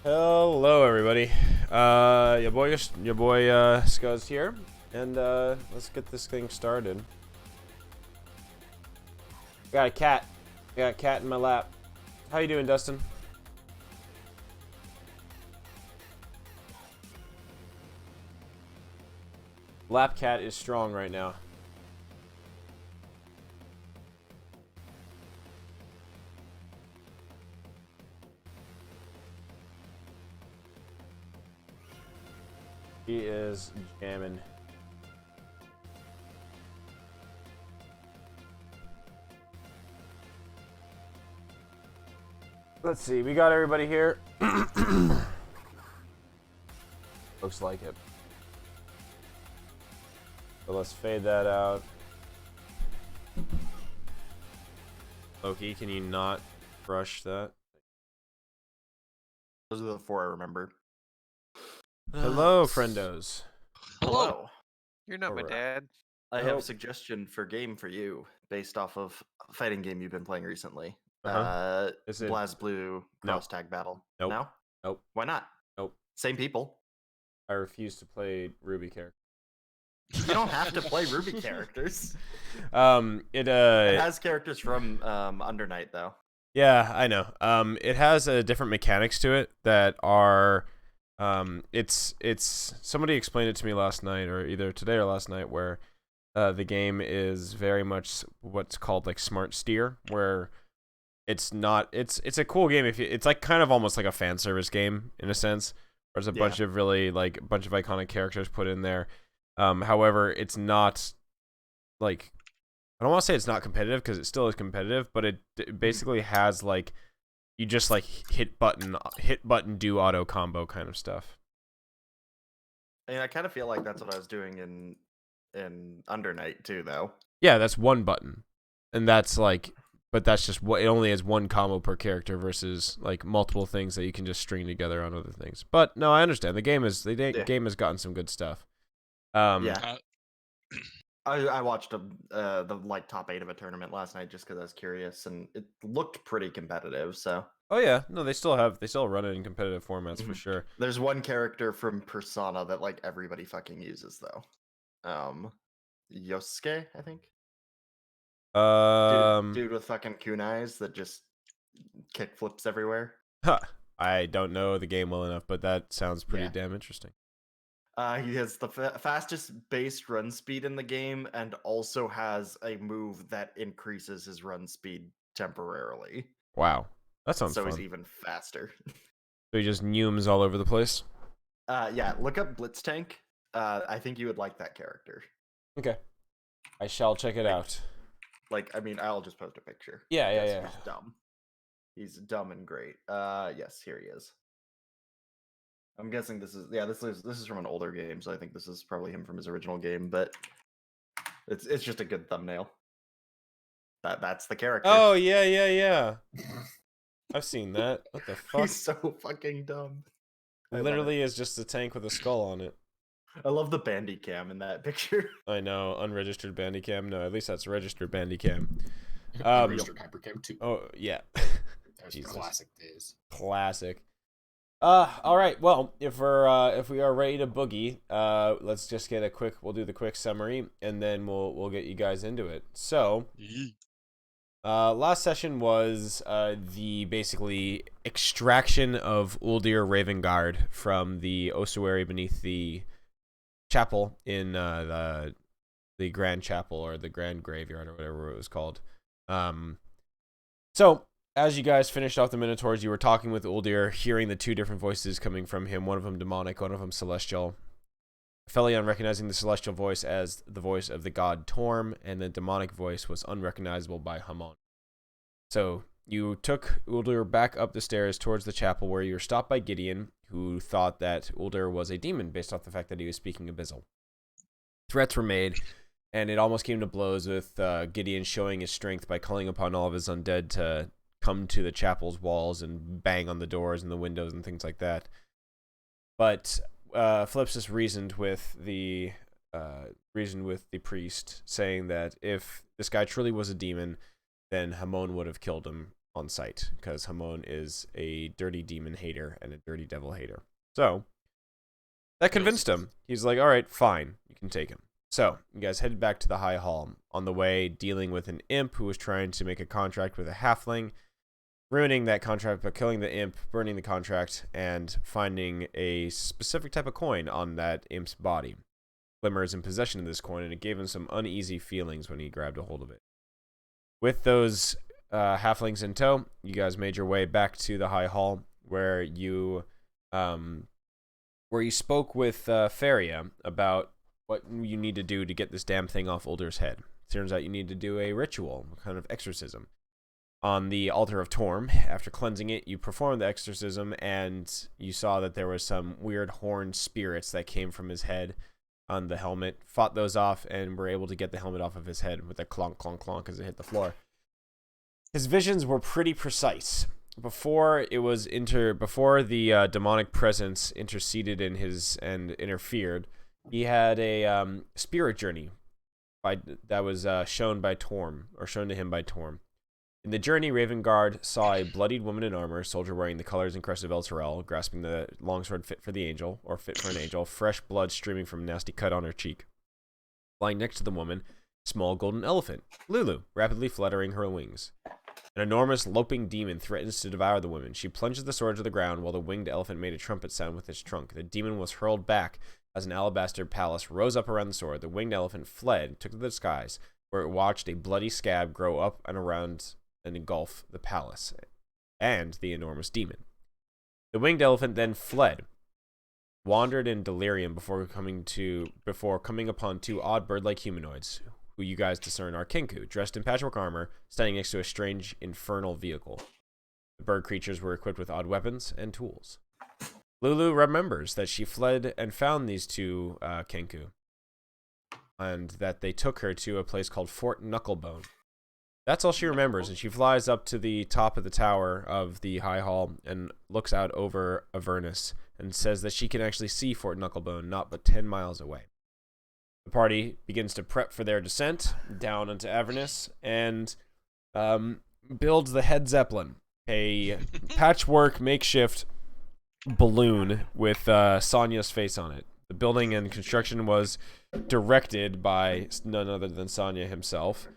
Hello, everybody. Your boy Scuzz here, and let's get this thing started. Got a cat. Got a cat in my lap. How you doing, Dustin? Lap cat is strong right now. He is jamming. Let's see, we got everybody here. Looks like it. So let's fade that out. Loki, can you not brush that? Those are the four I remember. Hello, friendos. Hello. You're not All my right. dad. I have a suggestion for game for you based off of a fighting game you've been playing recently. Is it BlazBlue No. Cross Tag Battle. Nope. No? Nope. Why not? Nope. Same people. I refuse to play Ruby character. You don't have to play Ruby characters. It It has characters from Under Night though. Yeah, I know. It has different mechanics to it that are it's somebody explained it to me last night, or either today or last night, where the game is very much what's called like smart steer, where it's not it's a cool game if you, it's like kind of almost like a fan service game in a sense. There's a bunch of really like a bunch of iconic characters put in there. However, it's not like, I don't want to say it's not competitive because it still is competitive, but it basically has like, you just like hit button do auto combo kind of stuff. And I kind of feel like that's what I was doing in Under Night too, though. Yeah, that's one button, and that's like, but that's just what it only has one combo per character versus like multiple things that you can just string together on other things. But no, I understand the game has gotten some good stuff. I watched the like top 8 of a tournament last night just because I was curious, and it looked pretty competitive. So. Oh yeah, no, they still run it in competitive formats for sure. There's one character from Persona that like everybody fucking uses though. Yosuke, I think. Dude with fucking kunais that just kick flips everywhere. Huh. I don't know the game well enough, but that sounds pretty damn interesting. He has the fastest base run speed in the game, and also has a move that increases his run speed temporarily. Wow, that sounds fun. So he's even faster. So he just neumes all over the place? Yeah, look up Blitztank. I think you would like that character. Okay. I shall check it out. Like, I mean, I'll just post a picture. Yeah. He's dumb. He's dumb and great. Yes, here he is. I'm guessing this is from an older game, so I think this is probably him from his original game, but it's just a good thumbnail. That's the character. Oh yeah. I've seen that. What the fuck? He's so fucking dumb. Literally is just a tank with a skull on it. I love the Bandicam in that picture. I know, unregistered Bandicam. No, at least that's registered Bandicam. Unregistered Hypercam 2. Oh yeah. Those classic days. Classic. All right. Well, if we are ready to boogie, let's just get we'll do the quick summary, and then we'll get you guys into it. So, last session was the basically extraction of Uldir Ravengard from the ossuary beneath the chapel in the Grand Chapel, or the Grand Graveyard, or whatever it was called. So as you guys finished off the Minotaurs, you were talking with Uldir, hearing the two different voices coming from him, one of them demonic, one of them celestial. Felion recognizing the celestial voice as the voice of the god Torm, and the demonic voice was unrecognizable by Hamon. So you took Uldir back up the stairs towards the chapel, where you were stopped by Gideon, who thought that Uldir was a demon based off the fact that he was speaking Abyssal. Threats were made, and it almost came to blows with Gideon showing his strength by calling upon all of his undead to come to the chapel's walls and bang on the doors and the windows and things like that. But Phlipsis reasoned with the priest, saying that if this guy truly was a demon, then Hamon would have killed him on sight, because Hamon is a dirty demon hater and a dirty devil hater. So that convinced him. He's like, all right, fine, you can take him. So you guys headed back to the High Hall. On the way, dealing with an imp who was trying to make a contract with a halfling, ruining that contract by killing the imp, burning the contract, and finding a specific type of coin on that imp's body. Glimmer is in possession of this coin, and it gave him some uneasy feelings when he grabbed a hold of it. With those halflings in tow, you guys made your way back to the High Hall, where you spoke with Faria about what you need to do to get this damn thing off Ulder's head. Turns out you need to do a ritual, a kind of exorcism, on the altar of Torm. After cleansing it, you performed the exorcism, and you saw that there was some weird horned spirits that came from his head on the helmet. Fought those off, and were able to get the helmet off of his head with a clonk, clonk, clonk as it hit the floor. His visions were pretty precise. Before the demonic presence interceded in his and interfered, he had a spirit journey that was shown to him by Torm. In the journey, Ravengard saw a bloodied woman in armor, soldier wearing the colors and crest of El Terrell, grasping the longsword fit for an angel, fresh blood streaming from a nasty cut on her cheek. Lying next to the woman, small golden elephant, Lulu, rapidly fluttering her wings. An enormous loping demon threatens to devour the woman. She plunges the sword to the ground while the winged elephant made a trumpet sound with its trunk. The demon was hurled back as an alabaster palace rose up around the sword. The winged elephant fled, took to the skies, where it watched a bloody scab grow up and around and engulf the palace and the enormous demon. The winged elephant then fled, wandered in delirium before coming upon two odd bird-like humanoids, who you guys discern are Kenku, dressed in patchwork armor, standing next to a strange infernal vehicle. The bird creatures were equipped with odd weapons and tools. Lulu remembers that she fled and found these two Kenku, and that they took her to a place called Fort Knucklebone. That's all she remembers, and she flies up to the top of the tower of the High Hall and looks out over Avernus and says that she can actually see Fort Knucklebone not but 10 miles away. The party begins to prep for their descent down into Avernus and builds the Head Zeppelin, a patchwork makeshift balloon with Sonya's face on it. The building and construction was directed by none other than Sonya himself,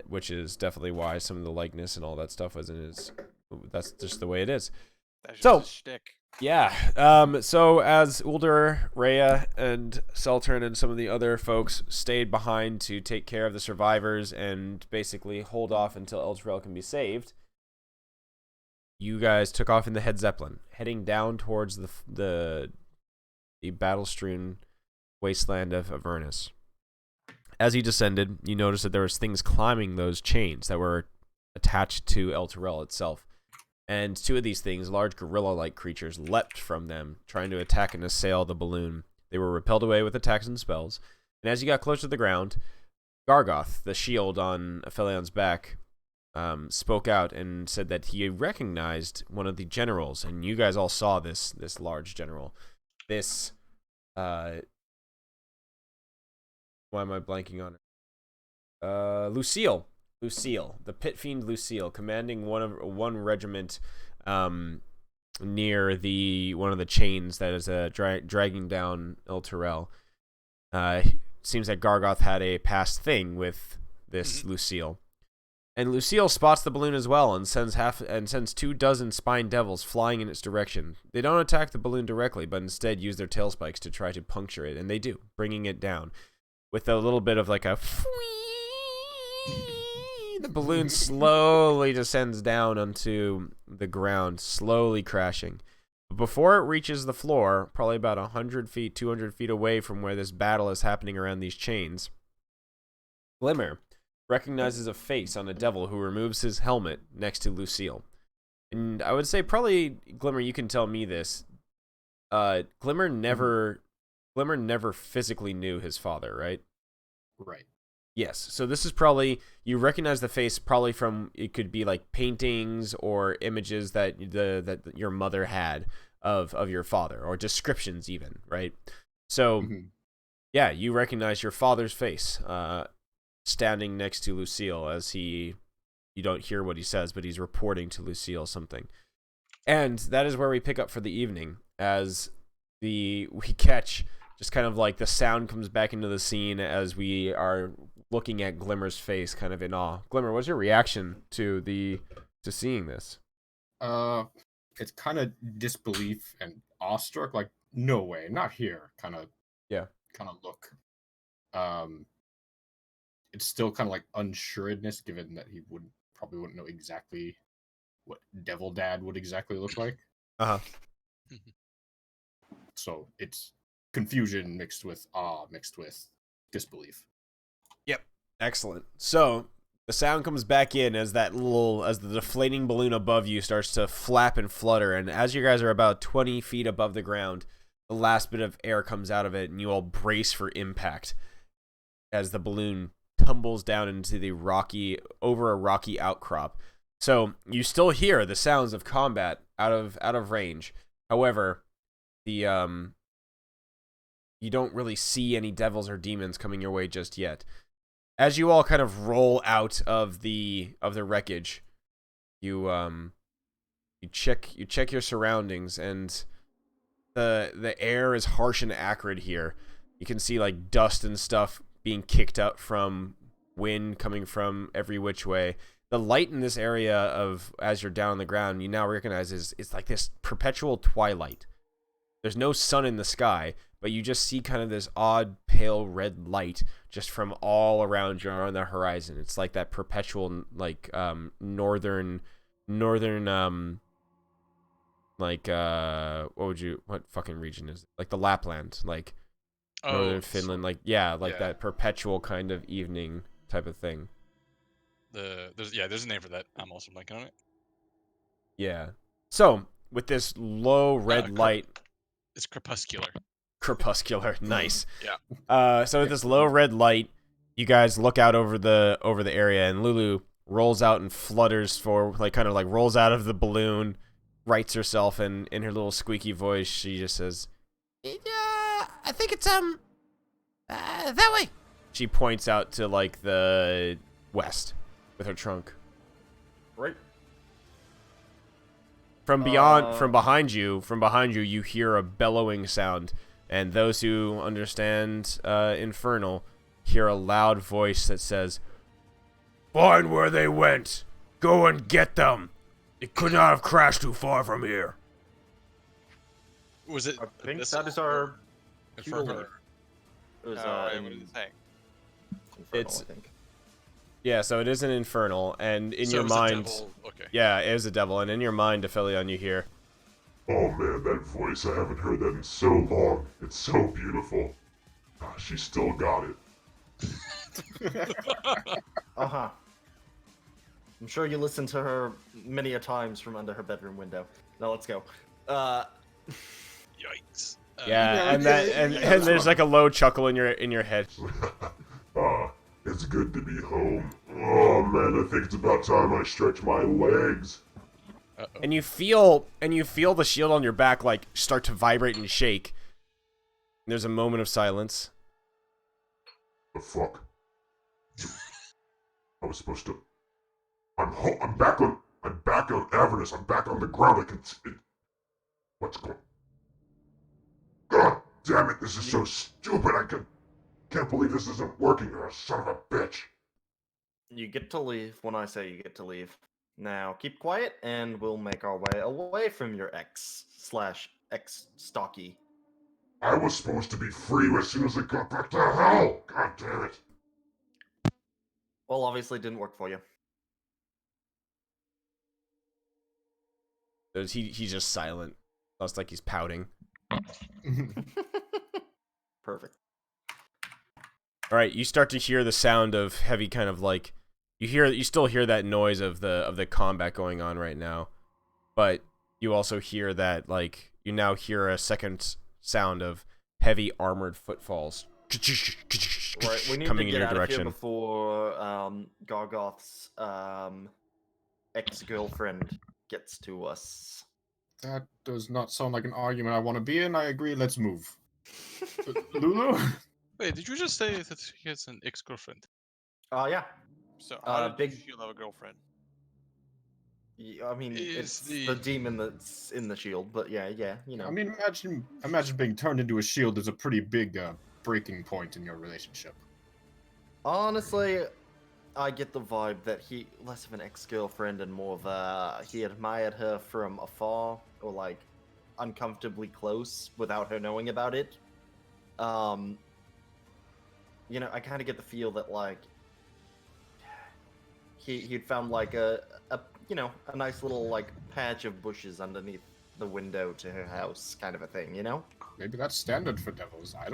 which is definitely why some of the likeness and all that stuff was in his. That's just the way it is. That's So, just a shtick. Yeah. So as Ulder, Rhea, and Seltern and some of the other folks stayed behind to take care of the survivors and basically hold off until Elturel can be saved, you guys took off in the Head Zeppelin, heading down towards the battle-strewn wasteland of Avernus. As you descended, you noticed that there was things climbing those chains that were attached to Elturel itself. And two of these things, large gorilla-like creatures, leapt from them, trying to attack and assail the balloon. They were repelled away with attacks and spells. And as you got closer to the ground, Gargoth, the shield on Aphelion's back, spoke out and said that he recognized one of the generals. And you guys all saw this large general. This, why am I blanking on it? Lucille, the pit fiend Lucille, commanding one regiment near one of the chains that is dragging down Elturel. Seems that Gargoth had a past thing with this Lucille, and Lucille spots the balloon as well and sends 24 spine devils flying in its direction. They don't attack the balloon directly, but instead use their tail spikes to try to puncture it, and they do, bringing it down with a little bit of like a. The balloon slowly descends down onto the ground, slowly crashing. But before it reaches the floor, probably about 100 feet, 200 feet away from where this battle is happening around these chains, Glimmer recognizes a face on a devil who removes his helmet next to Lucille. And I would say probably, Glimmer, you can tell me this. Glimmer never physically knew his father, right? Right. Yes, so this is probably, you recognize the face probably from, it could be like paintings or images that your mother had of your father, or descriptions even, right? So Mhm. yeah, you recognize your father's face, standing next to Lucille as you don't hear what he says, but he's reporting to Lucille something. And that is where we pick up for the evening, as we catch just kind of like the sound comes back into the scene as we are looking at Glimmer's face, kind of in awe. Glimmer, what's your reaction to seeing this? It's kind of disbelief and awestruck. Like, no way, not here. Kind of look. It's still kind of like unsureness, given that he probably wouldn't know exactly what Devil Dad would exactly look like. Uh-huh. So it's confusion mixed with awe, mixed with disbelief. Yep. Excellent. So the sound comes back in as the deflating balloon above you starts to flap and flutter, and as you guys are about 20 feet above the ground, the last bit of air comes out of it, and you all brace for impact as the balloon tumbles down into the over a rocky outcrop. So you still hear the sounds of combat out of range. However, you don't really see any devils or demons coming your way just yet. As you all kind of roll out of the wreckage, you check your surroundings, and the air is harsh and acrid here. You can see like dust and stuff being kicked up from wind coming from every which way. The light in this area as you're down on the ground, you now recognize it's like this perpetual twilight. There's no sun in the sky, but you just see kind of this odd pale red light just from all around you on the horizon. It's like that perpetual like northern like what fucking region is it? Like the Lapland, like northern Finland, like that perpetual kind of evening type of thing. There's a name for that. I'm also blanking on it. Yeah. So with this low red light, it's crepuscular. Nice. Yeah. So with this low red light, you guys look out over the area, and Lulu rolls out and flutters rolls out of the balloon, rights herself, and in her little squeaky voice, she just says, I think it's that way. She points out to like the west with her trunk. Right. From behind you, you hear a bellowing sound, and those who understand Infernal hear a loud voice that says, "Find where they went. Go and get them. It could not have crashed too far from here." Was it? I think that is our Infernal. It was What is it saying? Infernal, I think. Yeah, so it is an Infernal, and in So your it was a mind, devil. Okay. yeah, it is a devil, and in your mind, Aphelion, you hear, "Oh man, that voice, I haven't heard that in so long. It's so beautiful. Ah, she still got it." Uh-huh. I'm sure you listened to her many a times from under her bedroom window. Now let's go. Yikes. yeah, and there's like a low chuckle in your head. It's good to be home. Oh man, I think it's about time I stretch my legs. Uh-oh. And you feel the shield on your back like start to vibrate and shake. And there's a moment of silence. The fuck? I was supposed to. I'm back on Avernus. I'm back on the ground. I can see it. What's going? God damn it! This is so stupid. Can't believe this isn't working. You son of a bitch. You get to leave when I say you get to leave. Now keep quiet, and we'll make our way away from your ex/ex stocky. I was supposed to be free as soon as I got back to hell. God damn it. Well, obviously didn't work for you. He's just silent. Looks like he's pouting. Perfect. All right, you start to hear the sound of heavy kind of like you still hear that noise of the combat going on right now. But you also hear that like you now hear a second sound of heavy armored footfalls. Right, we need coming to in get your out of here direction. before Gargoth's ex-girlfriend gets to us. That does not sound like an argument I want to be in. I agree. Let's move. Lulu? Wait, did you just say that he has an ex-girlfriend? Yeah. So how did big. you shield have a girlfriend? I mean, Is it's the demon that's in the shield, but yeah, you know. I mean, imagine being turned into a shield is a pretty big breaking point in your relationship. Honestly, I get the vibe that he less of an ex-girlfriend and more of a he admired her from afar or like uncomfortably close without her knowing about it. You know, I kind of get the feel that like he'd found like a you know, a nice little like patch of bushes underneath the window to her house, kind of a thing, you know? Maybe that's standard for devils. I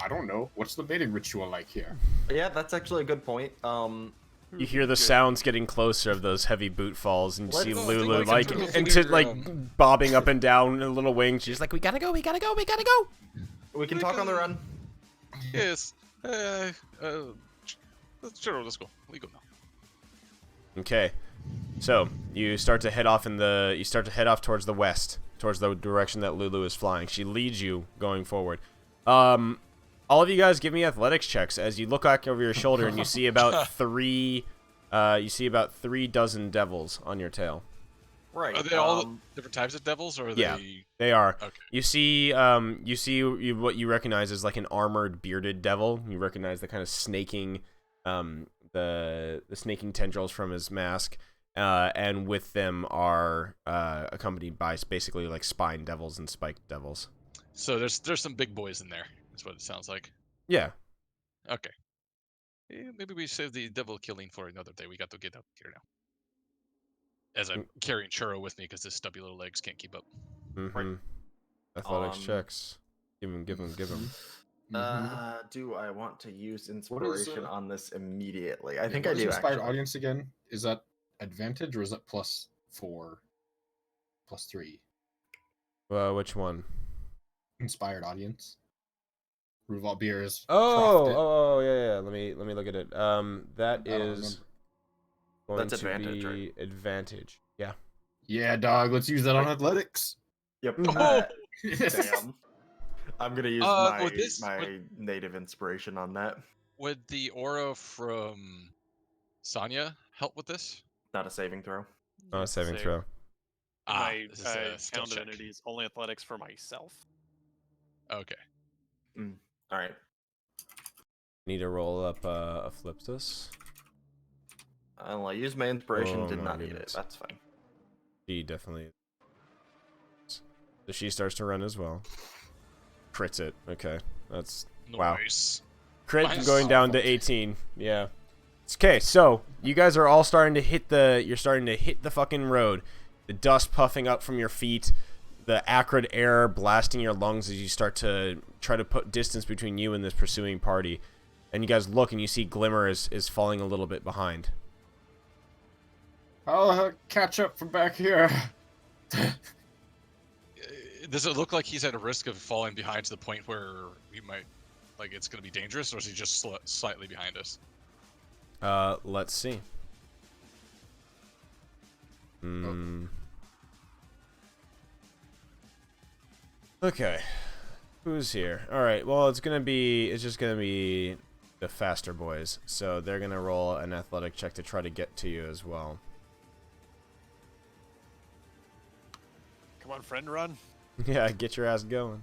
don't know. What's the mating ritual like here? Yeah, that's actually a good point. You hear the sounds getting closer of those heavy boot falls, and you see Let's- Lulu like, like into into like bobbing up and down in a little wing. She's like, "We gotta go, we gotta go, we gotta go." We can talk on the run. Yes. Sure, let's go. We go now. Okay, so you start to head off towards the west, towards the direction that Lulu is flying. She leads you going forward. All of you guys give me athletics checks as you look back over your shoulder and you see about three dozen devils on your tail. Right. Are they all different types of devils, or are Yeah. they? They are. Okay. You see what you recognize as like an armored bearded devil. You recognize the kind of snaking, the snaking tendrils from his mask, and with them are accompanied by basically like spine devils and spiked devils. So there's some big boys in there. That's what it sounds like. Yeah. Okay. Maybe we save the devil killing for another day. We got to get up here now. As I'm carrying Churro with me because his stubby little legs can't keep up. Mm-hmm. Athletics checks. Give him. Do I want to use inspiration on this immediately? I think I What is do. inspired Actually. audience again? Is that advantage or is that +4, +3? Which one? Inspired audience. Ruval Beer is. Oh, yeah. Let me look at it. That I don't is remember. going That's to advantage, be right? advantage. Yeah. Yeah, dog. Let's use that on athletics. Yep. Oh! Damn. I'm gonna use my native inspiration on that. Would the aura from Sonya help with this? Not a saving throw. Not a saving throw. My This is a skill town check. divinities only athletics for myself. Okay. All right. Need to roll up a Fliptus. I'll use my inspiration. Oh, Did my not need it. goodness. That's fine. She definitely. So she starts to run as well. Crits it. Okay, that's wow. Nice. Crit Nice. going down to 18. Yeah. Okay, so you guys are all starting to hit the fucking road. The dust puffing up from your feet, the acrid air blasting your lungs as you start to try to put distance between you and this pursuing party. And you guys look and you see Glimmer is falling a little bit behind. I'll catch up from back here. Does it look like he's at a risk of falling behind to the point where we might, like, it's going to be dangerous, or is he just slightly behind us? Let's see. Okay. Who's here? Alright, well, it's just gonna be the faster boys. So they're gonna roll an athletic check to try to get to you as well. Come on, friend, run. Yeah, get your ass going.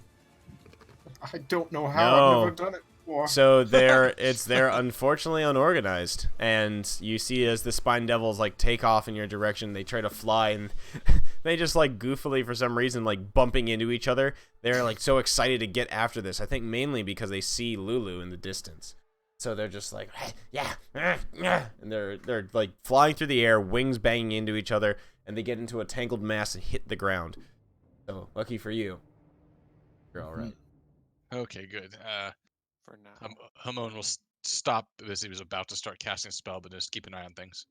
I don't know how. No. I've never done it before. So they're unfortunately unorganized, and you see as the spine devils like take off in your direction, they try to fly, and they just like goofily for some reason like bumping into each other. They're like so excited to get after this. I think mainly because they see Lulu in the distance, so they're just like yeah, and they're like flying through the air, wings banging into each other, and they get into a tangled mass and hit the ground. So lucky for you, you're all right. Okay, good. For now. Hamon will stop as he was about to start casting a spell, but just keep an eye on things.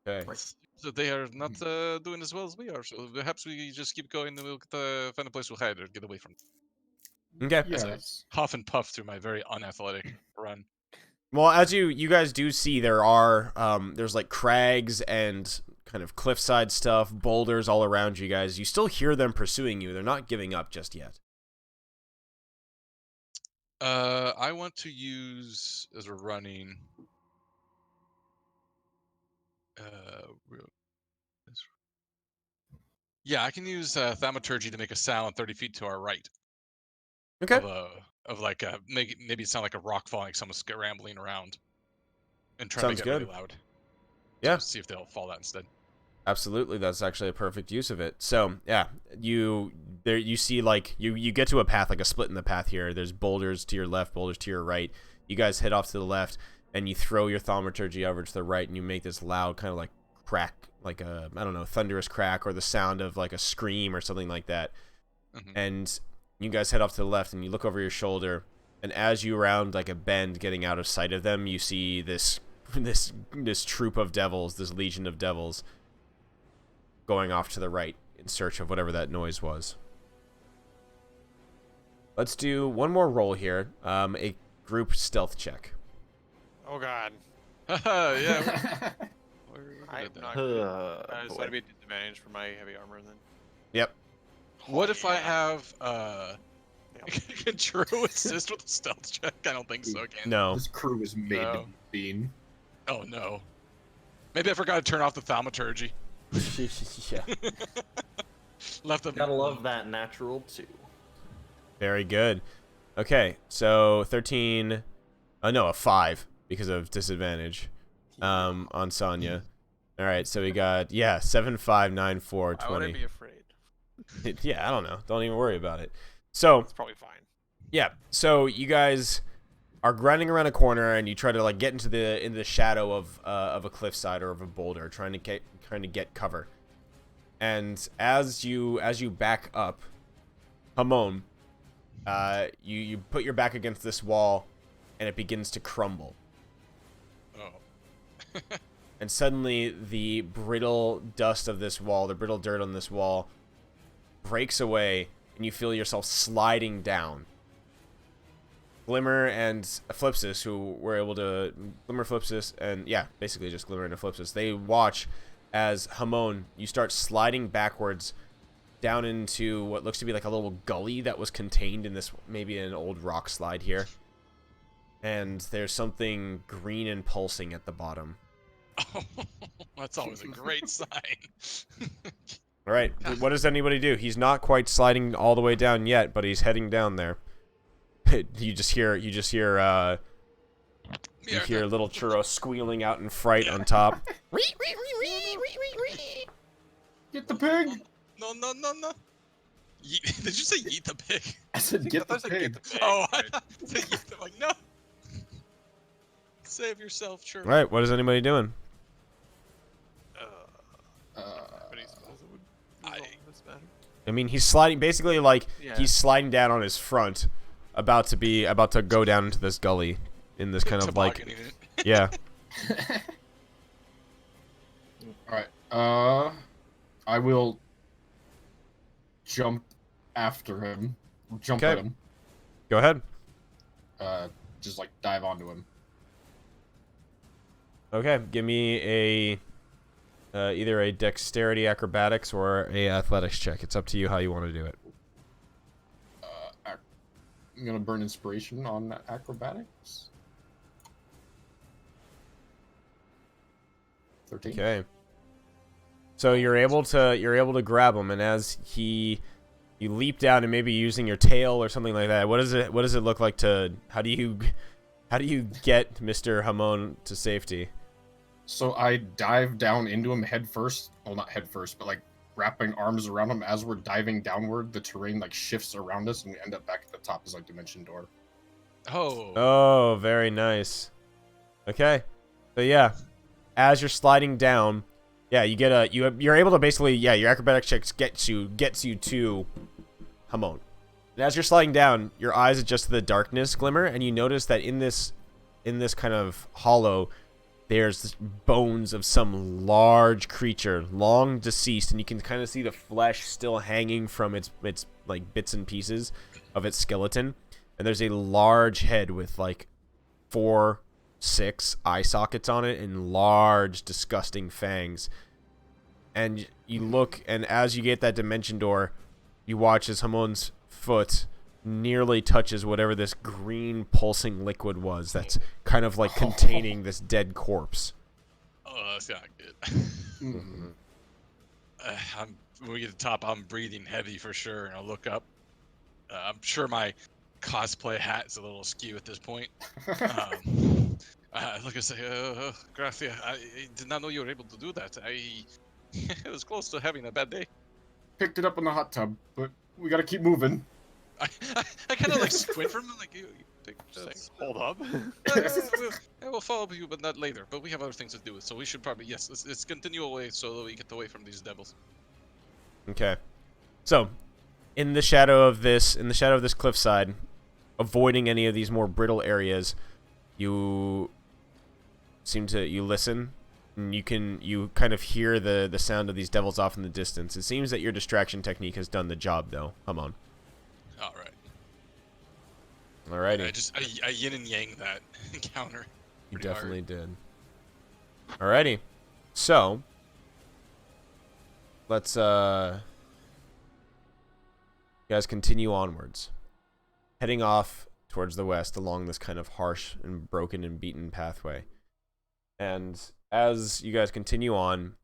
Okay. So they are not doing as well as we are, so perhaps we just keep going and we'll find a place we'll hide or get away from them. Okay. Yeah, As I that's... huff and puff through my very unathletic run. Well, as you guys do see, there are there's like crags and kind of cliffside stuff, boulders all around you guys. You still hear them pursuing you. They're not giving up just yet. I want to use, as we're running, yeah, I can use thaumaturgy to make a sound 30 feet to our right. Okay. Maybe it sound like a rock falling, someone's rambling around, and try to Sounds make it good. really loud. Yeah. To see if they'll fall that instead. Absolutely, that's actually a perfect use of it. So yeah, you see like you get to a path, like a split in the path here. There's boulders to your left, boulders to your right. You guys head off to the left, and you throw your thaumaturgy over to the right, and you make this loud kind of like crack, like a, I don't know, thunderous crack, or the sound of like a scream or something like that. And you guys head off to the left, and you look over your shoulder, and as you round like a bend, getting out of sight of them, you see this troop of devils, this legion of devils, going off to the right in search of whatever that noise was. Let's do one more roll here. A group stealth check. Oh god. Yeah. I'm not boy. good. So that'd be a disadvantage for my heavy armor then. Yep. What if I have can True assist with the stealth check? I don't think so again. No. This crew is made to be seen. Oh no. Maybe I forgot to turn off the thaumaturgy. Yeah. Left them. Gotta love that natural 2. Very good. Okay, so 13. No, a 5 because of disadvantage. On Sonya. All right, so we got 7, 5, 9, 4, Why would I 20. be afraid? Yeah, I don't know. Don't even worry about it. So It's probably fine. yeah, so you guys are grinding around a corner, and you try to like get into the shadow of a cliffside or of a boulder, trying to get cover. And as you back up, Hamon, you put your back against this wall, and it begins to crumble. Oh. And suddenly, the brittle dust of this wall, the brittle dirt on this wall, breaks away, and you feel yourself sliding down. Glimmer and Eclipsis, who were able to... Glimmer, Eclipsis, and yeah, basically just Glimmer and Eclipsis. They watch as Hamon, you start sliding backwards down into what looks to be like a little gully that was contained in this, maybe an old rock slide here. And there's something green and pulsing at the bottom. Oh, that's always a great sign. All right, what does anybody do? He's not quite sliding all the way down yet, but he's heading down there. You just hear little Churro squealing out in fright on top. Get the pig! No. Did you say yeet the pig? I said get the pig. Oh, I thought you said yeet the like, no. Save yourself, sure. All right, what is anybody doing? I mean, he's sliding, basically like he's sliding down on his front, about to go down into this gully in this kind of like, yeah. Alright, I will jump after him. Jump at him. Go ahead. Just like dive onto him. Okay, give me a either a dexterity acrobatics or a athletics check. It's up to you how you want to do it. I'm gonna burn inspiration on acrobatics. 13. Okay. So you're able to grab him, and as you leap down, and maybe using your tail or something like that. What does it look like to? How do you get Mr. Hamon to safety? So I dive down into him head first. Well, not head first, but like wrapping arms around him. As we're diving downward, the terrain like shifts around us, and we end up back at the top as like dimension door. Oh, very nice. Okay, so yeah, as you're sliding down, yeah, you're able to basically, yeah, your acrobatics checks gets you to Hamon. And as you're sliding down, your eyes adjust to the darkness, Glimmer, and you notice that in this kind of hollow, there's bones of some large creature, long deceased, and you can kind of see the flesh still hanging from its like bits and pieces of its skeleton. And there's a large head with like 4-6 eye sockets on it and large, disgusting fangs. and you look, and as you get that dimension door, you watch as Hamon's foot nearly touches whatever this green pulsing liquid was that's kind of like containing this dead corpse. Oh, that's not good. Mm-mm. When we get to the top, I'm breathing heavy for sure, and I'll look up. I'm sure my cosplay hat is a little askew at this point. Look and say, Gracia, I did not know you were able to do that. It was close to having a bad day. Picked it up in the hot tub, but we gotta keep moving. I kind of like squint from him, like, you take Just hold up. I will follow you, but not later. But we have other things to do, so we should probably, yes, let's continue away so that we get away from these devils. Okay. So, in the shadow of this cliffside, avoiding any of these more brittle areas, you listen, and you kind of hear the sound of these devils off in the distance. It seems that your distraction technique has done the job, though. Come on. All right. Alrighty. I yin and yang that encounter. You pretty definitely hard. did. Alrighty. So, let's you guys continue onwards, heading off towards the west along this kind of harsh and broken and beaten pathway. And as you guys continue on,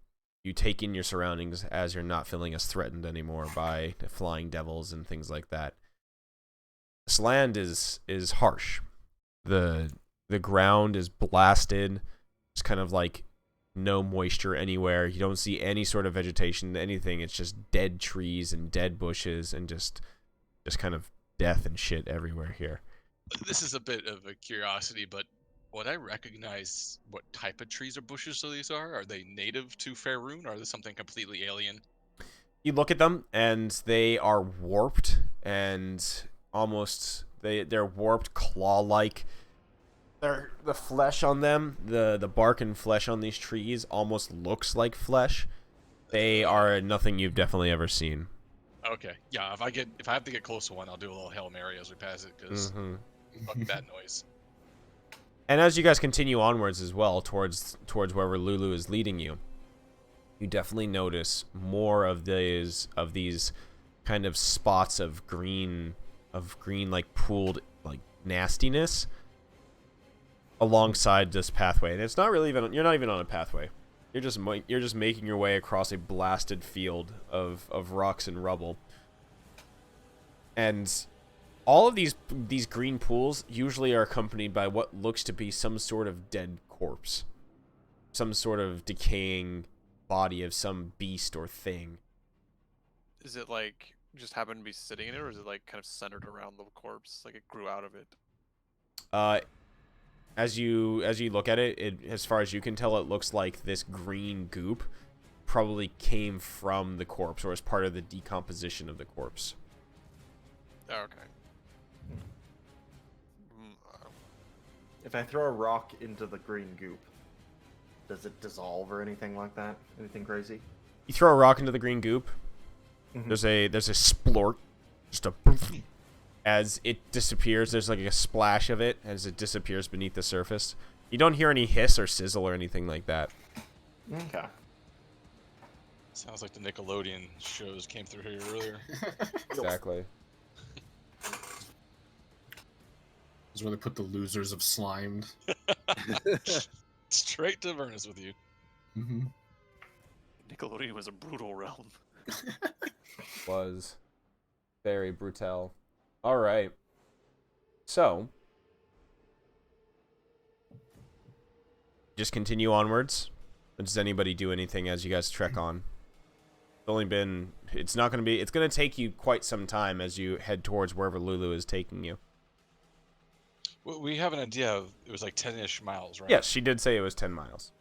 you take in your surroundings as you're not feeling as threatened anymore by the flying devils and things like that. This land is harsh. The ground is blasted. It's kind of like no moisture anywhere. You don't see any sort of vegetation, anything. It's just dead trees and dead bushes and just kind of death and shit everywhere here. This is a bit of a curiosity, but would I recognize what type of trees or bushes these are? Are they native to Faerun, or are they something completely alien? You look at them, and they are warped, and almost they're warped claw-like. The flesh on them, the bark and flesh on these trees almost looks like flesh. They are nothing you've definitely ever seen. Okay, yeah. If I have to get close to one, I'll do a little Hail Mary as we pass it, because fuck that noise. And as you guys continue onwards as well, towards wherever Lulu is leading you, you definitely notice more of these kind of spots of green like pooled like nastiness alongside this pathway. And it's not really even, you're not even on a pathway. You're just making your way across a blasted field of rocks and rubble. And all of these green pools usually are accompanied by what looks to be some sort of dead corpse. Some sort of decaying body of some beast or thing. Is it like just happened to be sitting in it, or is it like kind of centered around the corpse, like it grew out of it? As you look at it, as far as you can tell, it looks like this green goop probably came from the corpse or as part of the decomposition of the corpse. Oh, okay. If I throw a rock into the green goop, does it dissolve or anything like that? Anything crazy? You throw a rock into the green goop. Mhm. There's a splort, just a poof. As it disappears, there's like a splash of it as it disappears beneath the surface. You don't hear any hiss or sizzle or anything like that. Okay. Sounds like the Nickelodeon shows came through here earlier. Exactly. This is where they put the losers of Slimed. Straight to Avernus with you. Mm-hmm. Nickelodeon was a brutal realm. Was very brutal. All right. So, just continue onwards. Does anybody do anything as you guys trek on? It's going to take you quite some time as you head towards wherever Lulu is taking you. We have an idea of, it was like 10-ish miles, right? Yes, she did say it was 10 miles.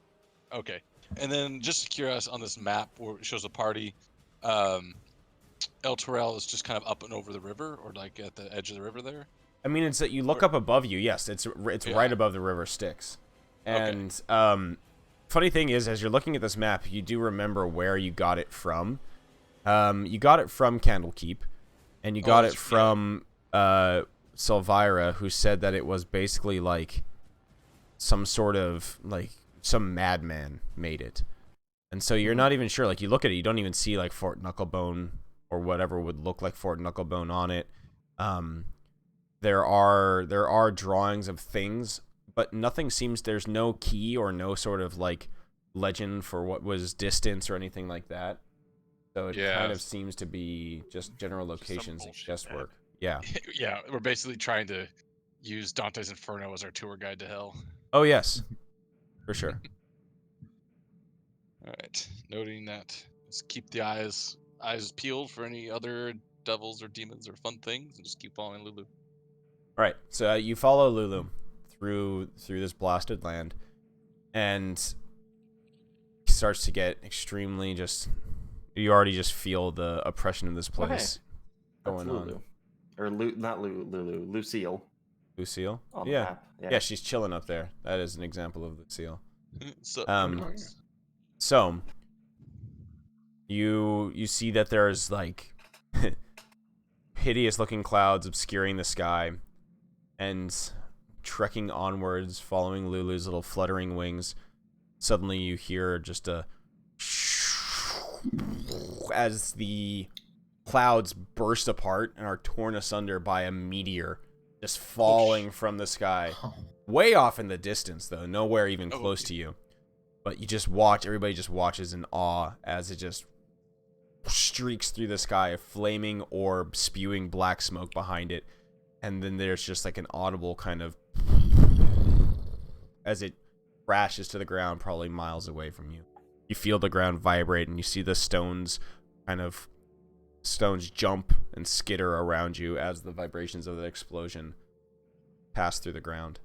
Okay. And then just curious, on this map where it shows a party, El Torrell is just kind of up and over the river, or like at the edge of the river there? I mean, it's that you look up above you. Yes, it's right above the river Styx. And funny thing is, as you're looking at this map, you do remember where you got it from. You got it from Candlekeep, and you got it from Silvira, who said that it was basically like some sort of like some madman made it. And so you're not even sure. Like, you look at it, you don't even see like Fort Knucklebone or whatever would look like Fort Knucklebone on it. There are drawings of things, but nothing seems. There's no key or no sort of like legend for what was distance or anything like that. So it kind of seems to be just general locations and guesswork. Yeah. Yeah, we're basically trying to use Dante's Inferno as our tour guide to hell. Oh yes, for sure. All right, noting that. Just keep the eyes peeled for any other devils or demons or fun things, and just keep following Lulu. All right. So you follow Lulu through this blasted land, and he starts to get extremely just. You already just feel the oppression of this place going Lulu. on. Or not Lulu, Lucille. Lucille? On the Yeah. map. Yeah, she's chilling up there. That is an example of Lucille. So, So you see that there's like hideous looking clouds obscuring the sky, and trekking onwards, following Lulu's little fluttering wings, suddenly you hear just a as the clouds burst apart and are torn asunder by a meteor just falling from the sky. Way off in the distance, though, nowhere even close to you. But you just watch, everybody just watches in awe as it just streaks through the sky, a flaming orb spewing black smoke behind it. And then there's just like an audible kind of as it crashes to the ground probably miles away from you. You feel the ground vibrate and you see the stones jump and skitter around you as the vibrations of the explosion pass through the ground.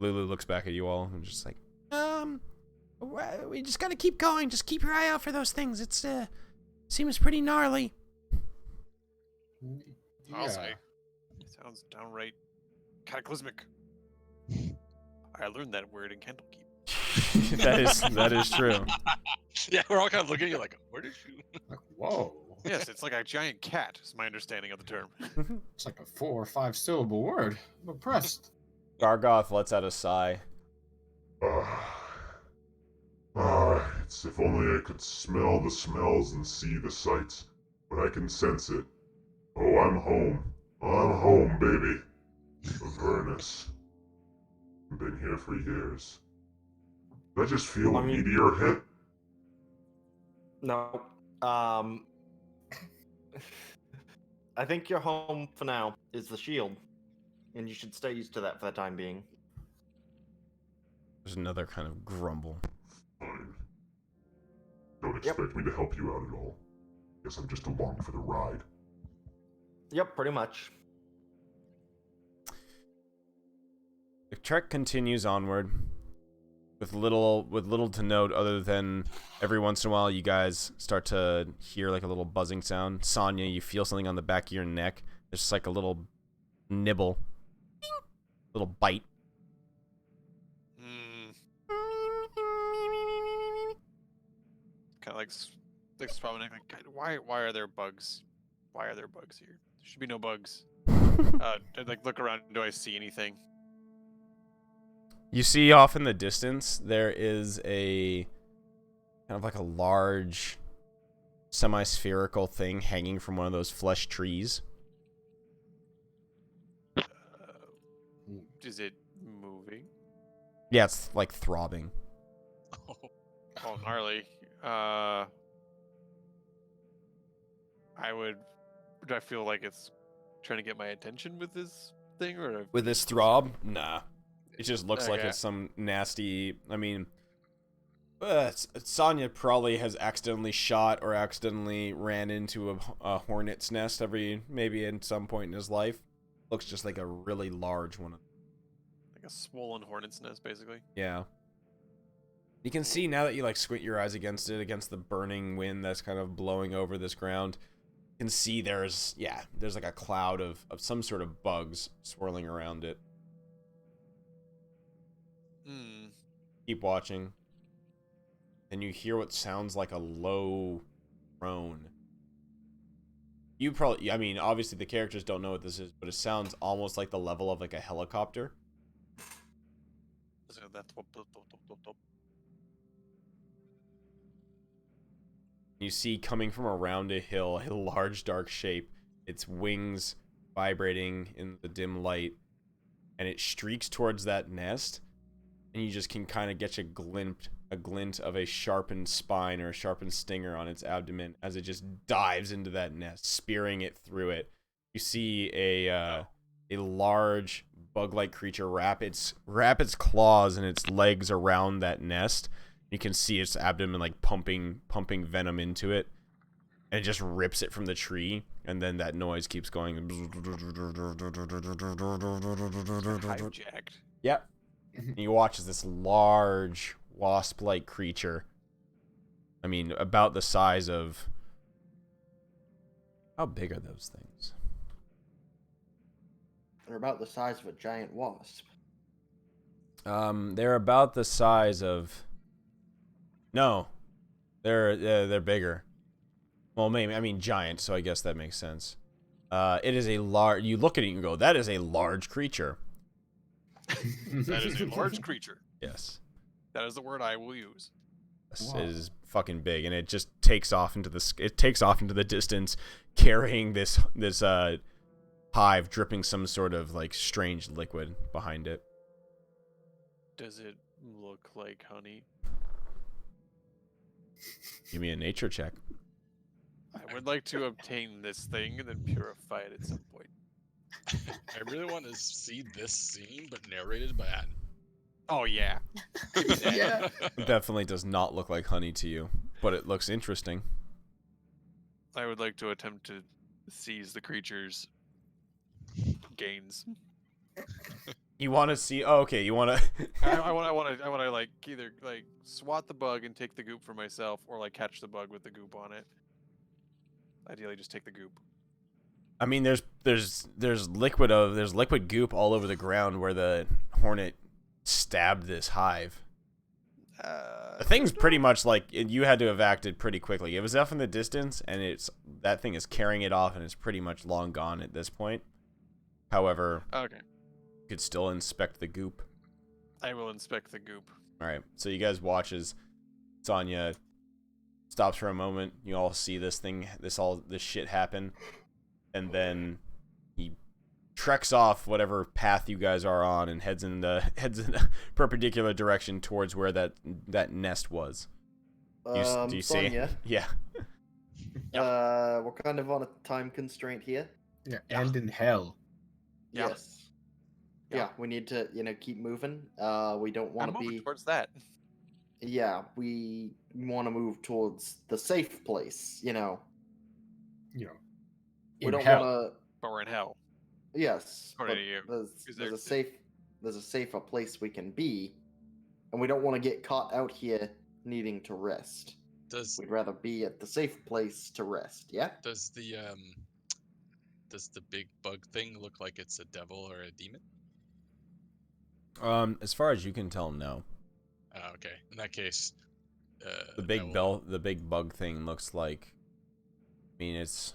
Lulu looks back at you all and just like, we just gotta keep going. Just keep your eye out for those things. It's seems pretty gnarly. I'll say. Sounds downright cataclysmic. I learned that word in Candlekeep. that is true. Yeah, we're all kind of looking at you like, where did you? Like, whoa. Yes, it's like a giant cat, is my understanding of the term. It's like a 4 or 5 syllable word. I'm impressed. Gargoth lets out a sigh. It's if only I could smell the smells and see the sights, but I can sense it. Oh, I'm home. I'm home, baby. Avernus. I've been here for years. Did I just feel a meteor hit? No. I think your home for now is the shield, and you should stay used to that for the time being. There's another kind of grumble. Fine. Don't expect me to help you out at all. Guess I'm just along for the ride. Yep, pretty much. The trek continues onward with little to note other than every once in a while you guys start to hear like a little buzzing sound. Sonya, you feel something on the back of your neck. There's just like a little nibble, little bite. Kind of like probably like, why are there bugs? Why are there bugs here? There should be no bugs. I'd like look around. Do I see anything? You see off in the distance there is a kind of like a large semi-spherical thing hanging from one of those flesh trees. Is it moving? Yeah, it's like throbbing. Oh, gnarly. Do I feel like it's trying to get my attention with this thing, or With this throb? Nah. It just looks like Okay. it's some nasty... I mean... Sonya probably has accidentally shot or accidentally ran into a hornet's nest maybe in some point in his life. Looks just like a really large one. like a swollen hornet's nest, basically? Yeah. You can see now that you like squint your eyes against it, against the burning wind that's kind of blowing over this ground. You can see there's like a cloud of some sort of bugs swirling around it. Keep watching. And you hear what sounds like a low groan. I mean, obviously the characters don't know what this is, but it sounds almost like the level of like a helicopter. So that's what. You see coming from around a hill a large dark shape, its wings vibrating in the dim light, and it streaks towards that nest, and you just can kind of get a glint of a sharpened spine or a sharpened stinger on its abdomen as it just dives into that nest, spearing it through it. You see a large bug-like creature wrap its claws and its legs around that nest. You can see its abdomen like pumping venom into it, and it just rips it from the tree, and then that noise keeps going. Hijacked. Yep. And you watch as this large wasp-like creature, I mean, about the size of... How big are those things? They're about the size of a giant wasp. They're about the size of... No. They're bigger. Well, maybe, I mean, giant, so I guess that makes sense. It is a large... You look at it and you go, that is a large creature. That is a large creature. Yes. That is the word I will use. Yes, Wow. it is fucking big, and it just takes off into the distance, carrying this hive, dripping some sort of like strange liquid behind it. Does it look like honey? Give me a nature check. I would like to obtain this thing and then purify it at some point. I really want to see this scene, but narrated by Adam. Oh yeah. Yeah. It definitely does not look like honey to you, but it looks interesting. I would like to attempt to seize the creature's gains. You want to see? Oh, okay. You want to? I want to like either like swat the bug and take the goop for myself, or like catch the bug with the goop on it. Ideally, just take the goop. I mean, there's liquid goop all over the ground where the hornet stabbed this hive. The thing's pretty much like you had to have acted pretty quickly. It was off in the distance, and that thing is carrying it off, and it's pretty much long gone at this point. However, Okay. you could still inspect the goop. I will inspect the goop. All right, so you guys watch as Sonya stops for a moment. You all see this shit happen, and then he treks off whatever path you guys are on and heads in a perpendicular direction towards where that nest was. Do you see? Sonya, Yeah. we're kind of on a time constraint here. Yeah, and in hell. Yeah. Yes. Yeah. Yeah, we need to, we don't I'm want to moving be. towards that. Yeah, we want to move towards the safe place. You know, We in don't hell. want to. But we're in hell. Yes, According but to you. Is there- there's a safer place we can be, and we don't want to get caught out here needing to rest. Does We'd rather be at the safe place to rest. Yeah. does the big bug thing look like it's a devil or a demon? As far as you can tell, no. Okay. In that case, The I will- the big bug thing looks like. I mean, it's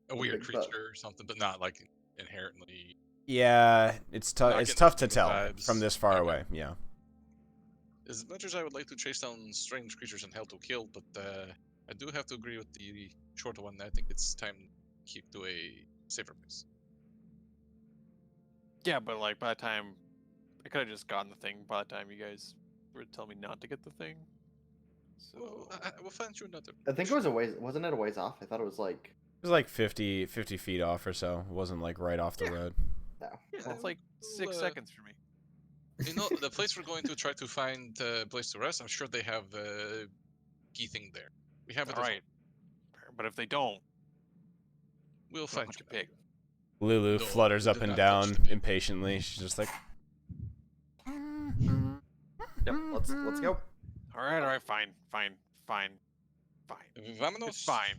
a weird big bug. creature or something, but not like inherently. yeah, it's tough. Not It's getting tough to the tell vibes. from this far Okay. away. Yeah. As much as I would like to chase down strange creatures in hell to kill, but I do have to agree with the shorter one. I think it's time to keep to a safer place. Yeah, but like by the time I could have just gotten the thing by the time you guys were telling me not to get the thing. So Well, I will find you another. I think it was a ways. Wasn't it a ways off? I thought it was like. It was like 50 feet off or so. It wasn't like right off the Yeah. road. No. yeah, Yeah, it's like we'll, 6 seconds for me. You know, the place we're going to try to find a place to rest, I'm sure they have a key thing there. We have it All as right. But if they don't, well. We'll I'll find punch you. a pig. Lulu No, flutters do up and not touch down the pig. impatiently. She's just like, Yep. Let's go. All right, fine. Vamonos. It's fine.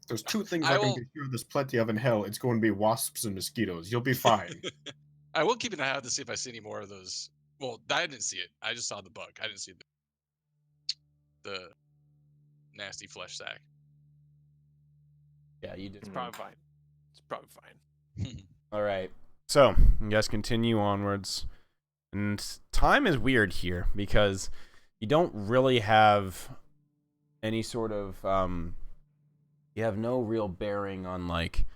There's two things I I can will- be sure there's plenty of in hell. It's going to be wasps and mosquitoes. You'll be fine. I will keep an eye out to see if I see any more of those. Well, I didn't see it. I just saw the bug. I didn't see the nasty flesh sack. yeah, you did. It's probably fine. It's probably fine. All right. So you guys continue onwards And time is weird here because you don't really have any sort of you have no real bearing on like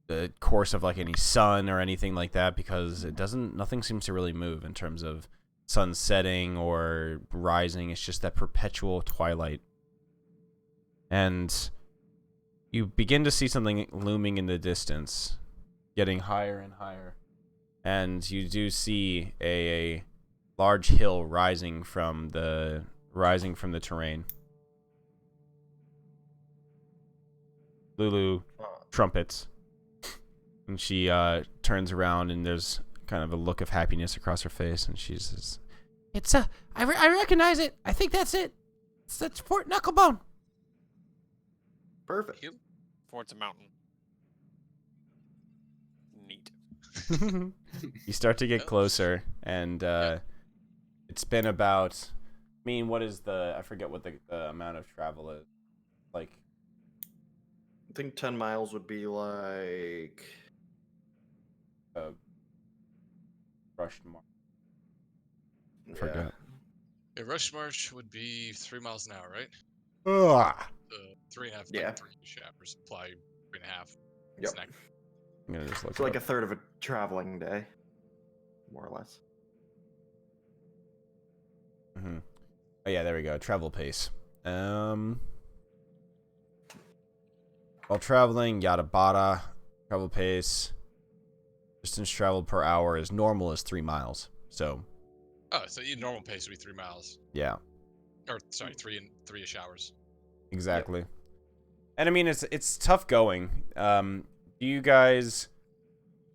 the course of like any sun or anything like that, because nothing seems to really move in terms of sun setting or rising. It's just that perpetual twilight. And you begin to see something looming in the distance, getting higher and higher. And you do see a large hill rising from the terrain. Lulu trumpets, and she turns around, and there's kind of a look of happiness across her face, and she says, "It's I recognize it. I think that's it. That's Fort Knucklebone." Perfect. Hill? Fort's a mountain. Neat. You start to get Yes. closer, and Yeah. it's been about. I mean, what is I forget what the amount of travel is. Like, I think 10 miles would be like. rushed mark. I Yeah. forget. A rush march would be 3 miles an hour, right? Ugh. 3.5, Yeah. like 3 hours. Apply 3.5. Yep. Snack. I'm gonna just look. It's it like a up. third of a traveling day, more or less. Mm-hmm. Oh yeah, there we go. Travel pace. While traveling, yada bada. Travel pace. Distance traveled per hour is normal as 3 miles. So Oh, so your normal pace would be 3 miles. yeah, Or, sorry, 3-ish hours. exactly. And I mean, it's tough going. Do you guys?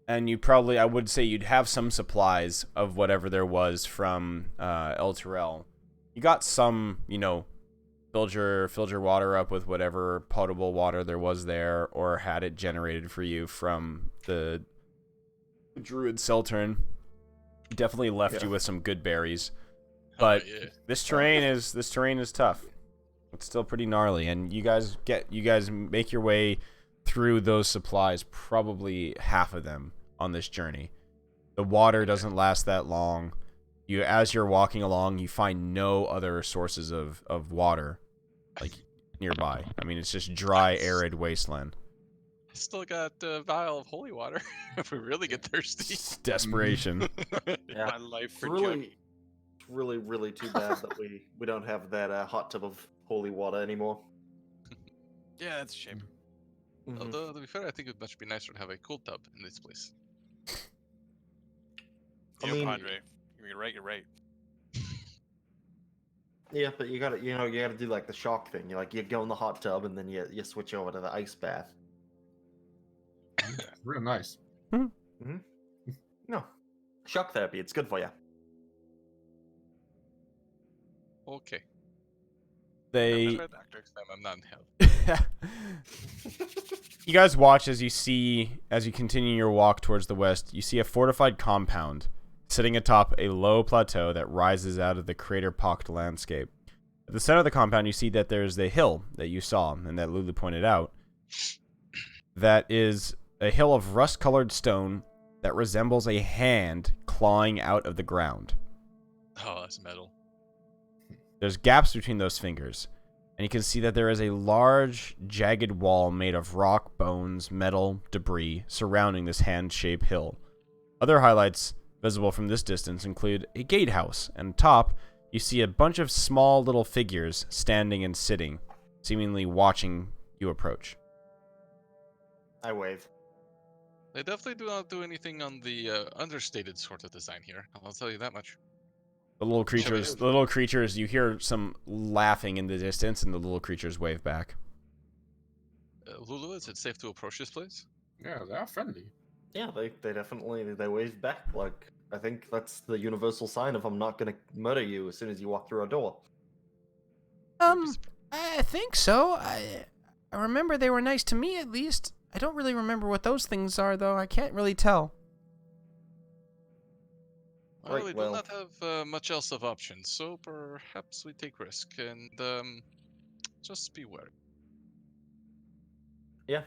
And you probably, I would say, you'd have some supplies of whatever there was from El Terrell. You got some, filled your water up with whatever potable water there was there, or had it generated for you from the Druid Seltern. Definitely left you with some good berries. But yeah. this terrain is tough. It's still pretty gnarly, and you guys make your way through those supplies, probably half of them on this journey. The water doesn't last that long. As you're walking along, you find no other sources of water like nearby. I mean, it's just dry, arid wasteland. Still got a vial of holy water if we really get thirsty. It's desperation. Yeah. My life It's for really, really too bad that we don't have that hot tub of holy water anymore. Yeah, that's a shame. Mhm. Although, to be fair, I think it would much be nicer to have a cool tub in this place. You I know, mean- Padre, you're right. You're right. Yeah, but you gotta do like the shock thing. You go in the hot tub and then you switch over to the ice bath. Real nice. No, shock therapy. It's good for you. Okay. They Try that next time I'm not in hell. You guys watch as you continue your walk towards the west. You see a fortified compound sitting atop a low plateau that rises out of the crater-pocked landscape. At the center of the compound, you see that there's the hill that you saw and that Lulu pointed out. That is a hill of rust-colored stone that resembles a hand clawing out of the ground. Oh, that's metal. There's gaps between those fingers, and you can see that there is a large, jagged wall made of rock, bones, metal, debris surrounding this hand-shaped hill. Other highlights visible from this distance include a gatehouse, and top, you see a bunch of small little figures standing and sitting, seemingly watching you approach. I wave. They definitely do not do anything on the understated sort of design here. I'll tell you that much. The little creatures, you hear some laughing in the distance, and the little creatures wave back. Lulu, is it safe to approach this place? Yeah, they are friendly. Yeah, they definitely they wave back. Like I think that's the universal sign of I'm not gonna murder you as soon as you walk through a door. I think so. I remember they were nice to me, at least. I don't really remember what those things are, though. I can't really tell. Well, Right, we well- do not have much else of options, so perhaps we take risk and just be wary. Yeah.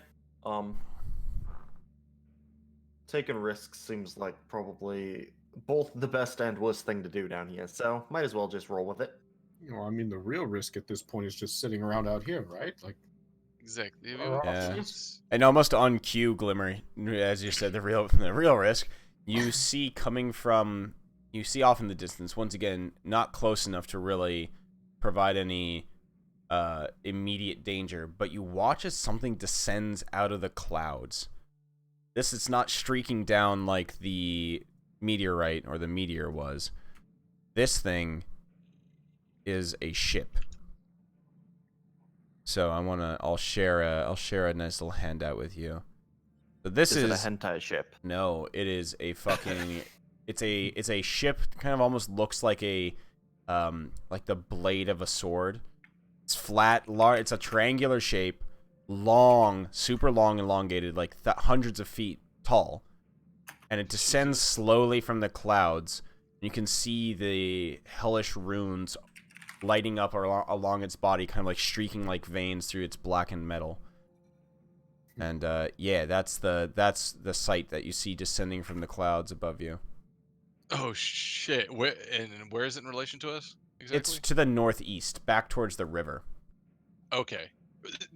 Taking risks seems like probably both the best and worst thing to do down here, so might as well just roll with it. I mean, the real risk at this point is just sitting around out here, right? Like, Exactly. what are our Yeah. options? And almost on cue, Glimmer, as you said, the real risk. You see off in the distance, once again, not close enough to really provide any immediate danger, but you watch as something descends out of the clouds. This is not streaking down like the meteorite or the meteor was. This thing is a ship. So I'll share a nice little handout with you. So this Is it a hentai ship? no, it is a fucking it's a ship, kind of almost looks like like the blade of a sword. It's flat, large, it's a triangular shape, long, super long, elongated, like hundreds of feet tall. And it descends slowly from the clouds. You can see the hellish runes lighting up along its body, kind of like streaking like veins through its blackened metal. And yeah, that's the sight that you see descending from the clouds above you. Oh shit! Where is it in relation to us exactly? It's to the northeast, back towards the river. Okay.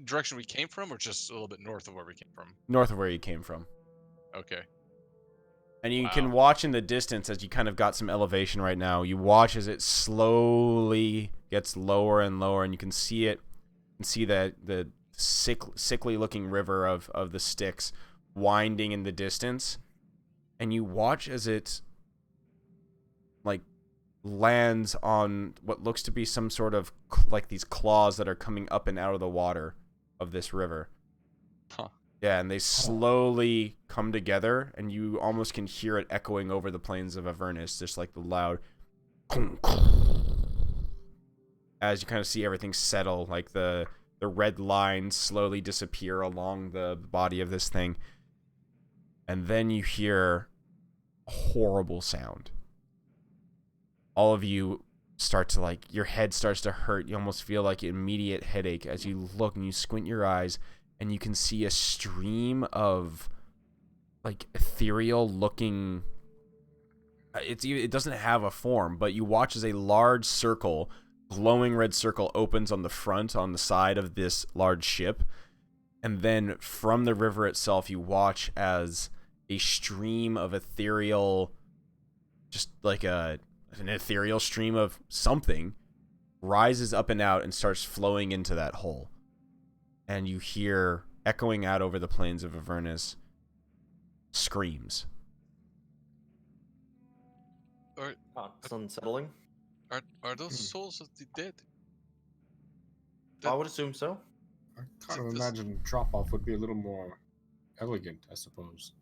Direction we came from, or just a little bit north of where we came from? North of where you came from. Okay. And you Wow. can watch in the distance, as you kind of got some elevation right now, you watch as it slowly gets lower and lower, and you can see it, and see that the sickly looking river of the Styx winding in the distance. And you watch as it like lands on what looks to be some sort of like these claws that are coming up and out of the water of this river. Huh. Yeah, and they slowly come together, and you almost can hear it echoing over the plains of Avernus, just like the loud as you kind of see everything settle, like the red lines slowly disappear along the body of this thing. And then you hear a horrible sound. All of you start to, like, your head starts to hurt. You almost feel like an immediate headache as you look and you squint your eyes, and you can see a stream of like ethereal looking, it doesn't have a form, but you watch as a large circle, glowing red circle, opens on the side of this large ship. And then from the river itself, you watch as a stream of ethereal, just like an ethereal stream of something, rises up and out and starts flowing into that hole. And you hear, echoing out over the plains of Avernus, screams. It's unsettling. Are those souls of the dead? I would assume so. I kind of imagine drop-off would be a little more elegant, I suppose.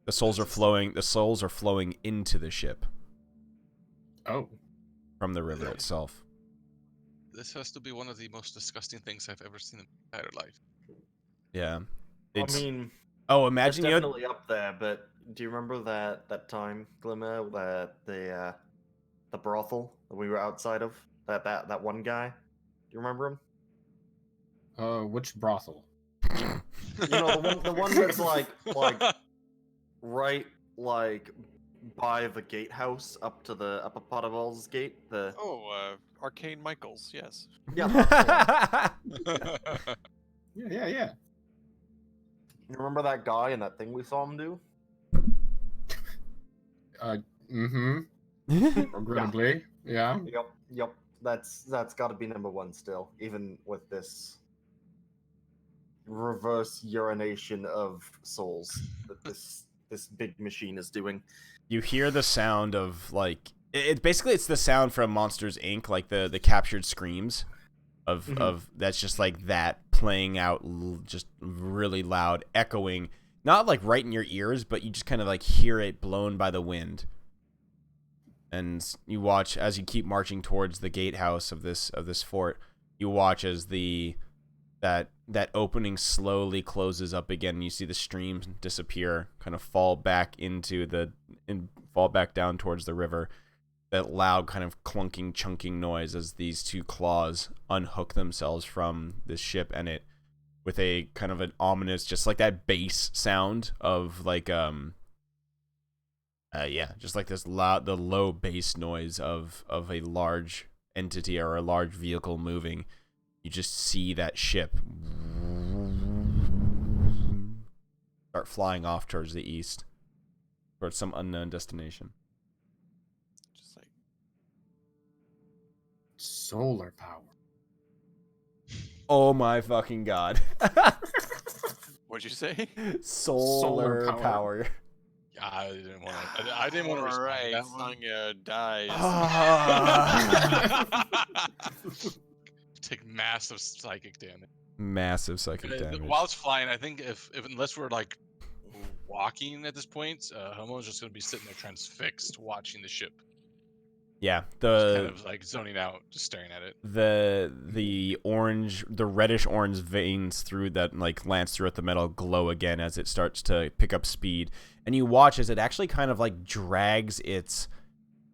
The souls are flowing into the ship Oh. from the river itself. This has to be one of the most disgusting things I've ever seen in my entire life. Yeah. I mean, oh, it's imagine you had, definitely up there. But do you remember that time, Glimmer, that the brothel that we were outside of? That one guy. Do you remember him? Which brothel? You know, the one that's like right like by the gatehouse up to the upper part of All's gate. The Oh, Arcane Michaels, yes. yeah. That's the one. Yeah. You remember that guy and that thing we saw him do? Regrettably, yeah. Yep. That's got to be number one still, even with this reverse urination of souls that this big machine is doing. You hear the sound of, like, basically it's the sound from Monsters Inc., like the captured screams of that's just like that playing out just really loud, echoing, not like right in your ears, but you just kind of like hear it blown by the wind. And you watch as you keep marching towards the gatehouse of this fort. You watch as that opening slowly closes up again, and you see the stream disappear, kind of fall back fall back down towards the river. That loud kind of clunking, chunking noise as these two claws unhook themselves from this ship, and it with a kind of an ominous, just like that bass sound of like Yeah, just like this the low bass noise of a large entity or a large vehicle moving. You just see that ship start flying off towards the east, towards some unknown destination. Just like Solar power. Oh my fucking god. what'd you say? Solar power. I didn't want to. I didn't want to respond to that one. Sonya dies. Take massive psychic damage. Massive psychic damage. While it's flying, I think if unless we're like walking at this point, Homo's just gonna be sitting there transfixed, watching the ship. Yeah, Just kind of like zoning out, just staring at it. the reddish orange veins through that like lance throughout the metal glow again as it starts to pick up speed, and you watch as it actually kind of like drags its.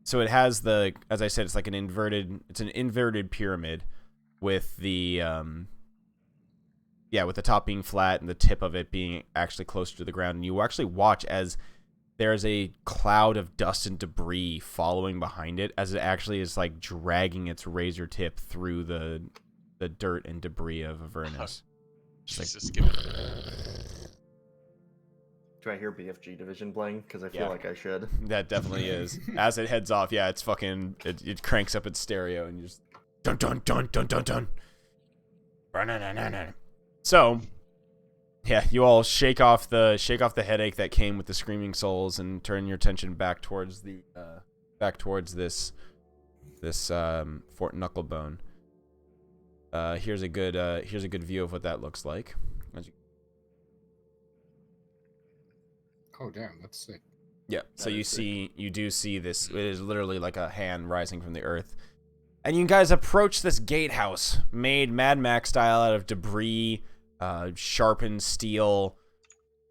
So it has as I said, it's like an inverted pyramid with the with the top being flat and the tip of it being actually closer to the ground, and you actually watch as there's a cloud of dust and debris following behind it as it actually is like dragging its razor tip through the dirt and debris of Avernus. Jesus, give it. Do I hear BFG Division playing? Because I feel like I should. That definitely is. As it heads off, it's fucking it cranks up its stereo and you just dun dun dun dun dun dun. So, yeah, you all shake off the headache that came with the screaming souls and turn your attention back towards this Fort Knucklebone. Here's a good view of what that looks like. Oh damn, that's sick. Yeah, so you do see this. It is literally like a hand rising from the earth. And you guys approach this gatehouse made Mad Max style out of debris, sharpened steel,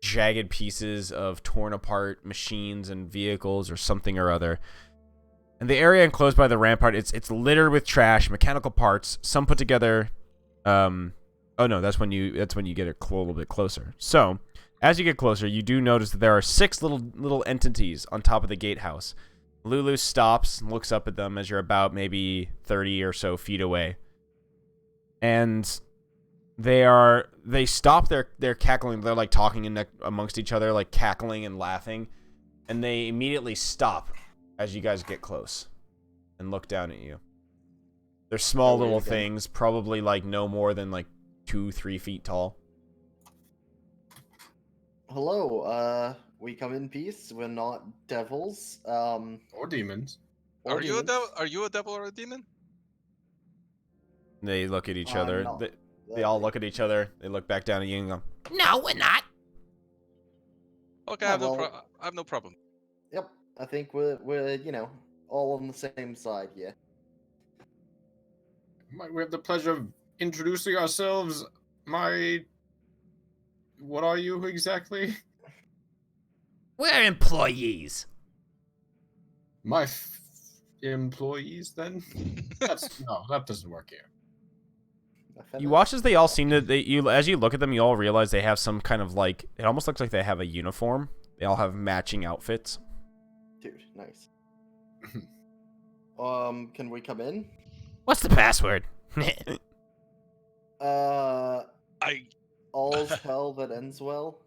jagged pieces of torn apart machines and vehicles or something or other. And the area enclosed by the rampart, it's littered with trash, mechanical parts, some put together. Oh no, that's when you get a little bit closer. So, as you get closer, you do notice that there are 6 little entities on top of the gatehouse. Lulu stops and looks up at them as you're about maybe 30 or so feet away. And they stop their cackling. They're like talking amongst each other, like cackling and laughing. And they immediately stop as you guys get close and look down at you. They're small little things, probably like no more than like 2-3 feet tall. Hello, we come in peace. We're not devils. Or demons. Or Are you a demons. devil? Are you a devil or a demon? They look at each I'm other. not. They all look at each other. They look back down at you and go, No, we're not. Okay, Yeah, I have no problem. Yep, I think we're all on the same side here. We have the pleasure of introducing ourselves. What are you exactly? We're employees. My employees, then? No, that doesn't work here. You watch as they all seem to. As you look at them, you all realize they have some kind of like. It almost looks like they have a uniform. They all have matching outfits. Dude, nice. Can we come in? What's the password? All's hell that ends well.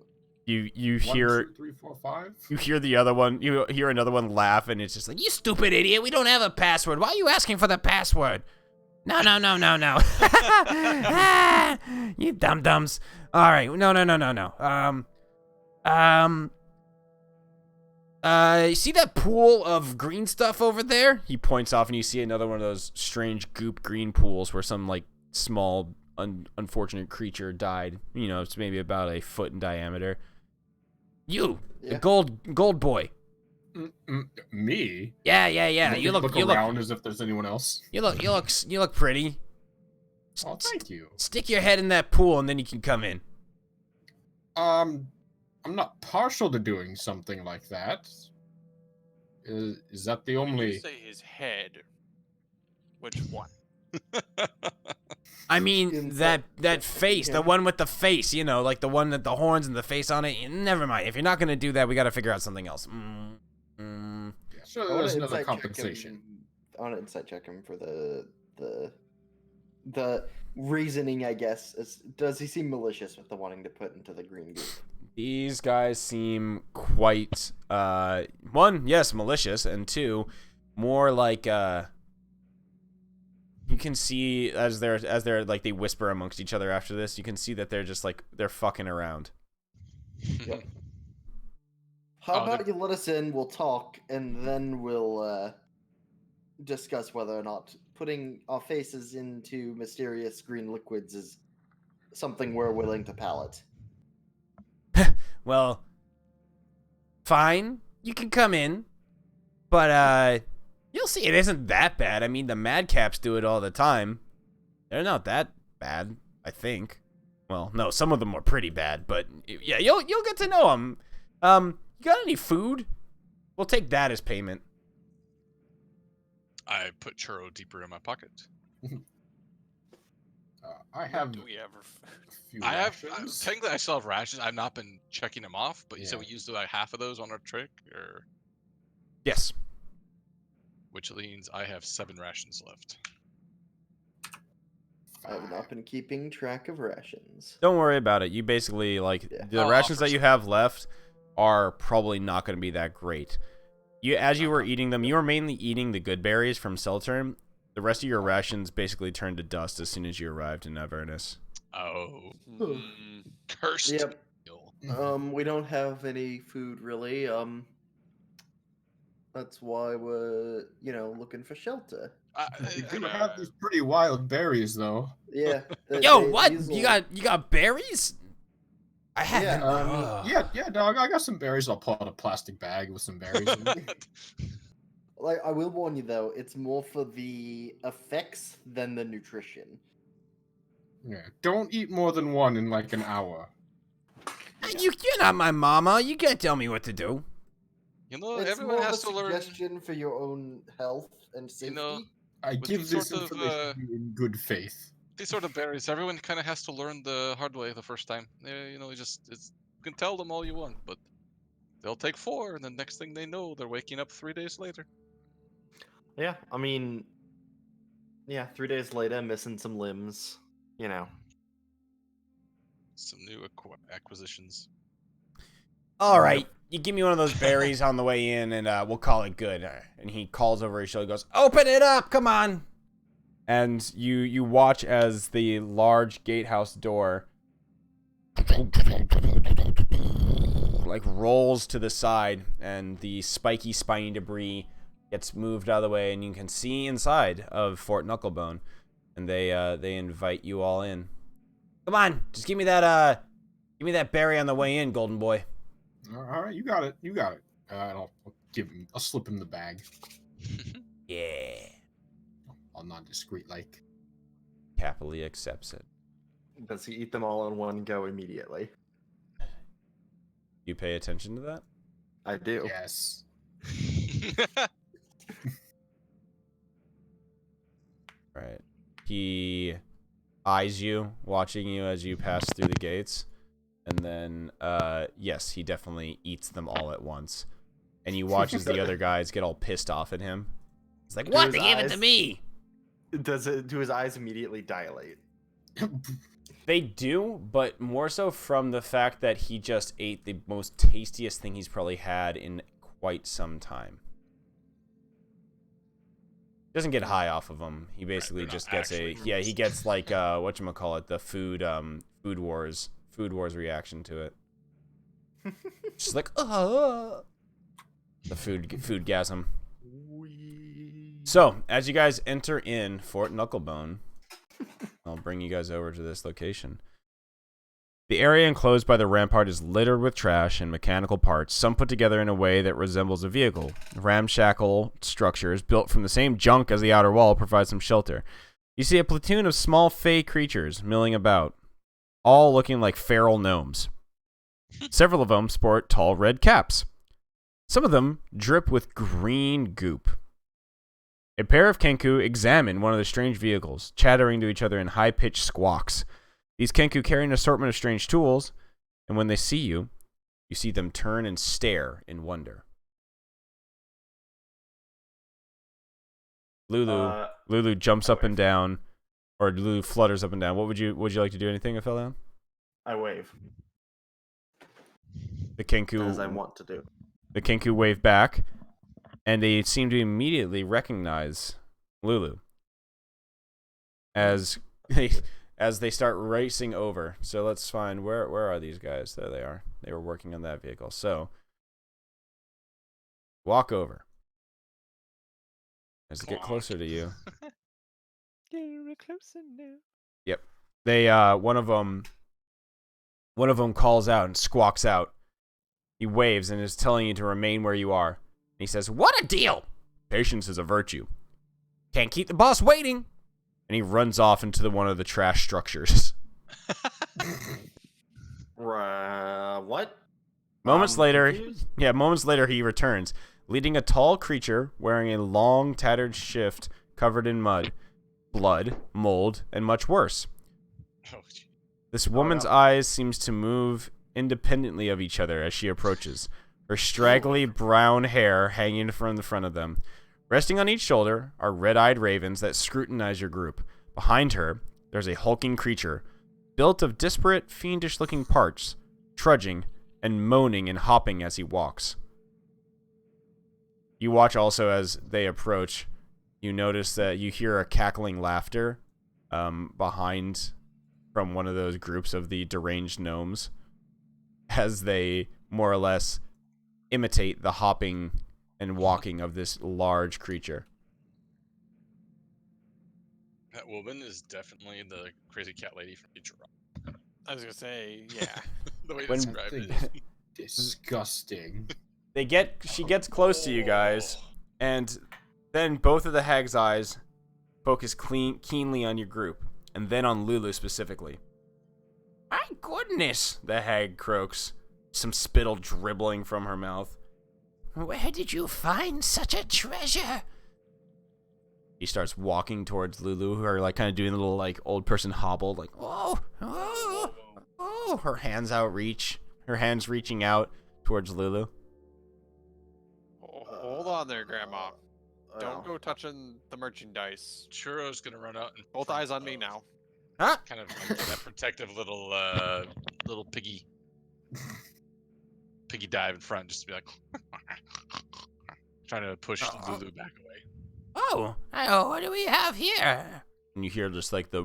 You 1, hear 2, 3, 4, 5. you hear the other one. You hear another one laugh, and it's just like You stupid idiot. We don't have a password. Why are you asking for the password? No. You dum-dums. All right. No. You see that pool of green stuff over there? He points off, and you see another one of those strange goop green pools where some like small unfortunate creature died. You know, it's maybe about a foot in diameter. You, Yeah. the gold boy. Me? Yeah. You look around as if there's anyone else. You look pretty. Oh, thank you. Stick your head in that pool, and then you can come in. I'm not partial to doing something like that. Is that the When you only? say his head. Which one? I mean, that face, the one with the face, you know, like the one that the horns and the face on it. Never mind. If you're not gonna do that, we gotta figure out something else. Mm, Yeah, sure, I want there's to another insight check compensation. him. I want to insight check him for the reasoning, I guess. Does he seem malicious with the wanting to put into the green goop? these guys seem quite one, yes, malicious, and two, more like you can see as they're like they whisper amongst each other after this, you can see that they're just like they're fucking around. Yep. How Oh, about you let us in? We'll talk, and then we'll discuss whether or not putting our faces into mysterious green liquids is something we're willing to palate. Well, fine. You can come in. But, you'll see it isn't that bad. I mean, the madcaps do it all the time. They're not that bad, I think. Well, no, some of them are pretty bad, but yeah, you'll get to know them. You got any food? We'll take that as payment. I put churro deeper in my pocket. I have Do we ever? a few I have rations. technically I still have rations. I've not been checking them off, but you said Yeah. we used like half of those on our trick, or Yes. which means I have 7 rations left. I have not been keeping track of rations. Don't worry about it. You basically like Yeah. the I'll rations offer that you some. have left are probably not going to be that great. As you were Uh-huh. eating them, you were mainly eating the good berries from Seltern. The rest of your rations basically turned to dust as soon as you arrived in Avernus. Oh, Hmm. cursed. Yep. meal. We don't have any food really. That's why we're looking for shelter. We do I- have these pretty wild berries, though. Yeah. Yo, these what? will- You got berries? I haven't. Yeah, dog. I got some berries. I'll pull out a plastic bag with some berries in it. Like, I will warn you though, it's more for the effects than the nutrition. Yeah, don't eat more than one in like an hour. You're not my mama. You can't tell me what to do. You know, It's everyone more of has a to learn. suggestion for your own health and safety. You know, I With give these this sort of, information to you in good faith. these sort of berries, everyone kind of has to learn the hard way the first time. You know, it's you can tell them all you want, but they'll take 4, and the next thing they know, they're waking up 3 days later. Yeah, I mean, 3 days later, missing some limbs. Some new acquisitions. All right, you give me one of those berries on the way in, and we'll call it good. And he calls over his shoulder, goes, "Open it up, come on!" And you watch as the large gatehouse door like rolls to the side, and the spiky, spiny debris gets moved out of the way, and you can see inside of Fort Knucklebone. And they invite you all in. Come on, just give me that berry on the way in, Golden Boy. All right, you got it. You got it. And I'll slip him the bag. Yeah. I'll not discreet like. Happily accepts it. Does he eat them all in one go immediately? You pay attention to that? I do. Yes. Right. He eyes you, watching you as you pass through the gates. And then, yes, he definitely eats them all at once. And you watch as the other guys get all pissed off at him. It's like, Do what? his They gave it to eyes- me. Do his eyes immediately dilate? They do, but more so from the fact that he just ate the most tastiest thing he's probably had in quite some time. Doesn't get high off of them. He basically they're not just gets actually he gets like whatchamacallit, the food wars reaction to it. Just like the foodgasm. So, as you guys enter in Fort Knucklebone, I'll bring you guys over to this location. The area enclosed by the rampart is littered with trash and mechanical parts, some put together in a way that resembles a vehicle. Ramshackle structures built from the same junk as the outer wall provide some shelter. You see a platoon of small fey creatures milling about, all looking like feral gnomes. Several of them sport tall red caps. Some of them drip with green goop. A pair of Kenku examine one of the strange vehicles, chattering to each other in high-pitched squawks. These Kenku carry an assortment of strange tools, and when they see you, you see them turn and stare in wonder. Lulu jumps up and down, or Lulu flutters up and down. Would you like to do anything if it fell down? I wave, The Kenku, as I want to do. the Kenku wave back, and they seem to immediately recognize Lulu as they start racing over. So let's find where are these guys? There they are. They were working on that vehicle. So walk over as they get closer to you. Getting closer now. Yep. They one of them calls out and squawks out. He waves and is telling you to remain where you are. And he says, "What a deal! Patience is a virtue. Can't keep the boss waiting." And he runs off into one of the trash structures. What? Moments later, confused? moments later he returns, leading a tall creature wearing a long, tattered shift covered in mud, blood, mold, and much worse. Oh, gee. This woman's eyes seems to move independently of each other as she approaches, her straggly brown hair hanging from the front of them. Resting on each shoulder are red-eyed ravens that scrutinize your group. Behind her, there's a hulking creature, built of disparate, fiendish-looking parts, trudging and moaning and hopping as he walks. You watch also as they approach. You notice that you hear a cackling laughter behind from one of those groups of the deranged gnomes as they more or less imitate the hopping and walking of this large creature. That woman is definitely the crazy cat lady from Futurama. I was gonna say, yeah. The way you When- described it. Disgusting. She gets close to you guys, and then both of the hag's eyes focus keenly on your group, and then on Lulu specifically. My goodness, the hag croaks, some spittle dribbling from her mouth. Where did you find such a treasure? He starts walking towards Lulu, who are like kind of doing a little like old person hobble, like oh, her hands reaching out towards Lulu. Hold on there, Grandma. Don't Oh. go touching the merchandise. Churro's gonna run out and Both eyes on me now. Huh? kind of like that protective little piggy dive in front, just to be like trying to push Lulu back away. Oh, what do we have here? And you hear just like the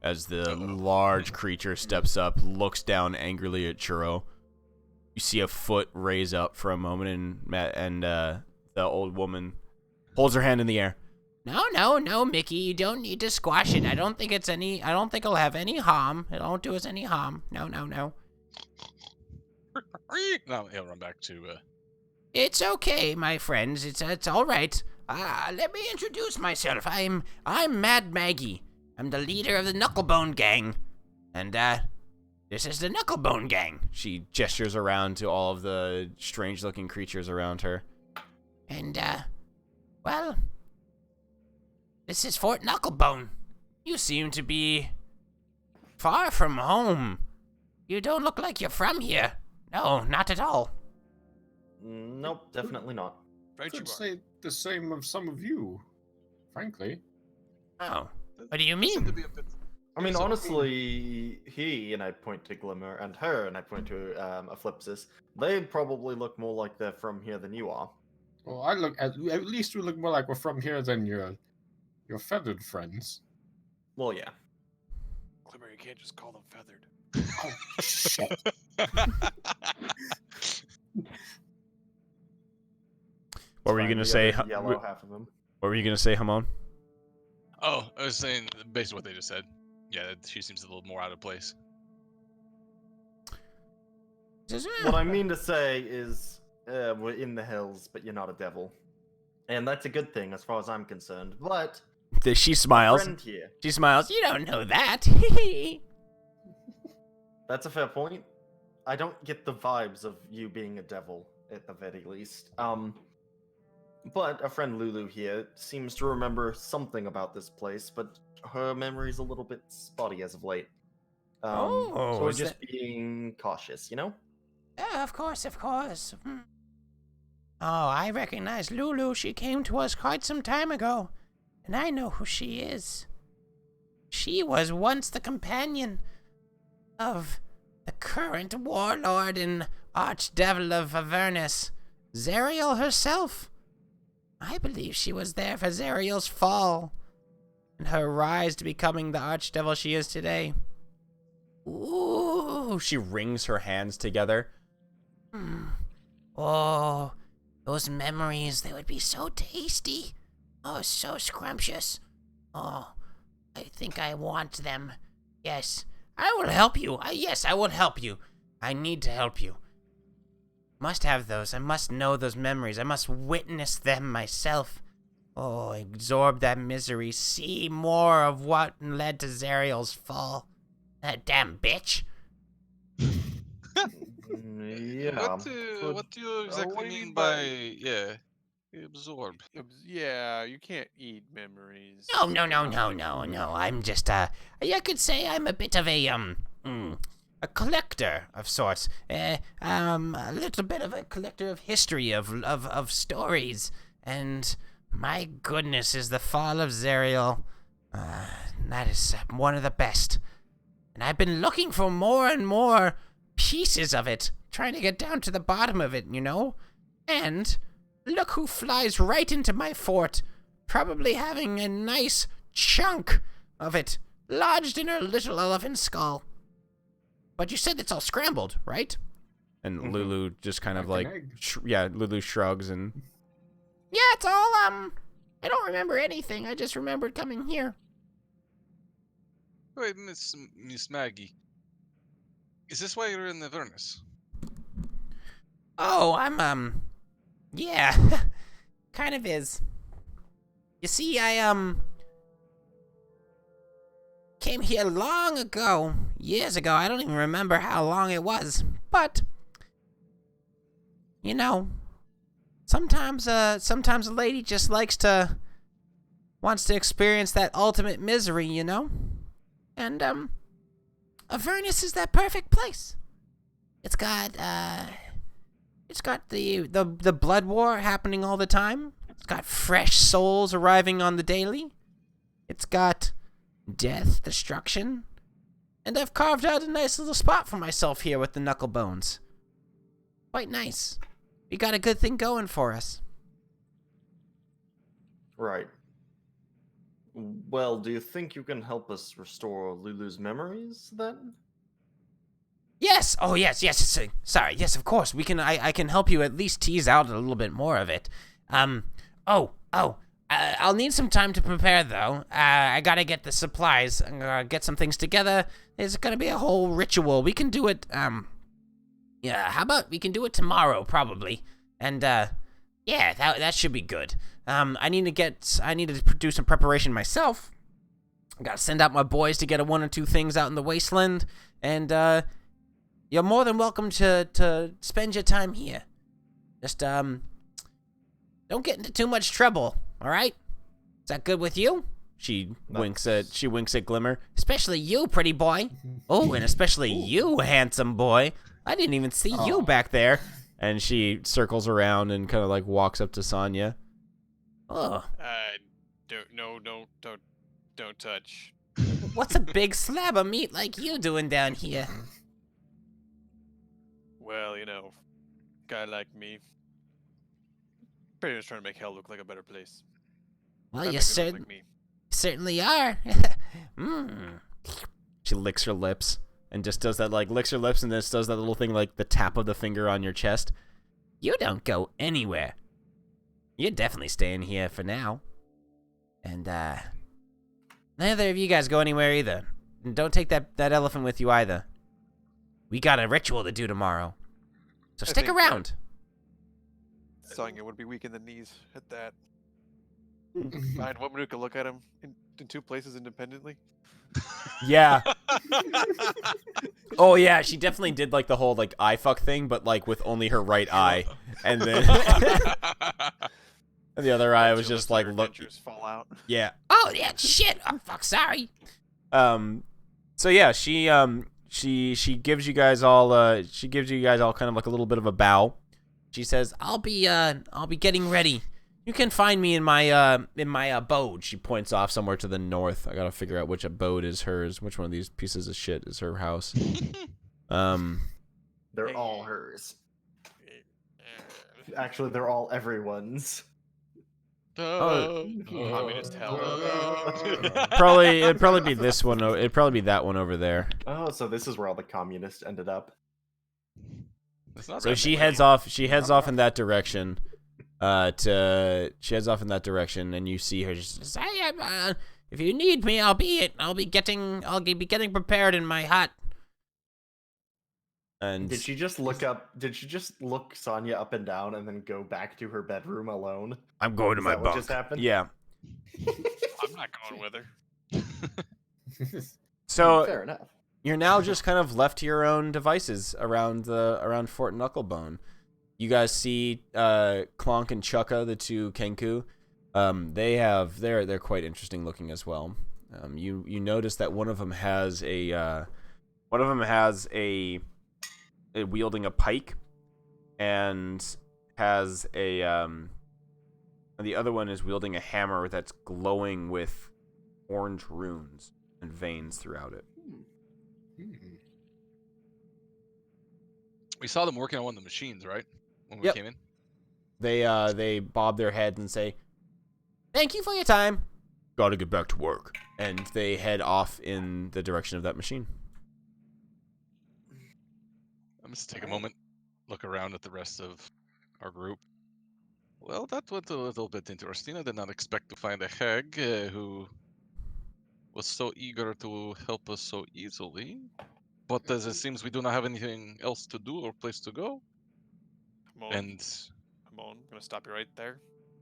as the large creature steps up, looks down angrily at Churro. You see a foot raise up for a moment, and the old woman holds her hand in the air. No, Mickey, you don't need to squash it. I don't think it'll have any harm. It won't do us any harm. No. No, he'll run back to. It's okay, my friends. It's all right. Let me introduce myself. I'm Mad Maggie. I'm the leader of the Knucklebone gang, and this is the Knucklebone gang. She gestures around to all of the strange-looking creatures around her. And well, this is Fort Knucklebone. You seem to be far from home. You don't look like you're from here. No, not at all. Nope, definitely not. Right, you I'd are. say the same of some of you, frankly. Oh, what do you Seem to mean? be a bit. I mean, So- honestly, he and I point to Glimmer, and her and I point to Eclipsis. They probably look more like they're from here than you are. Well, I look at least we look more like we're from here than your feathered friends. Well, yeah. Glimmer, you can't just call them feathered. Oh shit! What were you Fine, gonna the say? other yellow half of him. What were you gonna say, Hamon? Oh, I was saying based on what they just said. Yeah, she seems a little more out of place. What I mean to say is, we're in the hills, but you're not a devil, and that's a good thing as far as I'm concerned. But She smiles. friend here. She smiles. You don't know that. That's a fair point. I don't get the vibes of you being a devil, at the very least. But a friend Lulu here seems to remember something about this place, but her memory's a little bit spotty as of late. So we're is just being cautious, you know? Yeah, of course. Oh, I recognize Lulu. She came to us quite some time ago, and I know who she is. She was once the companion of the current warlord and archdevil of Avernus, Zariel herself. I believe she was there for Zariel's fall, and her rise to becoming the archdevil she is today. Ooh, she wrings her hands together. Oh, those memories, they would be so tasty. Oh, so scrumptious. Oh, I think I want them. Yes, I will help you. Yes, I will help you. I need to help you. Must have those. I must know those memories. I must witness them myself. Oh, absorb that misery. See more of what led to Zariel's fall. That damn bitch. Yeah. What do you exactly what do you mean mean by by- absorb? Yeah, you can't eat memories. No. I'm just, you could say I'm a bit of a collector of sorts. A little bit of a collector of history, of stories. And my goodness, is the fall of Zariel. That is one of the best. And I've been looking for more and more pieces of it, trying to get down to the bottom of it, you know? And look who flies right into my fort, probably having a nice chunk of it lodged in her little elephant skull. But you said it's all scrambled, right? And Lulu just kind of Like like, an egg. Lulu shrugs and... Yeah, it's all, I don't remember anything. I just remembered coming here. Wait, Miss Maggie. Is this why you're in Avernus? Oh, I'm, yeah, kind of is. You see, I, came here long ago, years ago. I don't even remember how long it was, but, you know, sometimes a lady just wants to experience that ultimate misery, you know? And, Avernus is that perfect place. It's got the blood war happening all the time. It's got fresh souls arriving on the daily. It's got death, destruction. And I've carved out a nice little spot for myself here with the Knucklebones. Quite nice. We got a good thing going for us. Right. Well, do you think you can help us restore Lulu's memories then? Yes. Oh, yes. Sorry. Yes, of course. We can. I can help you at least tease out a little bit more of it. I'll need some time to prepare though. I gotta get the supplies. I'm gonna get some things together. There's gonna be a whole ritual. We can do it. Yeah. How about we can do it tomorrow, probably. And yeah, that should be good. I need to do some preparation myself. I gotta send out my boys to get one or two things out in the wasteland, and you're more than welcome to spend your time here. Just don't get into too much trouble, all right? Is that good with you? She winks at Glimmer. Especially you, pretty boy. Oh, and especially you, handsome boy. I didn't even see you back there. And she circles around and kind of like walks up to Sonya. Oh. Don't touch. What's a big slab of meat like you doing down here? Well, you know, guy like me. Pretty much trying to make hell look like a better place. Well, Try to you make it look like me. certainly are. She licks her lips and just does that, like, licks her lips and just does that little thing like the tap of the finger on your chest. You don't go anywhere. You're definitely staying here for now. And, neither of you guys go anywhere either. And don't take that elephant with you either. We got a ritual to do tomorrow. So I stick think, around. Sonya would be weak in the knees at that. I'd want me to look at him in two places independently. Yeah. Oh yeah, she definitely did like the whole like eye fuck thing, but like with only her right eye, and then and the other eye was just like look. Fall out. Yeah. Oh yeah, shit. Oh fuck, sorry. So yeah, she gives you guys all kind of like a little bit of a bow. She says, "I'll be getting ready. You can find me in my abode." She points off somewhere to the north. I gotta figure out which abode is hers. Which one of these pieces of shit is her house? They're Hey. all hers. Actually, they're all everyone's. Communist hell. It'd probably be this one. It'd probably be that one over there. Oh, so this is where all the communists ended up. It's not So that she many. heads off. She heads off in that direction. She heads off in that direction, and you see her just say, "If you need me, I'll be getting prepared in my hut." And Did she just look Sonya up and down and then go back to her bedroom alone? I'm going to Is my that what bunk. just happened? Yeah. I'm not going with her. So Fair enough. you're now just kind of left to your own devices around Fort Knucklebone. You guys see Clonk and Chukka, the two Kenku. They're quite interesting looking as well. You notice that one of them has wielding a pike, and has and the other one is wielding a hammer that's glowing with orange runes and veins throughout it. We saw them working on one of the machines, right? When we Yep. came in. They bob their heads and say, "Thank you for your time. Gotta get back to work." And they head off in the direction of that machine. I'm just take a moment, look around at the rest of our group. Well, that went a little bit interesting. I did not expect to find a hag who was so eager to help us so easily. But as it seems, we do not have anything else to do or place to go. Hamon, And I'm gonna stop you right there.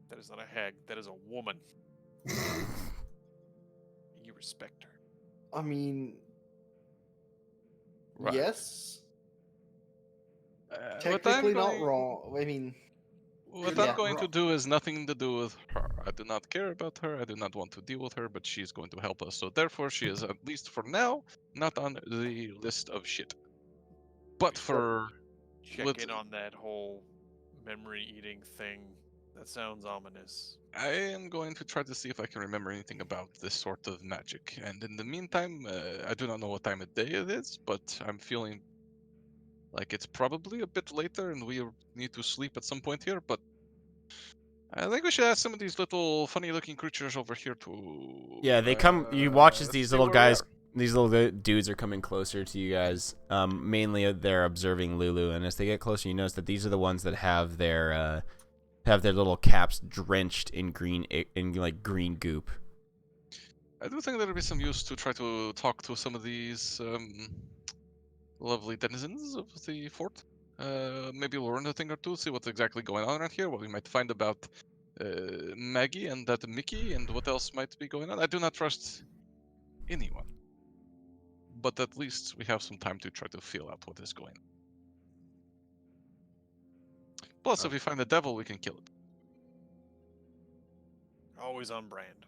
That is not a hag. That is a woman. You respect her. I mean, Right. yes, what technically I'm not going- wrong. I mean, What Yeah, I'm going to wrong. do is nothing to do with her. I do not care about her. I do not want to deal with her, but she's going to help us. So therefore, she is, at least for now, not on the list of shit. But for Check What- in on that whole memory eating thing. That sounds ominous. I am going to try to see if I can remember anything about this sort of magic. And in the meantime, I do not know what time of day it is, but I'm feeling like it's probably a bit later and we need to sleep at some point here. But I think we should ask some of these little funny-looking creatures over here to. Yeah, they come. You watch as these see little where we guys, are. these little dudes are coming closer to you guys. Mainly they're observing Lulu, and as they get closer, you notice that these are the ones that have their little caps drenched in green green goop. I do think there'll be some use to try to talk to some of these lovely denizens of the fort. Maybe learn a thing or two, see what's exactly going on around here, what we might find about Maggie and that Mickey, and what else might be going on. I do not trust anyone. But at least we have some time to try to feel out what is going on. Plus, if we find the devil, we can kill it. Always on brand.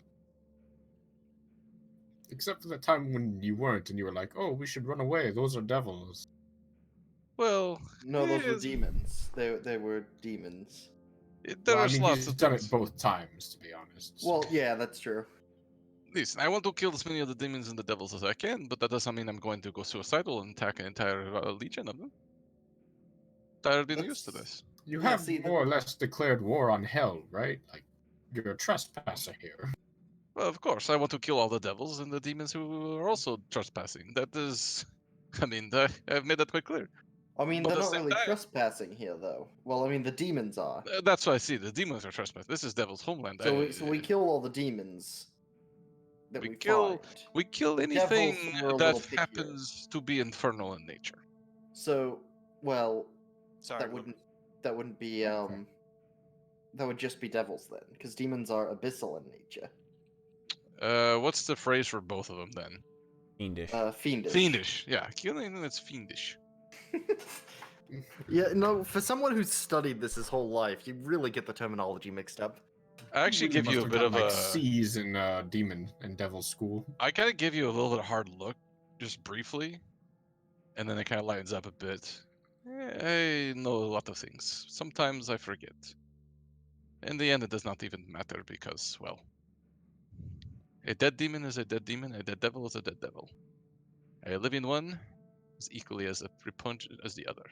Except for the time when you weren't, and you were like, "Oh, we should run away. Those are devils." Well, no, those were yes, demons. They were demons. There Well, I are mean, lots he's of done things. it both times, to be honest. Well, yeah, that's true. Listen, I want to kill as many of the demons and the devils as I can, but that doesn't mean I'm going to go suicidal and attack an entire legion of them. Tired and used to That's- this. You Yeah, have see, more or less declared war on hell, right? Like, you're a trespasser here. Well, of course, I want to kill all the devils and the demons who are also trespassing. That is, I mean, I've made that quite clear. I mean, But they're at the not same really time- trespassing here, though. Well, I mean, the demons are. That's what I see. The demons are trespassing. This is Devil's homeland. So we kill all the demons that We we kill- find. We kill Devils anything were a that little pickier. happens to be infernal in nature. So, well, Sorry, that wouldn't be that would just be devils then, because demons are abyssal in nature. What's the phrase for both of them then? Fiendish. Fiendish. Fiendish. Yeah, killing anything that's fiendish. Yeah, no, for someone who's studied this his whole life, you really get the terminology mixed up. I actually give you a must bit have of gotten, a. like C's in demon and devil school. I kind of give you a little bit of hard look, just briefly, and then it kind of lightens up a bit. I know a lot of things. Sometimes I forget. In the end, it does not even matter because, well, a dead demon is a dead demon, a dead devil is a dead devil. A living one is equally as repugnant as the other.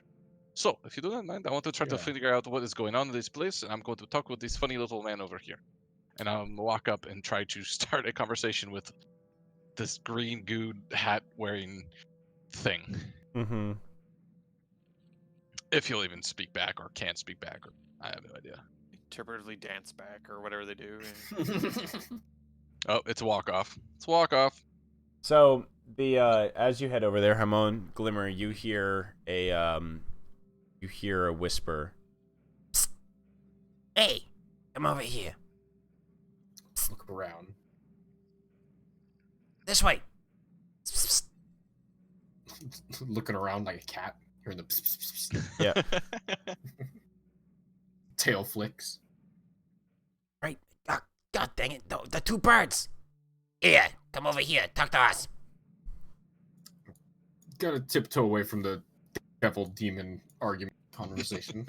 So, if you do not mind, I want to try to Yeah. figure out what is going on in this place, and I'm going to talk with this funny little man over here. And I'll walk up and try to start a conversation with this green goo hat wearing thing. Mm-hmm. If he'll even speak back or can't speak back, or I have no idea. Interpretively dance back or whatever they do. Oh, it's a walk off. It's a walk off. So the as you head over there, Hamon, Glimmer, you hear a whisper. Psst. Hey, come over here. Look around. This way. Psst, psst. Looking around like a cat. Hearing the pss, pss, pss, Yeah. tail flicks. Right. God dang it. The two birds. Here, come over here. Talk to us. Gotta tiptoe away from the devil demon argument conversation.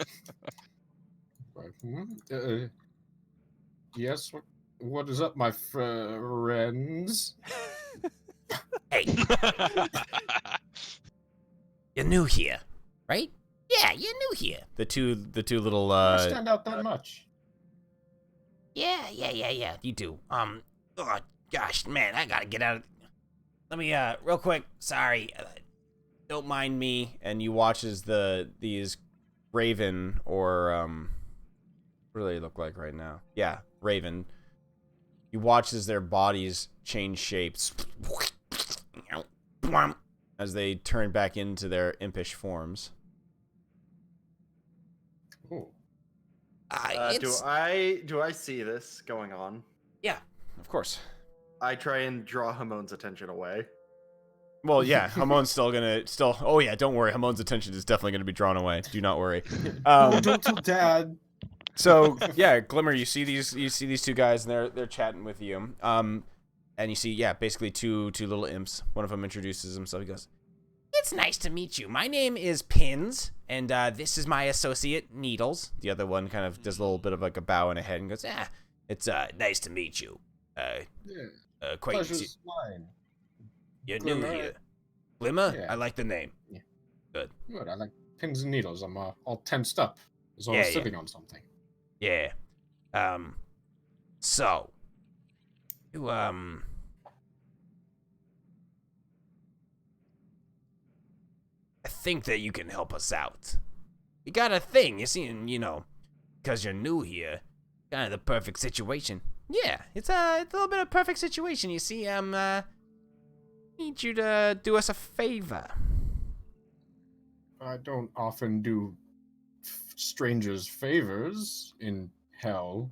Yes, what is up, my friends? Hey, you're new here, right? Yeah, you're new here. The two little I stand out that much. Yeah. You do. Oh, gosh, man, I gotta get out of. Let me, real quick. Sorry. don't mind me, and you watch as these Raven or what do they look like right now? Yeah, Raven. You watch as their bodies change shapes as they turn back into their impish forms. Oh, Do I see this going on? Yeah, of course. I try and draw Hamon's attention away. Well, yeah, Hamon's still. Oh yeah, don't worry. Hamon's attention is definitely gonna be drawn away. Do not worry. don't tell Dad. So yeah, Glimmer, you see these two guys, and they're chatting with you. And you see, basically two little imps. One of them introduces himself. He goes, It's nice to meet you. My name is Pins, and this is my associate, Needles. the other one kind of does a little bit of like a bow and a head and goes, It's nice to meet you. Yeah, Acquaintance. pleasure's mine. You're new Glimmer. here. Glimmer? Yeah. I like the name. Good. I like pins and needles. I'm all tensed up as I Yeah, was yeah. sitting on something. Yeah. So, you, I think that you can help us out. You got a thing, you see, and, because you're new here, kind of the perfect situation. Yeah, it's a little bit of perfect situation. You see, need you to do us a favor. I don't often do strangers favors in hell.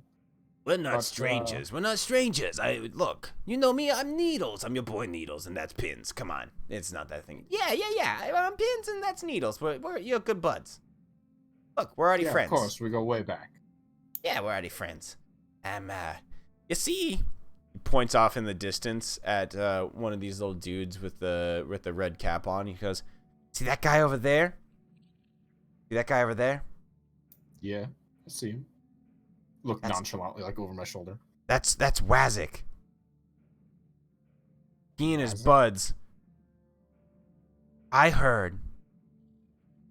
We're not But, strangers. We're not strangers. Look, you know me. I'm Needles. I'm your boy Needles, and that's Pins. Come on, it's not that thing. Yeah. I'm Pins, and that's Needles. You're good buds. Look, we're already Yeah, friends. of course, we go way back. Yeah, we're already friends. you see, he points off in the distance at one of these little dudes with the red cap on. He goes, See that guy over there? See that guy over there? Yeah, I see him. Look That's- nonchalantly, like over my shoulder. That's Wazik. he and his Wazik? buds. I heard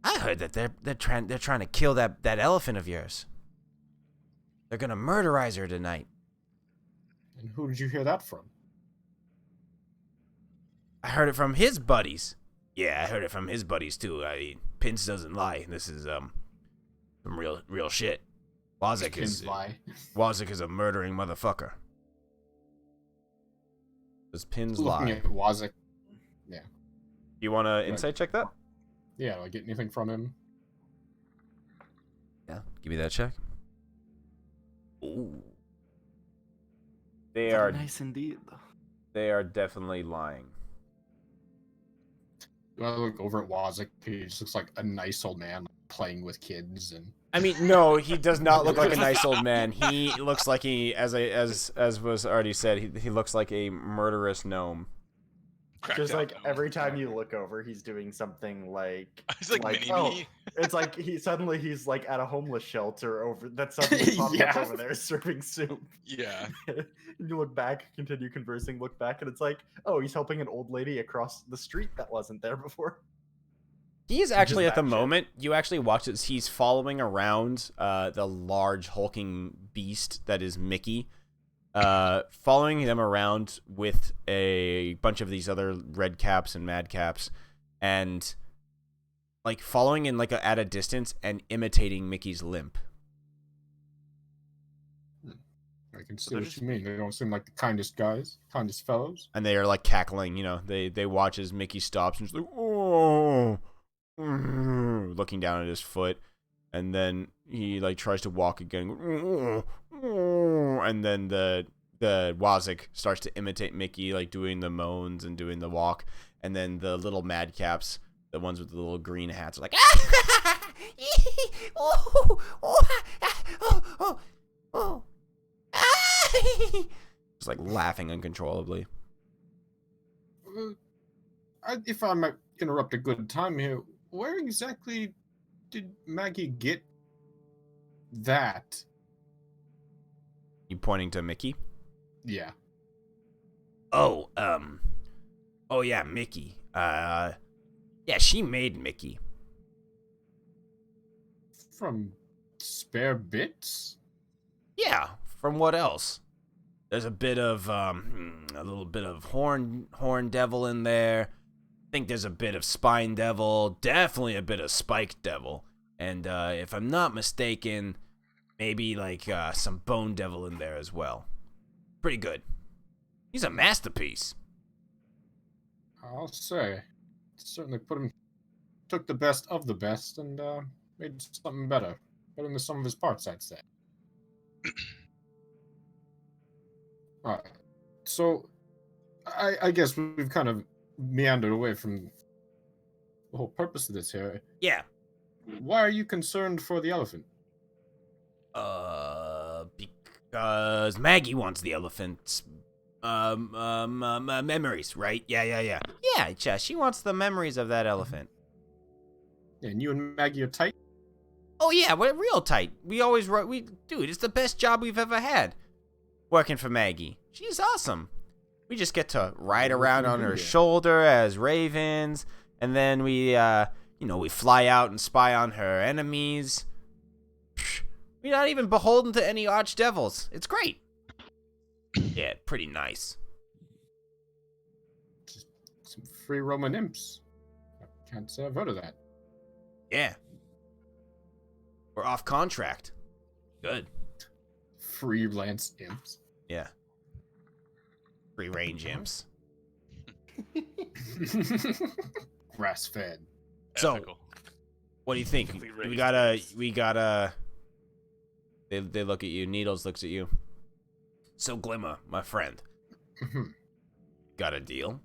that they're trying to kill that elephant of yours. They're gonna murderize her tonight. And who did you hear that from? I heard it from his buddies. Yeah, I heard it from his buddies too. I mean, Pins doesn't lie. This is some real shit. Wazik Pins lie. is a murdering motherfucker. Does Pins Looking lie? at Wazik. You want to insight check that? Yeah, do I get anything from him? Yeah, give me that check. Ooh. They Very are nice indeed. they are definitely lying. Do I look over at Wazik? He just looks like a nice old man playing with kids and. I mean, no, he does not look like a nice old man. He looks like as was already said, he looks like a murderous gnome. cracked Just out like now. every time you look over, he's doing something like He's like mini oh, me. it's like he's like at a homeless shelter over that suddenly popped up Yeah. over there serving soup. Yeah. And you look back, continue conversing, look back, and it's like, oh, he's helping an old lady across the street that wasn't there before. He is actually at the batshit. moment. You actually watch it. He's following around the large hulking beast that is Mickey, following them around with a bunch of these other red caps and mad caps, and like following in like at a distance and imitating Mickey's limp. I can see they're what just- you mean. They don't seem like the kindest guys, kindest fellows. And they are like cackling. You know, they watch as Mickey stops and just like oh. Looking down at his foot, and then he like tries to walk again, and then the Wazik starts to imitate Mickey, like doing the moans and doing the walk, and then the little madcaps, the ones with the little green hats, are like just like laughing uncontrollably. If I might interrupt a good time here, where exactly did Maggie get that? You pointing to Mickey? Yeah. Oh, oh yeah, Mickey. Yeah, she made Mickey. From spare bits? Yeah, from what else? There's a bit of, a little bit of horn devil in there. I think there's a bit of spine devil, definitely a bit of spike devil. And, if I'm not mistaken, maybe, like, some bone devil in there as well. Pretty good. He's a masterpiece. I'll say. Certainly took the best of the best and made something better. Better than the sum of his parts, I'd say. Alright. So, I guess we've kind of meandered away from the whole purpose of this here. Yeah. Why are you concerned for the elephant? Because Maggie wants the elephant's memories, right? Yeah. Yeah, she wants the memories of that elephant. And you and Maggie are tight? Oh yeah, we're real tight. Dude, it's the best job we've ever had. Working for Maggie. She's awesome. We just get to ride around on her shoulder as ravens, and then we fly out and spy on her enemies. We're not even beholden to any archdevils. It's great. Yeah, pretty nice. Just some free Roman imps. I can't say I've heard of that. Yeah. We're off contract. Good. Freelance imps. Yeah. Free range imps. Grass fed. So, Ethical. what do you think? Ethically We raised gotta. They look at you. Needles looks at you. So Glimmer, my friend, got a deal?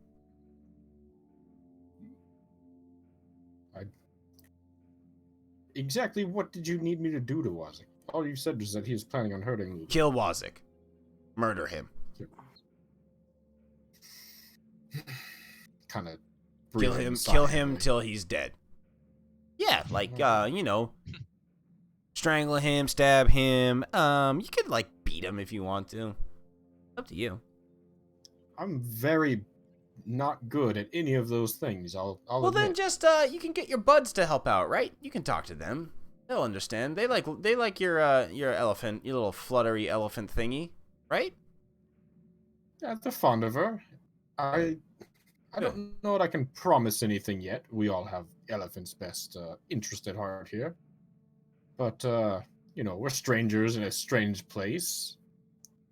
Exactly what did you need me to do to Wazik? All you said was that he was planning on hurting me. Kill Wazik. Murder him. Kind of Kill him till he's dead. Yeah, like strangle him, stab him. You could like beat him if you want to. Up to you. I'm very not good at any of those things. I'll Well, then admit. just you can get your buds to help out, right? You can talk to them. They'll understand. They like your elephant, your little fluttery elephant thingy, right? Yeah, they're fond of her. I don't know that I can promise anything yet. We all have elephant's best interest at heart here. But we're strangers in a strange place.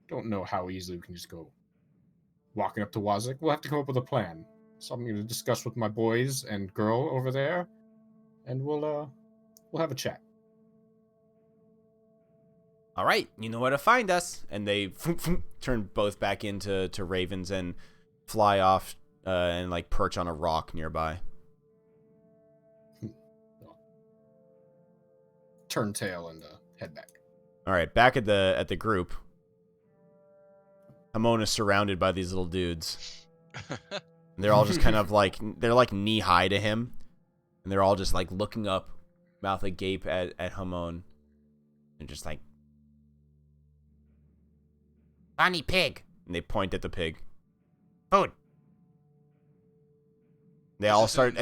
Don't know how easily we can just go walking up to Wazik. We'll have to come up with a plan. Something to discuss with my boys and girl over there, and we'll have a chat. All right, you know where to find us. And they turn both back into ravens and fly off and like perch on a rock nearby. Turn tail and head back. All right, back at the group. Hamona's surrounded by these little dudes. And they're all just kind of like, they're like knee high to him. And they're all just like looking up, mouth agape at Hamon. And just like, funny pig. And they point at the pig. Food. They all start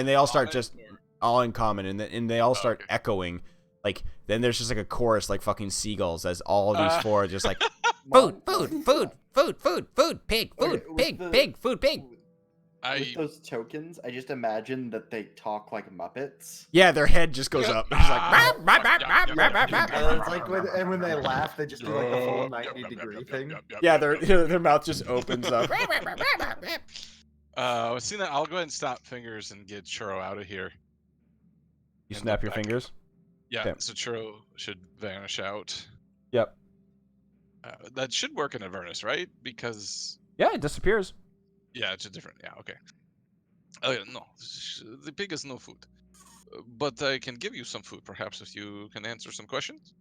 just all in common, and they all start echoing. Like, then there's just like a chorus like fucking seagulls as all of these four are just like, food, pig, food, pig, food, pig. With those tokens, I just imagine that they talk like Muppets. Yeah, their head just goes up. It's like, It's like when they laugh, they just do like the full 90-degree thing. Yeah, their mouth just opens up. Seeing that, I'll go ahead and snap fingers and get Churro out of here. You And snap look your back. fingers? Yeah, Yep. so Churro should vanish out. Yep. That should work in Avernus, right? Because Yeah, it disappears. yeah, it's a different. Yeah, okay. Oh yeah, no, the pig has no food, but I can give you some food, perhaps, if you can answer some questions.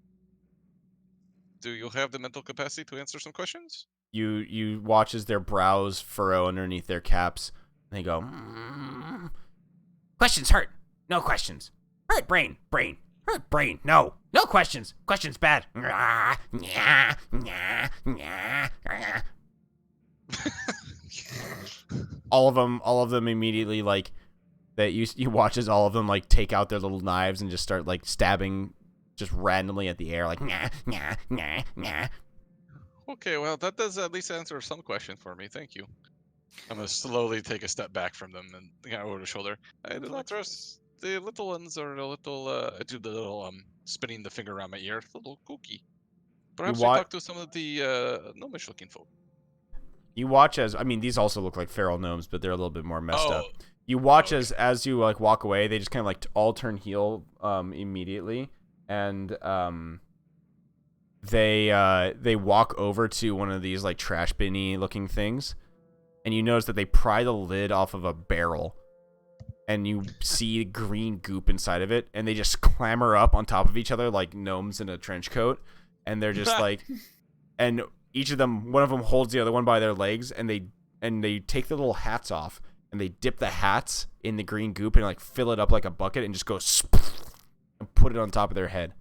Do you have the mental capacity to answer some questions? You watch as their brows furrow underneath their caps. And they go, questions hurt. No questions. Hurt brain. Hurt brain. No questions. Questions bad. all of them immediately like that. You watch as all of them like take out their little knives and just start like stabbing just randomly at the air, like Okay, well, that does at least answer some question for me. Thank you. I'm gonna slowly take a step back from them and kind of over the shoulder. I do not trust the little ones are a little. I do the little spinning the finger around my ear, a little kooky. Perhaps we talk to some of the gnomish-looking folk. You watch as, I mean, these also look like feral gnomes, but they're a little bit more messed up. Oh. You watch as you like walk away, they just kind of like all turn heel immediately, and they walk over to one of these like trash binny looking things, and you notice that they pry the lid off of a barrel, and you see green goop inside of it, and they just clamber up on top of each other like gnomes in a trench coat, and they're just like, and each of them, one of them holds the other one by their legs, and they take the little hats off, and they dip the hats in the green goop and like fill it up like a bucket and just go and put it on top of their head.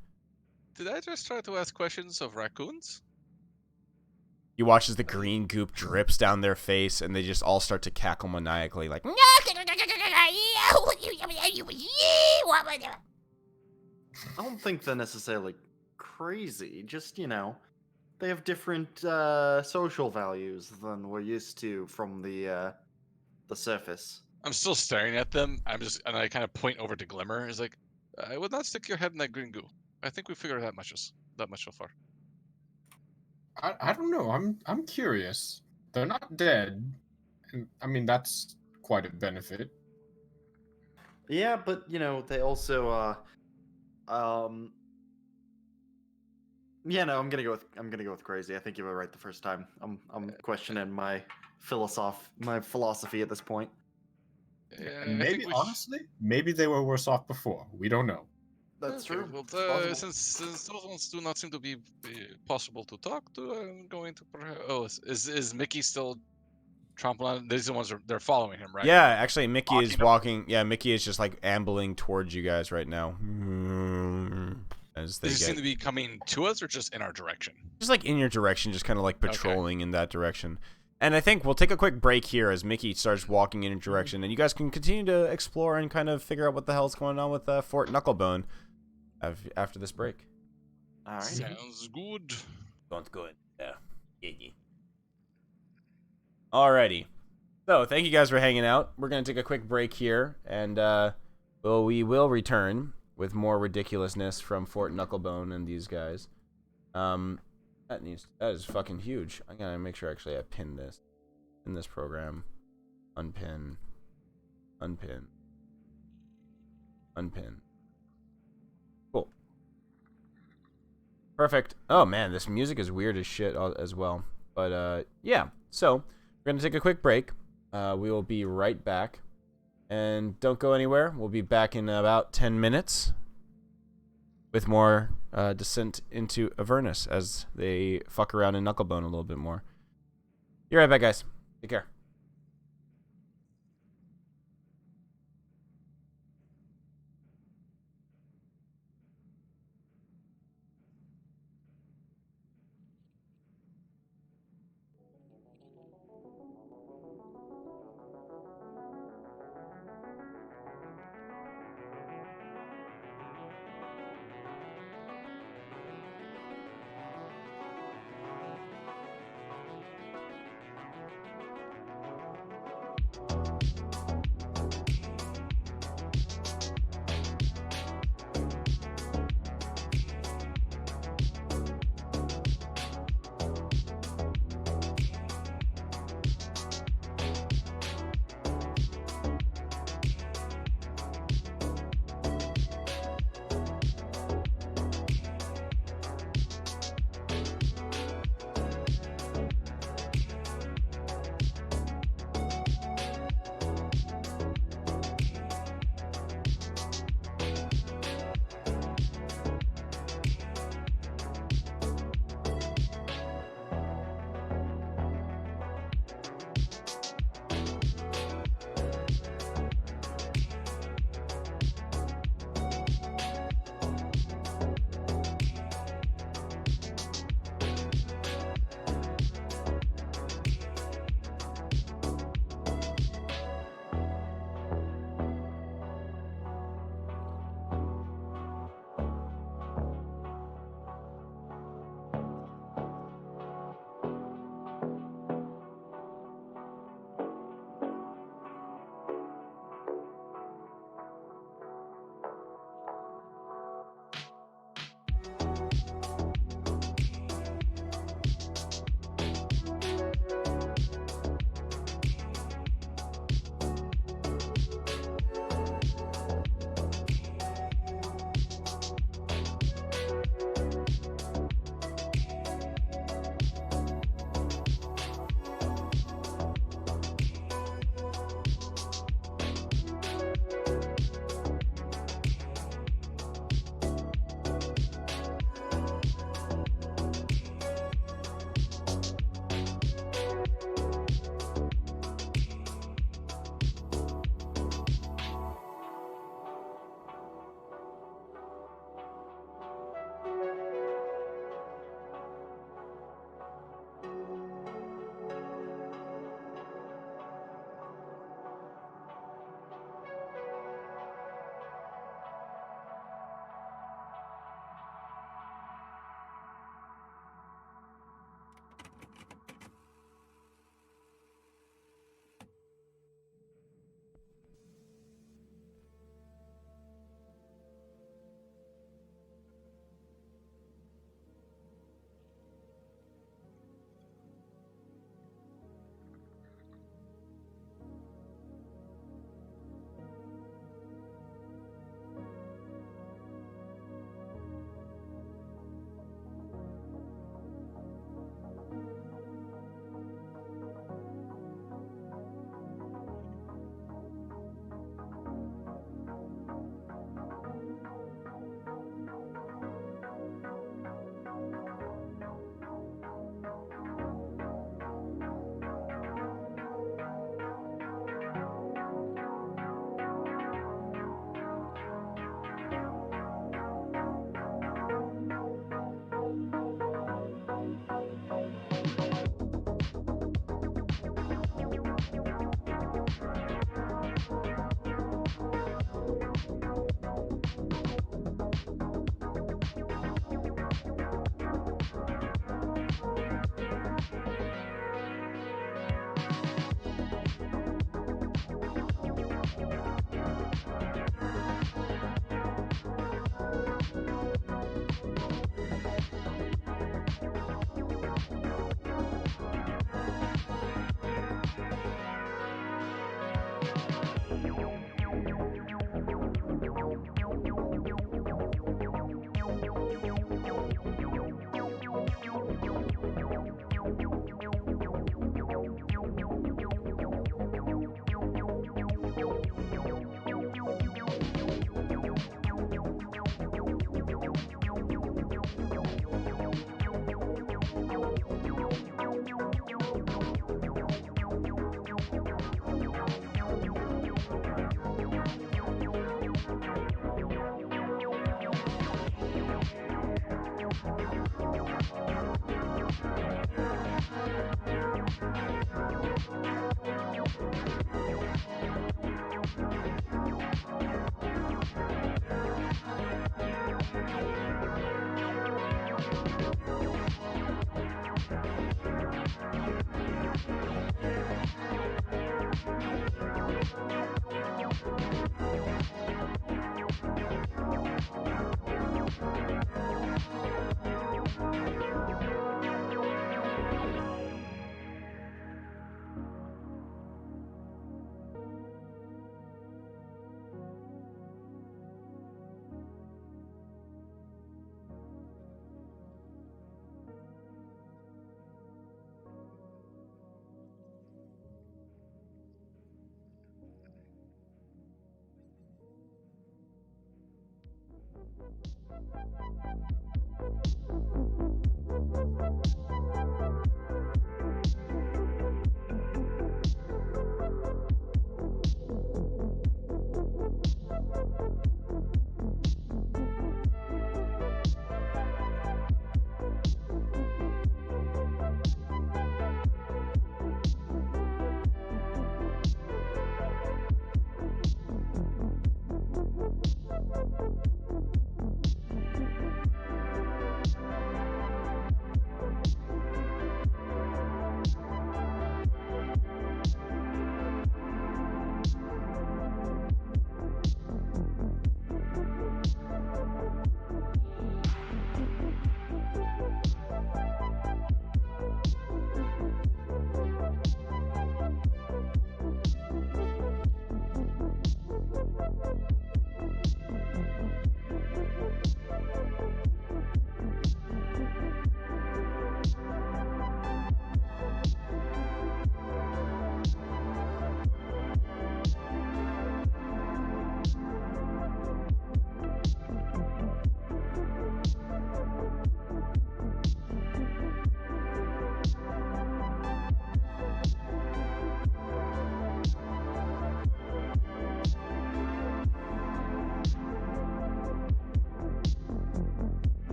Did I just try to ask questions of raccoons? You watch as the green goop drips down their face, and they just all start to cackle maniacally, like. I don't think they're necessarily crazy. Just, they have different social values than we're used to from the surface. I'm still staring at them. And I kind of point over to Glimmer. It's like, I would not stick your head in that green goo. I think we figured that much so far. I don't know. I'm curious. They're not dead. And I mean, that's quite a benefit. Yeah, but they also yeah, no, I'm gonna go with crazy. I think you were right the first time. I'm questioning my philosophy at this point. And maybe honestly, maybe they were worse off before. We don't know. That's true. Well, since those ones do not seem to be possible to talk to, I'm going to perhaps. Oh, is Mickey still tromping on? These are the ones they're following him, right? Yeah, actually, Mickey is Walking walking. Yeah, Mickey is just like ambling towards you guys right now. As they Does he seem to be coming to us or just in our direction? just like in your direction, just kind of like patrolling in that direction. And I think we'll take a quick break here as Mickey starts walking in your direction, and you guys can continue to explore and kind of figure out what the hell's going on with Fort Knucklebone after this break. All right. Sounds good. Sounds good. Yeah. Alrighty. So thank you guys for hanging out. We're gonna take a quick break here, and we will return with more ridiculousness from Fort Knucklebone and these guys. That is fucking huge. I gotta make sure actually I pin this in this program. Unpin. Cool. Perfect. Oh man, this music is weird as shit as well. But yeah. So we're gonna take a quick break. We will be right back. And don't go anywhere. We'll be back in about 10 minutes with more descent into Avernus as they fuck around in Knucklebone a little bit more. Be right back, guys. Take care.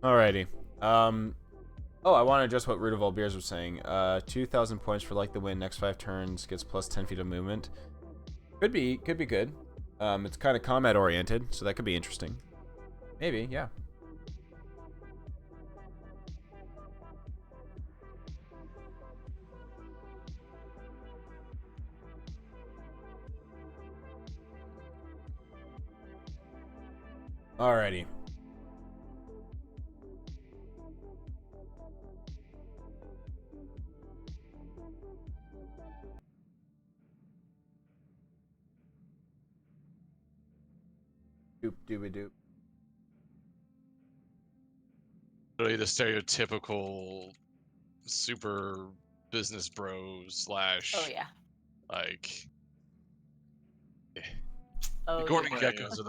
Alrighty. Oh, I want to address what Root of All Beers was saying. 2,000 points for like the win. Next 5 turns gets plus 10 feet of movement. Could be good. It's kind of combat oriented, so that could be interesting. Maybe, yeah. Alrighty. Doop dooby doop. Really the stereotypical super business bro slash Oh yeah. like Oh the Gordon yeah. Geckos of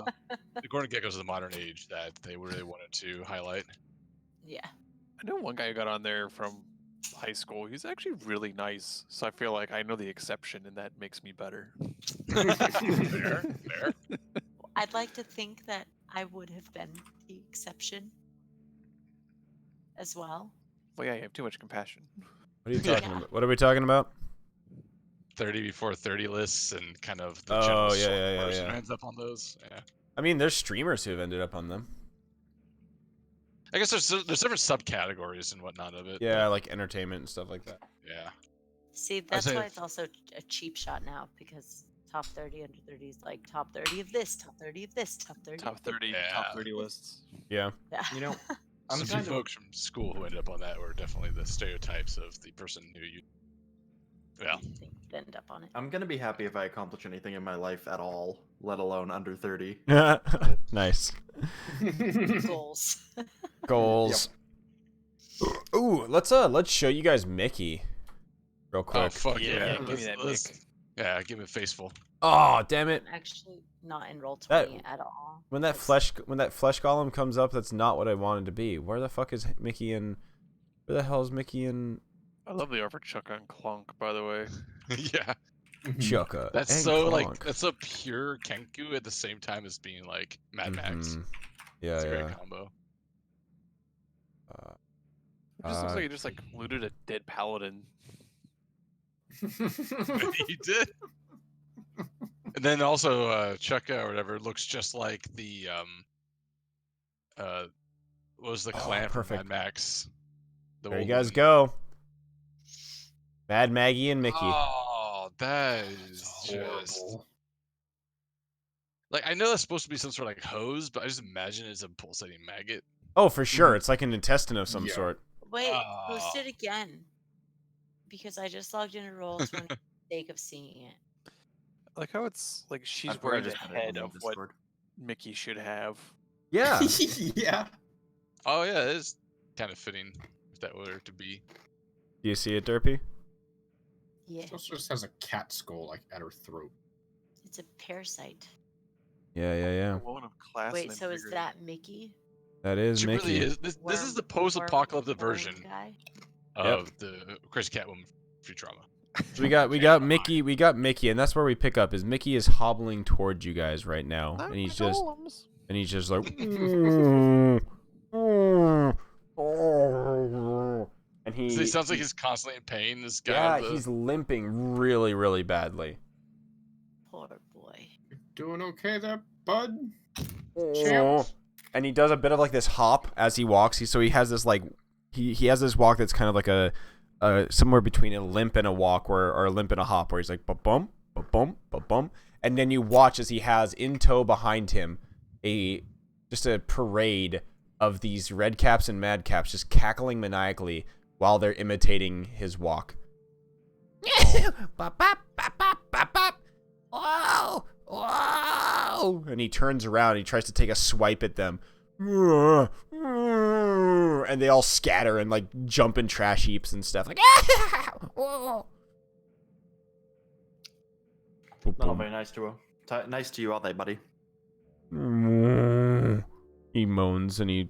the Gordon Geckos of the modern age that they really wanted to highlight. Yeah. I know one guy who got on there from high school. He's actually really nice, so I feel like I know the exception, and that makes me better. Fair. I'd like to think that I would have been the exception as well. Well, yeah, you have too much compassion. What are you Yeah. talking about? What are we talking about? 30 before 30 lists and kind of the Oh, general yeah, sort yeah, of yeah, person yeah. who ends up on those. Yeah. I mean, there's streamers who have ended up on them. I guess there's different subcategories and whatnot of it. Yeah, like entertainment and stuff like that. Yeah. See, that's say why if- it's also a cheap shot now, because top 30, under 30 is like top 30 of this, top 30 of this, top 30. Top of this. 30, Yeah. top 30 lists. Yeah. Yeah. You know, I'm Some kind of folks from school who ended up on that were definitely the stereotypes of the person who you. Yeah. I think you'd end up on it. I'm gonna be happy if I accomplish anything in my life at all, let alone under 30. Nice. Goals. Goals. Ooh, let's show you guys Mickey real quick. Oh fuck Yeah, yeah! give me that Mick. Yeah, give me a faceful. Oh, damn it. I'm actually not in roll That- 20 at all. When that flesh golem comes up, that's not what I wanted to be. Where the fuck is Mickey and where the hell is Mickey and I love the offer Chuck on Clunk, by the way. Yeah, Chukka? that's and so like Clonk? that's a pure Kenku at the same time as being like Mad Max. Mhm. Yeah, It's a yeah. great combo. It just looks Uh, like you just like looted a dead paladin. He did. And then also Cheka or whatever looks just like the what was the clan from perfect. Mad Max? The There you old guys one. go. Mad Maggie and Mickey. Oh, that is just Horrible. like I know that's supposed to be some sort of like hose, but I just imagine it's a pulsating maggot. Oh, for sure. It's like an intestine of some Yeah. sort. Wait, Oh. post it again. Because I just logged into Roll20 for the sake of seeing it. I like how it's like she's forgot I wearing the just put it on head the of what Discord. Mickey should have. Yeah. Yeah. Oh yeah, it is kind of fitting if that were to be. Do you see it, Derpy? Yeah, She also just has a cat skull like at her throat. it's a parasite. Yeah. A woman of class. Wait, and so is integrity. that Mickey? That is She Mickey. really is. This is the post-apocalyptic Worm version guy? of the Crazy Catwoman Futurama. So we got Mickey, and that's where we pick up. Is Mickey is hobbling towards you guys right now, and he's just like, and So he sounds like he's constantly in pain. This guy. yeah, with the... he's limping really, really badly. Poor boy. Doing okay there, bud? And he does a bit of like this hop as he walks. He has this like he has this walk that's kind of like a somewhere between a limp and a walk, or a limp and a hop, where he's like ba-bum, ba-bum, ba-bum, and then you watch as he has in tow behind him just a parade of these red caps and mad caps just cackling maniacally while they're imitating his walk. And he turns around and he tries to take a swipe at them. And they all scatter and like jump in trash heaps and stuff. Like, Not all very nice to you, are they, buddy? He moans and he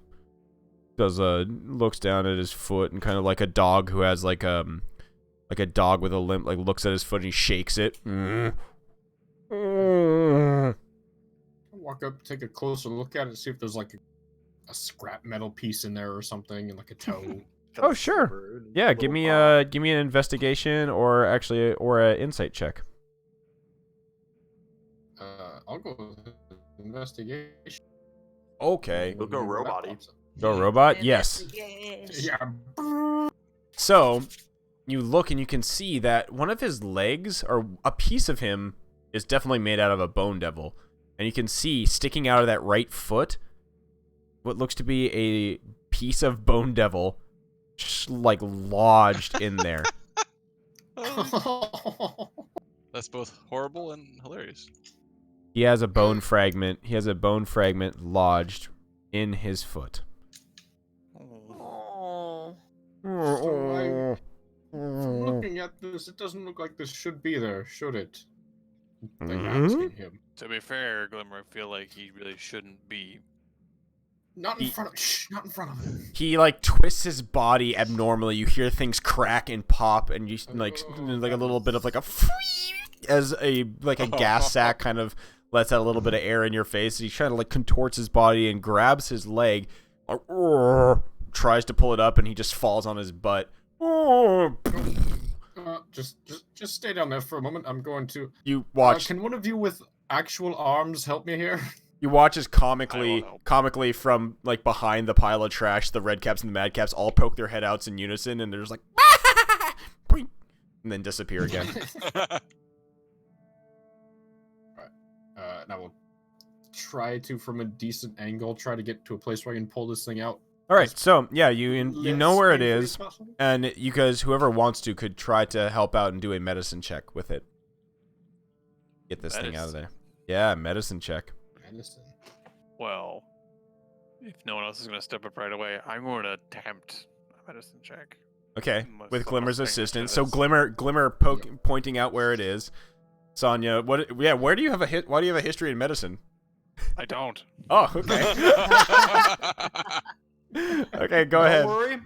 does looks down at his foot, and kind of like a dog who has like a dog with a limp, like looks at his foot and he shakes it. Walk up, take a closer look at it, see if there's like a scrap metal piece in there or something, and like a toe. Oh, sure. Yeah, give me an investigation or an insight check. I'll go with investigation. Okay. We'll go robot-y. Go robot? Yes. Investigation. Yeah. So, you look and you can see that one of his legs, or a piece of him, is definitely made out of a bone devil. And you can see sticking out of that right foot what looks to be a piece of bone devil like lodged in there. That's both horrible and hilarious. He has a bone fragment. He has a bone fragment lodged in his foot. Oh. So from looking at this, it doesn't look like this should be there, should it? Like asking him. To be fair, Glimmer, I feel like he really shouldn't be. Not in front of. Shh! Not in front of him. He like twists his body abnormally. You hear things crack and pop, and you like a little bit of like a as a gas sack kind of lets out a little bit of air in your face. He kind of like contorts his body and grabs his leg, tries to pull it up, and he just falls on his butt. Just stay down there for a moment. I'm going to. You watch. Can one of you with actual arms help me here? You watch as comically from like behind the pile of trash, the red caps and the mad caps all poke their head outs in unison, and they're just like, and then disappear again. Now we'll try to, from a decent angle, try to get to a place where I can pull this thing out. All right, so yeah, you know where it painfully is, possible? and you guys, whoever wants to, could try to help out and do a medicine check with it. Get this thing out of there. Yeah, medicine check. Medicine. Well, if no one else is going to step up right away, I'm going to attempt a medicine check. Okay, Unless with someone Glimmer's else thinks assistance. it So is. Glimmer pointing out where it is. Sonya, where do you have why do you have a history in medicine? I don't. Oh, okay. Okay, go ahead. Don't worry,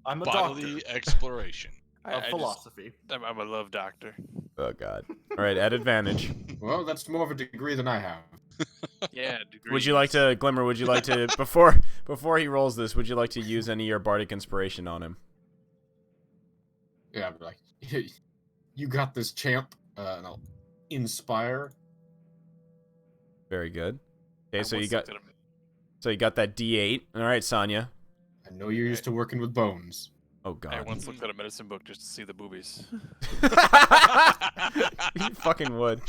I'm a Bodily doctor exploration. of philosophy. I'm a love doctor. Oh god. All right, at advantage. Well, that's more of a degree than I have. Yeah. Would you like to, Glimmer? Would you like to before he rolls this? Would you like to use any of your bardic inspiration on him? Yeah, I'd be like, You got this, champ. And I'll inspire. Very good. Okay, I so you once got looked at him- that D8. All right, Sonya. I know you're used to working with bones. Oh I God. once looked at a medicine book just to see the boobies. You fucking would.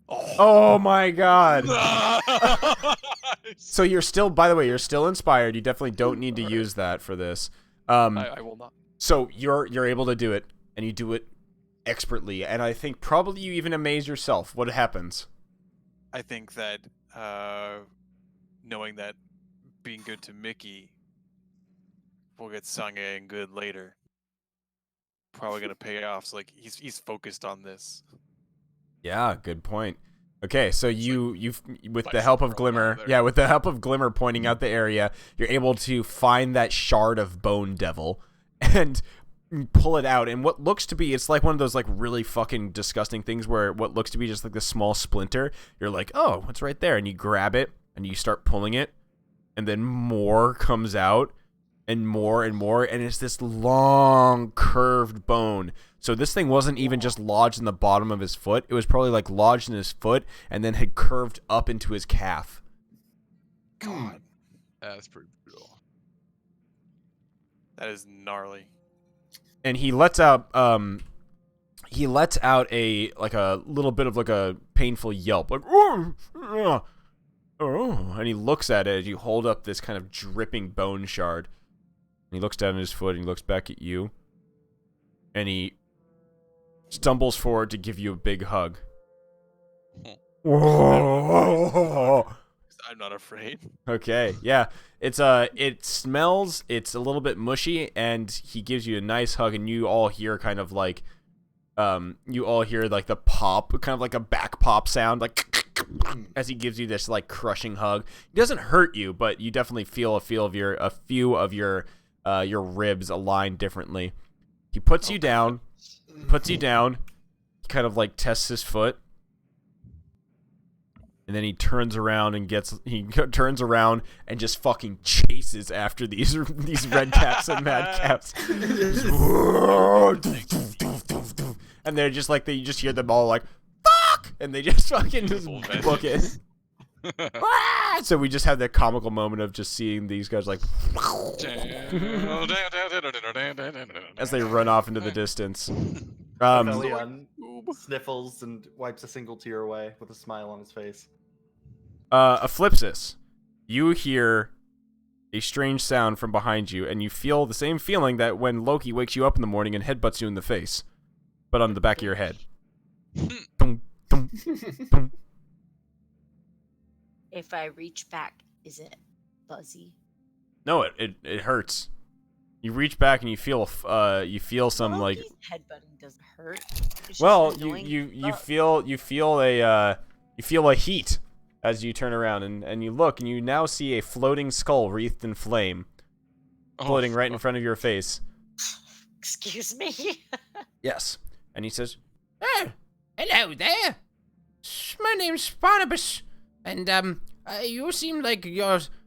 Oh. Oh my God. Nice. So you're still, by the way, you're still inspired. You definitely don't need to use that for this. I will not. So you're able to do it, and you do it expertly, and I think probably you even amaze yourself. What happens? I think that knowing that being good to Mickey will get Sangye and good later. Probably gonna pay off. So like he's focused on this. Yeah, good point. Okay, so you with like the help of scrolling Glimmer, out there. with the help of Glimmer pointing out the area, you're able to find that shard of Bone Devil and pull it out. And what looks to be, it's like one of those like really fucking disgusting things where what looks to be just like this small splinter, you're like, oh, it's right there, and you grab it and you start pulling it, and then more comes out, and more, and it's this long curved bone. So this thing wasn't even just lodged in the bottom of his foot. It was probably like lodged in his foot and then had curved up into his calf. God, That's pretty brutal. that is gnarly. And he lets out a like a little bit of like a painful yelp, like oh, and he looks at it as you hold up this kind of dripping bone shard. And he looks down at his foot and he looks back at you. And he stumbles forward to give you a big hug. Whoa. I'm not afraid. Okay, yeah. It smells, it's a little bit mushy, and he gives you a nice hug, and you all hear kind of like the pop, kind of like a back pop sound, like as he gives you this like crushing hug. It doesn't hurt you, but you definitely feel a few of your ribs align differently. He puts you down. He kind of like tests his foot. And then he turns around and just fucking chases after these red caps and mad caps. And they're just like, you just hear them all like, fuck! And they just fucking just book it. So we just have that comical moment of just seeing these guys like as they run off into the distance. Aphelion sniffles and wipes a single tear away with a smile on his face. Eclipsis, you hear a strange sound from behind you, and you feel the same feeling that when Loki wakes you up in the morning and headbutts you in the face, but on the back of your head. Dum, dum, dum. If I reach back, is it fuzzy? No, it hurts. You reach back and you feel some Well, like Loki's headbutting doesn't hurt. It's just well annoying you as feel a heat as you turn around and you look and you now see a floating skull wreathed in flame floating right in front of your face. Excuse me. Yes, and he says, Oh, hello there. My name's Barnabas, and you seem like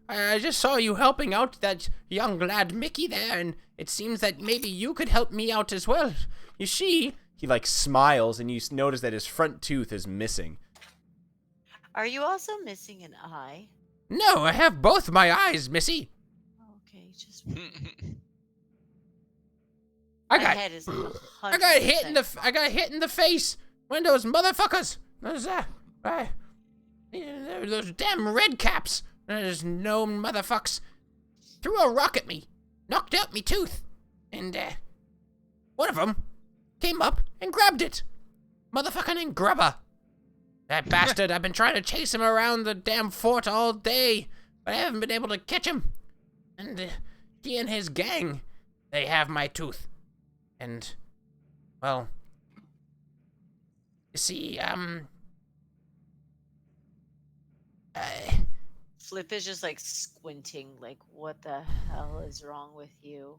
I just saw you helping out that young lad Mickey there, and it seems that maybe you could help me out as well. You see, he like smiles, and you notice that his front tooth is missing. Are you also missing an eye? No, I have both my eyes, Missy. Okay, just I my got head is I got hit in the face when those motherfuckers. Those damn red caps. Those gnome motherfucks threw a rock at me, knocked out me tooth, and one of them came up and grabbed it. Motherfucker named Grubber. That bastard, I've been trying to chase him around the damn fort all day, but I haven't been able to catch him. And he and his gang, they have my tooth. And, well, you see, Flip is just like squinting, like, what the hell is wrong with you?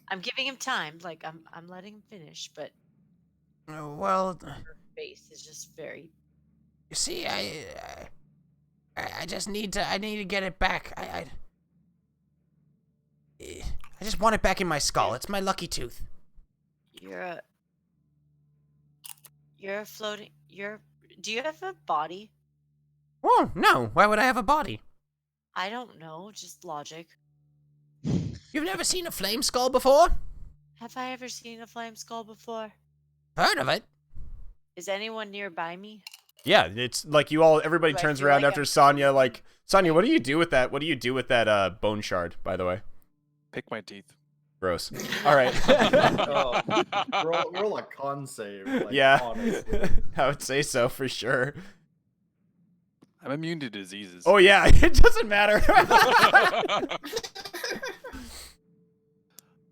I'm giving him time, like I'm letting him finish, but well, her face is just very. you see, I just need to get it back. I just want it back in my skull. It's my lucky tooth. You're a floating. Do you have a body? Oh, no. Why would I have a body? I don't know. Just logic. You've never seen a flame skull before? Have I ever seen a flame skull before? Heard of it? Is anyone nearby me? Yeah, it's like everybody Do I turns feel around like after I'm Sonya, like, Sonya, like- what do you do with that? What do you do with that bone shard, by the way? Pick my teeth. Gross. All right. Oh, roll a con save. Like, Yeah. honestly. I would say so for sure. I'm immune to diseases. Oh yeah, it doesn't matter.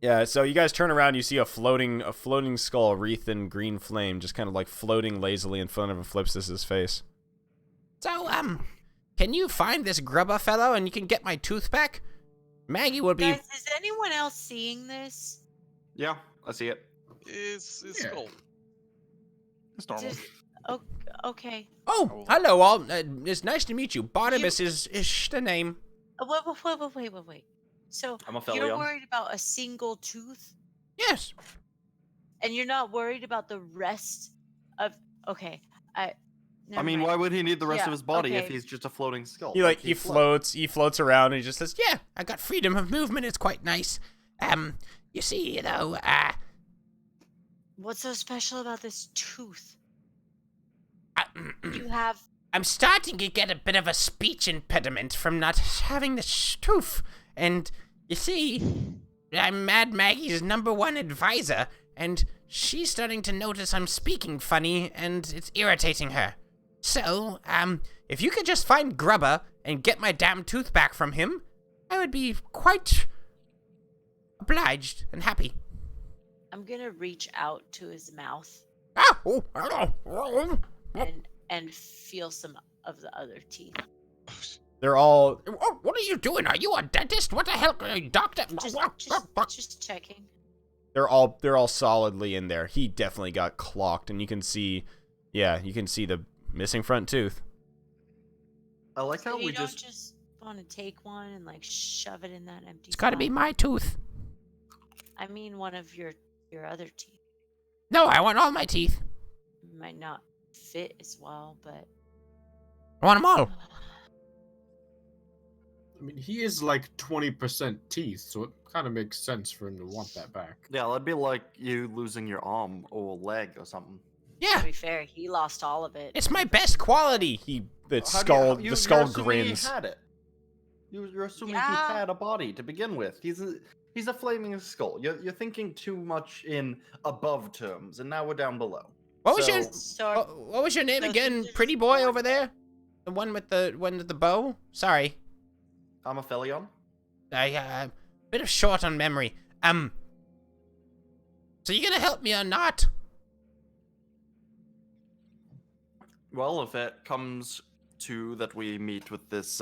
Yeah, so you guys turn around, you see a floating skull wreathed in green flame, just kind of like floating lazily in front of Flipsis's face. So, can you find this grubber fellow and you can get my tooth back? Maggie would be... Guys, is anyone else seeing this? Yeah, I see it. It's Yeah. cool. It's normal. Just, okay. Oh, hello all. It's nice to meet you. Barnabas is the name. Wait. So I'm a you're Felion. worried about a single tooth, Yes. and you're not worried about the rest of. Okay, I never mean, mind. why would he need the rest Yeah, of his body if okay. he's just a floating skull? He floats around and he just says, Yeah, I got freedom of movement. It's quite nice. You see, What's so special about this tooth? I, You have. I'm starting to get a bit of a speech impediment from not having this tooth. And you see, I'm Mad Maggie's #1 advisor, and she's starting to notice I'm speaking funny, and it's irritating her. So, if you could just find Grubber and get my damn tooth back from him, I would be quite obliged and happy. I'm gonna reach out to his mouth Oh, and feel some of the other teeth. they're all what are you doing? Are you a dentist? What the hell, doctor? Just checking. they're all solidly in there. He definitely got clocked, and you can see the missing front tooth. I like So how you we don't just want to take one and like shove it in that empty. It's gotta be spot? my tooth. I mean, one of your other teeth No, I want all my teeth. might not fit as well, but I want them all. I mean, he is like 20% teeth, so it kind of makes sense for him to want that back. Yeah, that'd be like you losing your arm or leg or something. Yeah, to be fair, he lost all of it. it's my best quality. The skull You're assuming grins. He had it. You're assuming Yeah. he had a body to begin with. He's a flaming skull. You're thinking too much in above terms, and now we're down below. What was your So what was your name so again? these are Pretty just boy born- over there, the one with the bow. Sorry, I'm a Felion. I bit of short on memory. So you gonna help me or not? Well, if it comes to that we meet with this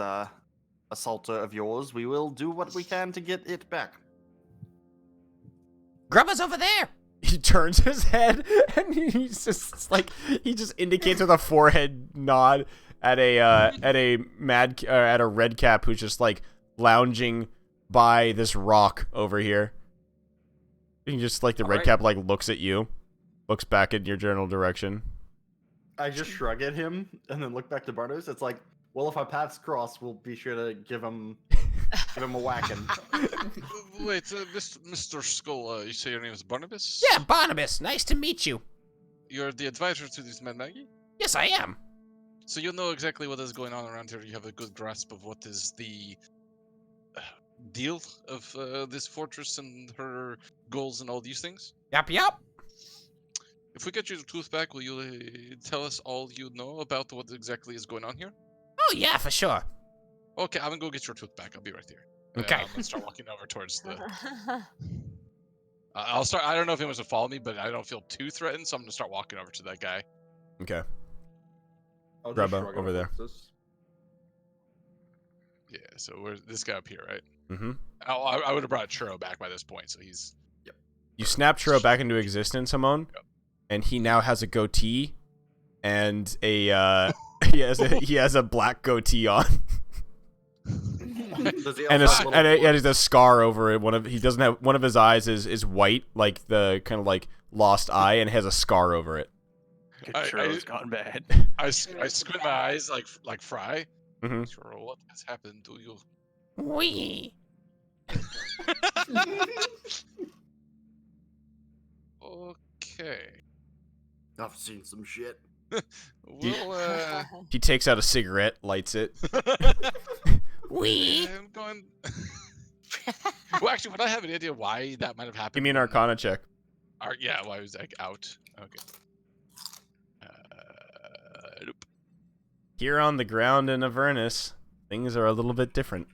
assaulter of yours, we will do what we can to get it back. Grubber's over there. He turns his head and he's just like he just indicates with a forehead nod at a red cap who's just like lounging by this rock over here. And just like the red Alright. cap like looks at you, looks back in your general direction. I just shrug at him and then look back to Barnos. It's like, well, if our paths cross, we'll be sure to give him a whacking. Wait, Mr. Skull, you say your name is Barnabas? Yeah, Barnabas. Nice to meet you. You're the advisor to this man Maggie? Yes, I am. So you know exactly what is going on around here. You have a good grasp of what is the deal of this fortress and her goals and all these things? Yup. If we get your tooth back, will you tell us all you know about what exactly is going on here? Oh yeah, for sure. Okay, I'm gonna go get your tooth back. I'll be right there. Okay. I'm gonna start walking over towards the. I'll start. I don't know if he wants to follow me, but I don't feel too threatened, so I'm gonna start walking over to that guy. Okay. I'll Grab just a- shrug over at there. this. Yeah. So where's this guy up here, right? Mm-hmm. I would have brought Churro back by this point, so he's. You snap Churro back into existence, Hamon, and he now has a goatee and a he has a black goatee on. Does he And also have a little a scar over it. One of his eyes is white, like the kind of like lost eye and has a scar over it. Good I- churro's gone bad. I squint my eyes like Fry. Mm-hmm. Sure, what has happened to you? Wee. Okay. I've seen some shit. We'll He takes out a cigarette, lights it. Wee. I'm going. Well, actually, would I have an idea why that might have happened? Give me an when- Arcana check. Yeah, why was like out? Okay. Nope. Here on the ground in Avernus, things are a little bit different.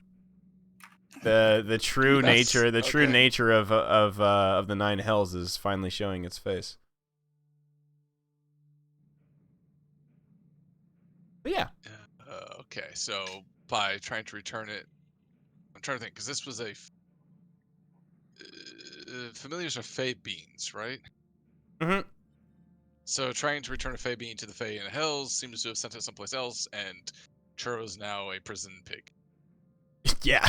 The true That's- true okay. nature of the Nine Hells is finally showing its face. But yeah, Okay, so by trying to return it, I'm trying to think because this was familiars are Fey beings, right? Mhm. So trying to return a Fey being to the Fey in the Hells seems to have sent it someplace else, and Churro's now a prison pig. yeah.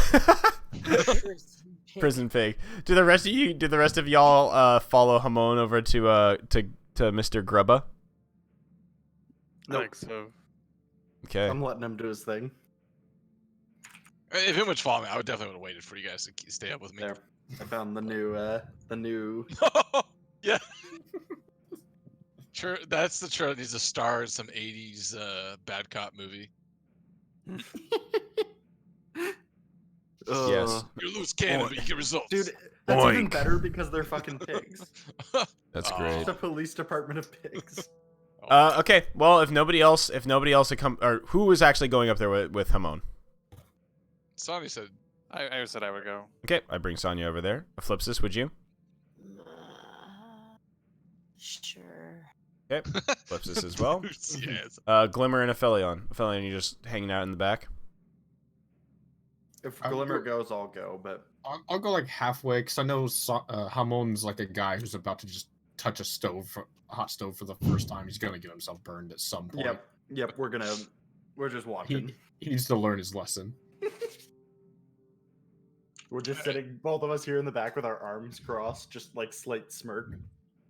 Prison pig. Do the rest of y'all follow Hamon over to Mr. Grubba? I Nope. think so. Okay. I'm letting him do his thing. If it was following me, I would definitely would have waited for you guys to stay up with me. There. I found the new Yeah. Sure, that's the Churro that needs to star in some 80s bad cop movie. Yes. You lose cannon, Boy. but you get results. Dude, that's even Oink. better because they're fucking pigs. That's Aw. great. It's a police department of pigs. Okay. Well, if nobody else had come, or who was actually going up there with Hamon? Sonny said, I said I would go. Okay, I bring Sonya over there. Flipsis, would you? Sure. Okay, Flipsis as well. yes. Glimmer and Aphelion. Aphelion, you just hanging out in the back. If I'm Glimmer go- goes, I'll go, but I'll go like halfway because I know Hamon's like a guy who's about to just touch a hot stove for the first time. He's gonna get himself burned at some point. yep, we're just watching. He needs to learn his lesson. We're just sitting, both of us here in the back with our arms crossed, just like slight smirk.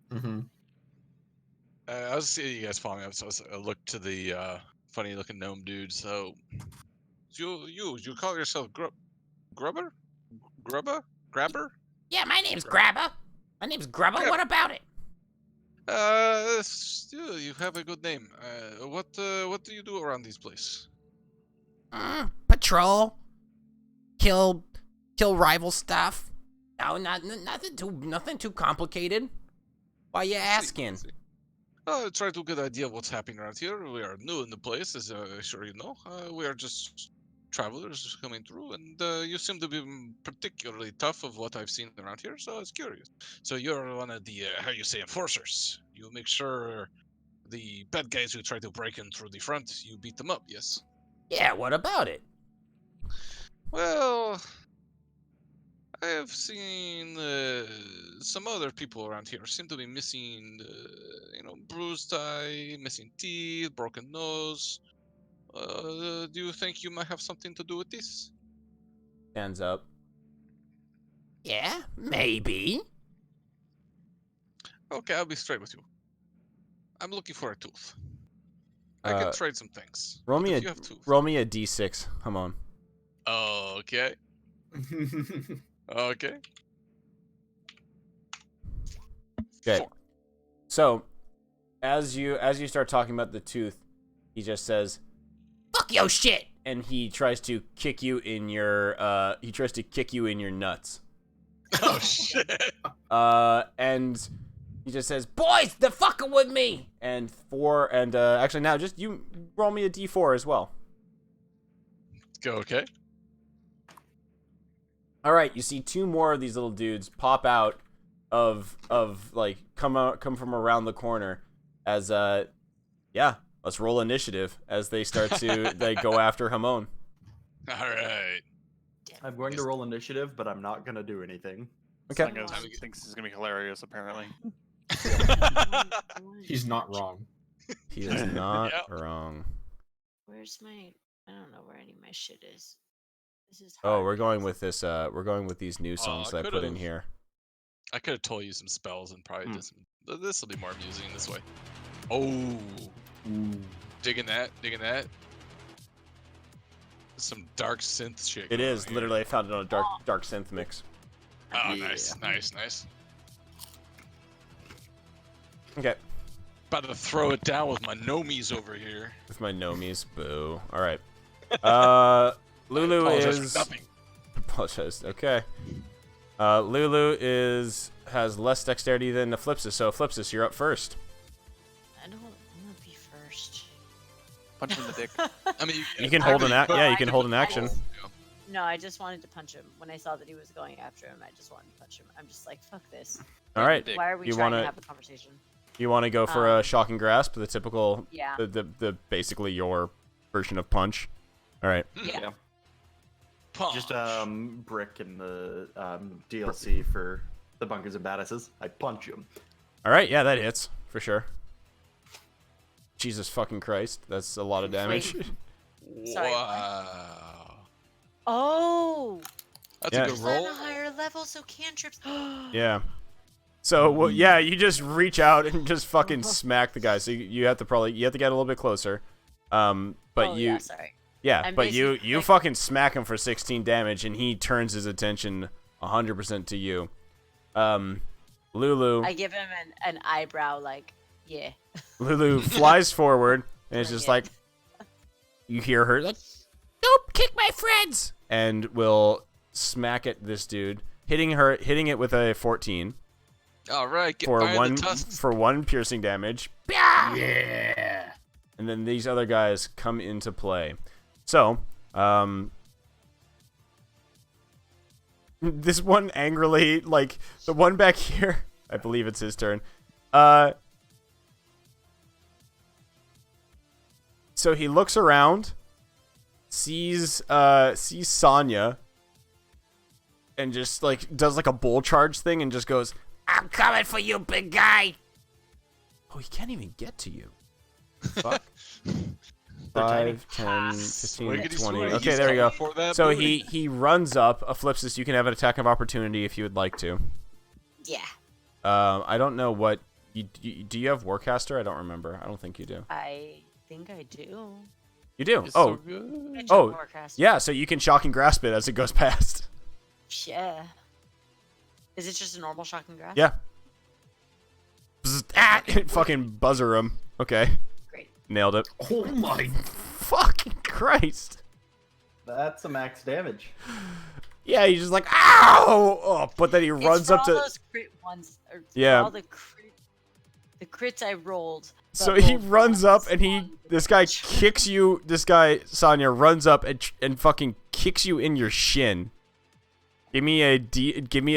Mm-hmm. I was seeing you guys following up, so I looked to the funny-looking gnome dude. So, you call yourself Grubber? Grabber? Yeah, my name's Grabber. My name's Grubber. Yeah. What about it? Still, you have a good name. What do you do around these places? Patrol. Kill rival stuff. No, nothing too complicated. Why you asking? Try to get an idea of what's happening around here. We are new in the place, as sure you know. We are just travelers coming through, and you seem to be particularly tough of what I've seen around here, so I was curious. So you're one of the, how you say, enforcers. You make sure the bad guys who try to break in through the front, you beat them up, yes? Yeah, what about it? Well, I have seen some other people around here seem to be missing, bruised eye, missing teeth, broken nose. Do you think you might have something to do with this? Stands up. Yeah, maybe. Okay, I'll be straight with you. I'm looking for a tooth. I can trade some things. Roll but me if a you have tooth. roll me a d6. Come on. Okay. Okay. Okay. 4. So, as you start talking about the tooth, he just says, Fuck your shit. and he tries to kick you in your nuts. Oh shit. And he just says, "Boys, they're fucking with me." And actually now just you roll me a d4 as well. Go okay. All right, you see two more of these little dudes pop out of like come from around the corner as let's roll initiative as they start to they go after Hamon. All right. I'm going to roll initiative, but I'm not going to do anything. Okay. Sanga thinks this is gonna be hilarious. Apparently. He's not wrong. He is not Yep. wrong. Where's my? I don't know where any of my shit is. This is. Oh, hard we're going because- with this. We're going with these new songs I that I put in could've- here. I could have told you some spells and probably did some. This will be more amusing this way. Oh, digging that. Some dark synth shit. It going is on here. literally. I found it on a dark synth mix. Oh, Yeah. nice. Okay. About to throw it down with my nomies over here. With my nomies, boo. All right. Lulu Apologize is. for nothing. Apologize. Okay. Lulu has less dexterity than Eclipsis, so Eclipsis, you're up first. I don't want to be first. Punch him in the dick. I mean, You can hold an yeah, you can hold an action. No, I just wanted to punch him. When I saw that he was going after him, I just wanted to punch him. I'm just like, fuck this. All right. Why are we You trying wanna- to have a conversation? You want to go for a shocking grasp, the typical, Yeah. the basically your version of punch. All right. Yeah. Punch. Just Brick in the DLC for the Bunkers and Badasses. I punch him. All right. Yeah, that hits for sure. Jesus fucking Christ, that's a lot of damage. Sorry, what? Wow. Oh! That's Yeah. a good Is that roll. a higher level, so cantrips. Yeah. So well, yeah, you just reach out and just fucking smack the guy. So you have to get a little bit closer. But oh, you yeah, sorry. yeah, I'm but you basically, like- fucking smack him for 16 damage, and he turns his attention 100% to you. Lulu I give him an eyebrow, like, yeah. Lulu flies forward and it's just like Brilliant. you hear her like, "Don't kick my friends," and will smack at this dude, hitting it with a 14 All right, get for by one the tusks. for 1 piercing damage. Yeah. And then these other guys come into play. So, this one angrily, like the one back here, I believe it's his turn. So he looks around, sees Sonya, and just like does like a bull charge thing and just goes, "I'm coming for you, big guy." Oh, he can't even get to you. Fuck. tiny. 5, 10, 15, Swiggity 20. swig. Okay, He's there we go. coming for that So booty. he runs up. Eclipsis, you can have an attack of opportunity if you would like to. Yeah. I don't know what do you have Warcaster? I don't remember. I don't think you do. I think I do. You do. It's Oh, so good. I do Oh, forecast. yeah. So you can shock and grasp it as it goes past. Yeah. Is it just a normal shocking grasp? Yeah. Bzz, fucking buzzer him. Okay, Great. nailed it. Oh my! Fucking Christ. That's a max damage. Yeah, he's just like, ow! Oh, but then he It's runs for up all to. those crit ones. Or for Yeah. all the crits I rolled. So but he rolled runs up ones. and this guy kicks you. This guy Sonya runs up and fucking kicks you in your shin. Give me a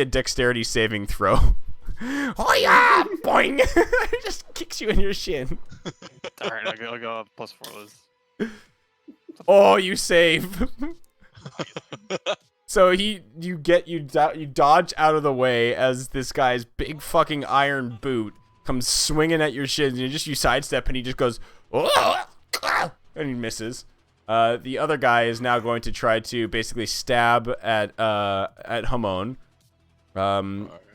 dexterity saving throw. Oh yeah, boing! Just kicks you in your shin. All right, I'll go +4 this. Oh, you save. So you dodge out of the way as this guy's big fucking iron boot comes swinging at your shins, and you sidestep, and he just goes, "Oh!" and he misses. The other guy is now going to try to basically stab at Hamon.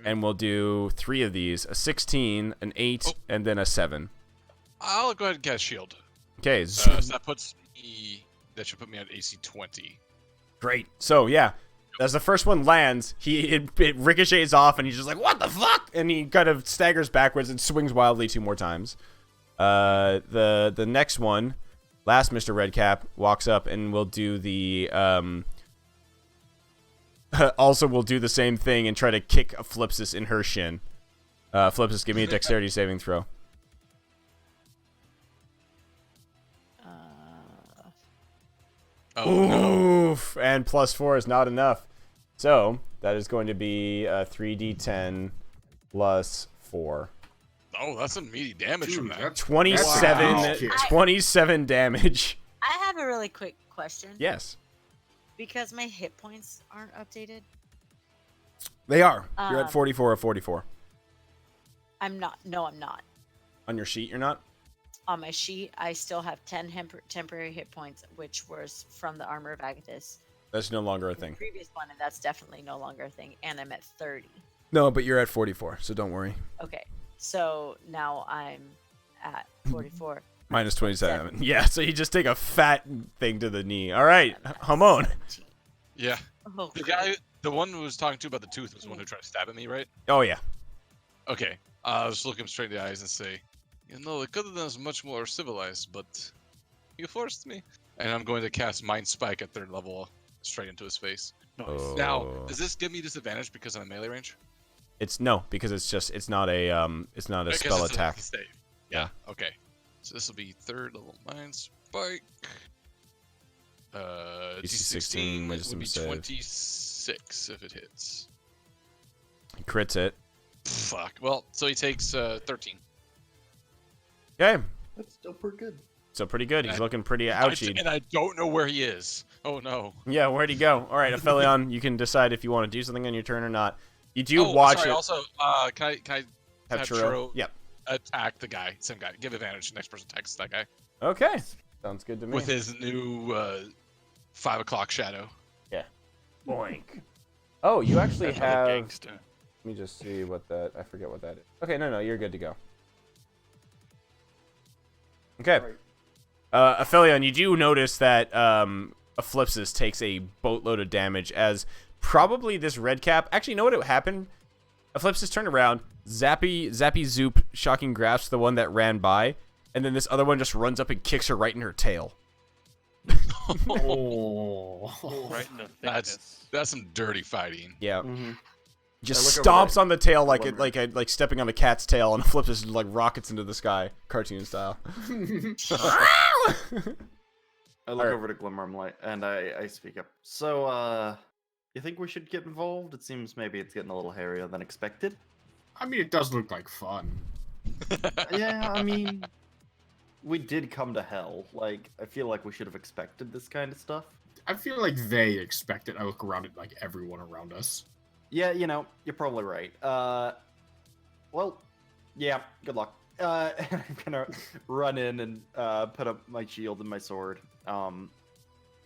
And we'll do 3 of these: a 16, an 8, and then a 7. I'll go ahead and cast shield. Okay, So that should put me at AC 20. great. So yeah, as the first one lands, it ricochets off, and he's just like, "What the fuck?" And he kind of staggers backwards and swings wildly 2 more times. The next one, last Mr. Redcap walks up and will do the also will do the same thing and try to kick a Flipsis in her shin. Flipsis, give me a dexterity saving throw. Oh no. Oof, and +4 is not enough. So that is going to be 3d10 plus 4. Oh, that's some meaty damage from Dude, that. that's 27, Wow. 27 damage. I have a really quick question. Yes, Because my hit points aren't updated. they are. You're at Um, 44 of 44. I'm not. No, I'm not. On your sheet, you're not? On my sheet, I still have 10 temporary hit points, which was from the Armor of Agathis. That's no longer a The thing. previous one, and that's definitely no longer a thing. And I'm at 30. No, but you're at 44, so don't worry. Okay, so now I'm at 44. Minus 27. Yeah, so you just take a fat thing to the knee. All right, I'm at Hamon. 17. Yeah. Oh, The crap. guy, the one who was talking to you about the tooth was the one who tried to stab at me, right? Oh, yeah. Okay. I'll just look him straight in the eyes and say, you know, it could have done much more civilized, but you forced me. And I'm going to cast Mind Spike at 3rd level straight into his face. Oh. Now, does this give me disadvantage because I'm in melee range? It's no, because it's not a Because spell it's attack. A save. Yeah. Okay. So this will be 3rd level Mind Spike. DC 16 16 would wisdom be save. 26 if it hits. Crits it. Fuck. Well, so he takes 13. Okay, That's still pretty good. so pretty good. He's And looking pretty ouchied. And I don't know where he is. Oh no. Yeah, where'd he go? All right, Aphelion, you can decide if you want to do something on your turn or not. You do Oh, watch sorry, it. Also, can I Have have Churro. Churro Yep. attack the guy? Same guy. Give advantage. Next person attacks that guy Okay, sounds good to me. with his new 5 o'clock shadow. Boink. Oh, you actually That's like a have. gangster. Let me just see what that. I forget what that is. Okay, no, you're good to go. Okay. Aphelion, you do notice that Ephlipsis takes a boatload of damage as probably this red cap. Actually, you know what happened? Ephlipsis turned around, Zappy Zoop shocking grasps the one that ran by, and then this other one just runs up and kicks her right in her tail. Oh. Right in the That's thickness. that's some dirty fighting. Yeah. Mm-hmm. Just I look over stomps on the tail like Glimmer. like stepping on the cat's tail, and Ephlipsis like rockets into the sky, cartoon style. I look Alright. over to Glimmerlight and I speak up. So, you think we should get involved? It seems maybe it's getting a little hairier than expected. I mean, it does look like fun. Yeah, I mean, we did come to hell. Like, I feel like we should have expected this kind of stuff. I feel like they expect it. I look around at like everyone around us. Yeah, you know, you're probably right. Well, yeah, good luck. I'm gonna run in and put up my shield and my sword.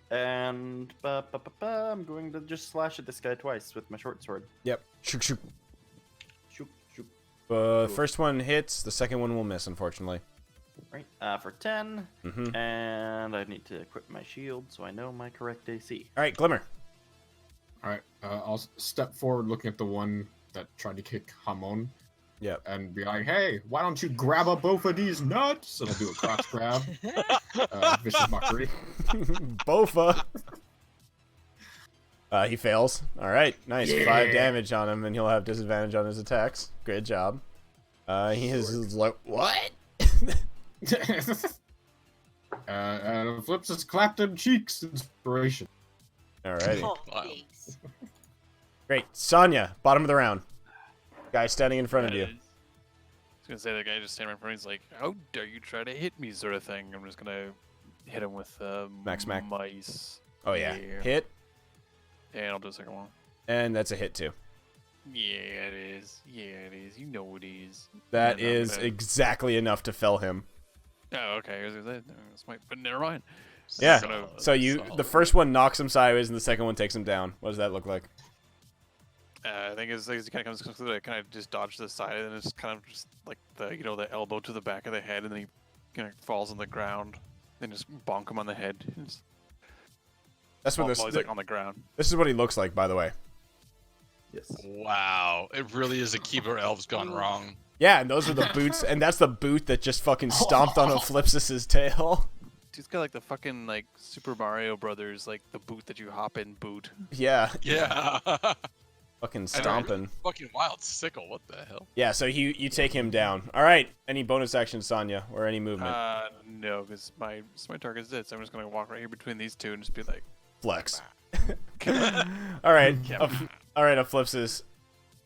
And I'm going to just slash at this guy twice with my short sword. Yep. Shook, shook. Shoop, shoop. First one hits. The second one will miss, unfortunately. Right. For 10. Mm-hmm. And I need to equip my shield so I know my correct AC. All right, Glimmer. All right, I'll step forward, looking at the one that tried to kick Hamon. Yep. And be like, "Hey, why don't you grab up both of these nuts?" And I'll do a crotch grab, vicious mockery. Bofa. He fails. All right, nice. 5 damage on him, and he'll have disadvantage on his attacks. Good job. He is like, what? Flips his clapped him cheeks. Inspiration. Alrighty. Oh, Wow. thanks. Great. Sonya, bottom of the round. Guy standing in front of you. I was gonna say the guy just standing right in front of me, he's like, "How dare you try to hit me?" sort of thing. I'm just gonna hit him with Smack. mice. Oh, yeah. Yeah. Hit, And I'll do a second one. and that's a hit, too. Yeah, it is. Yeah, it is. You know it is. That And I'm is gonna- exactly enough to fell him. Oh, okay. I was gonna say, this might, but never mind. Yeah. Gonna- So the first one knocks him sideways, and the second one takes him down. What does that look like? I think as he kind of comes close, I kind of just dodge to the side, and it's kind of just like the elbow to the back of the head, and then he kind of falls on the ground. Then just bonk him on the head. Just, That's what while this. he's like on the ground. This is what he looks like, by the way. Yes. Wow, it really is a Keeper Elves gone wrong. Yeah, and those are the boots, and that's the boot that just fucking stomped on Ephlipsis' tail. Dude's got like the fucking like Super Mario Brothers, like the boot that you hop in boot. Yeah, Yeah. fucking I know, stomping. Fucking wild sickle. What the hell? Yeah, so you take him down. All right. Any bonus action, Sonya, or any movement? No, because my target's dead, so I'm just gonna walk right here between these two and just be like, Flex. All right. Yep. All right, Ephlipsis.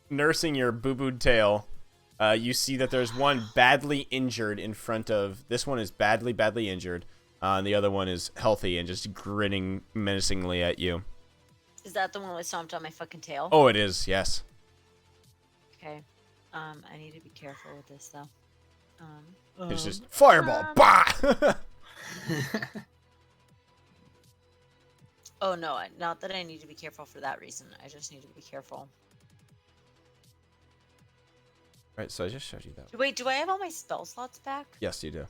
Nursing your boo-booed tail, you see that there's one badly injured in front of... This one is badly injured. And the other one is healthy and just grinning menacingly at you. Is that the one that stomped on my fucking tail? Oh, it is, yes. Okay. I need to be careful with this though. It's just fireball. Bah! Oh no, not that I need to be careful for that reason. I just need to be careful. Right, so I just showed you that. Wait, do I have all my spell slots back? Yes, you do.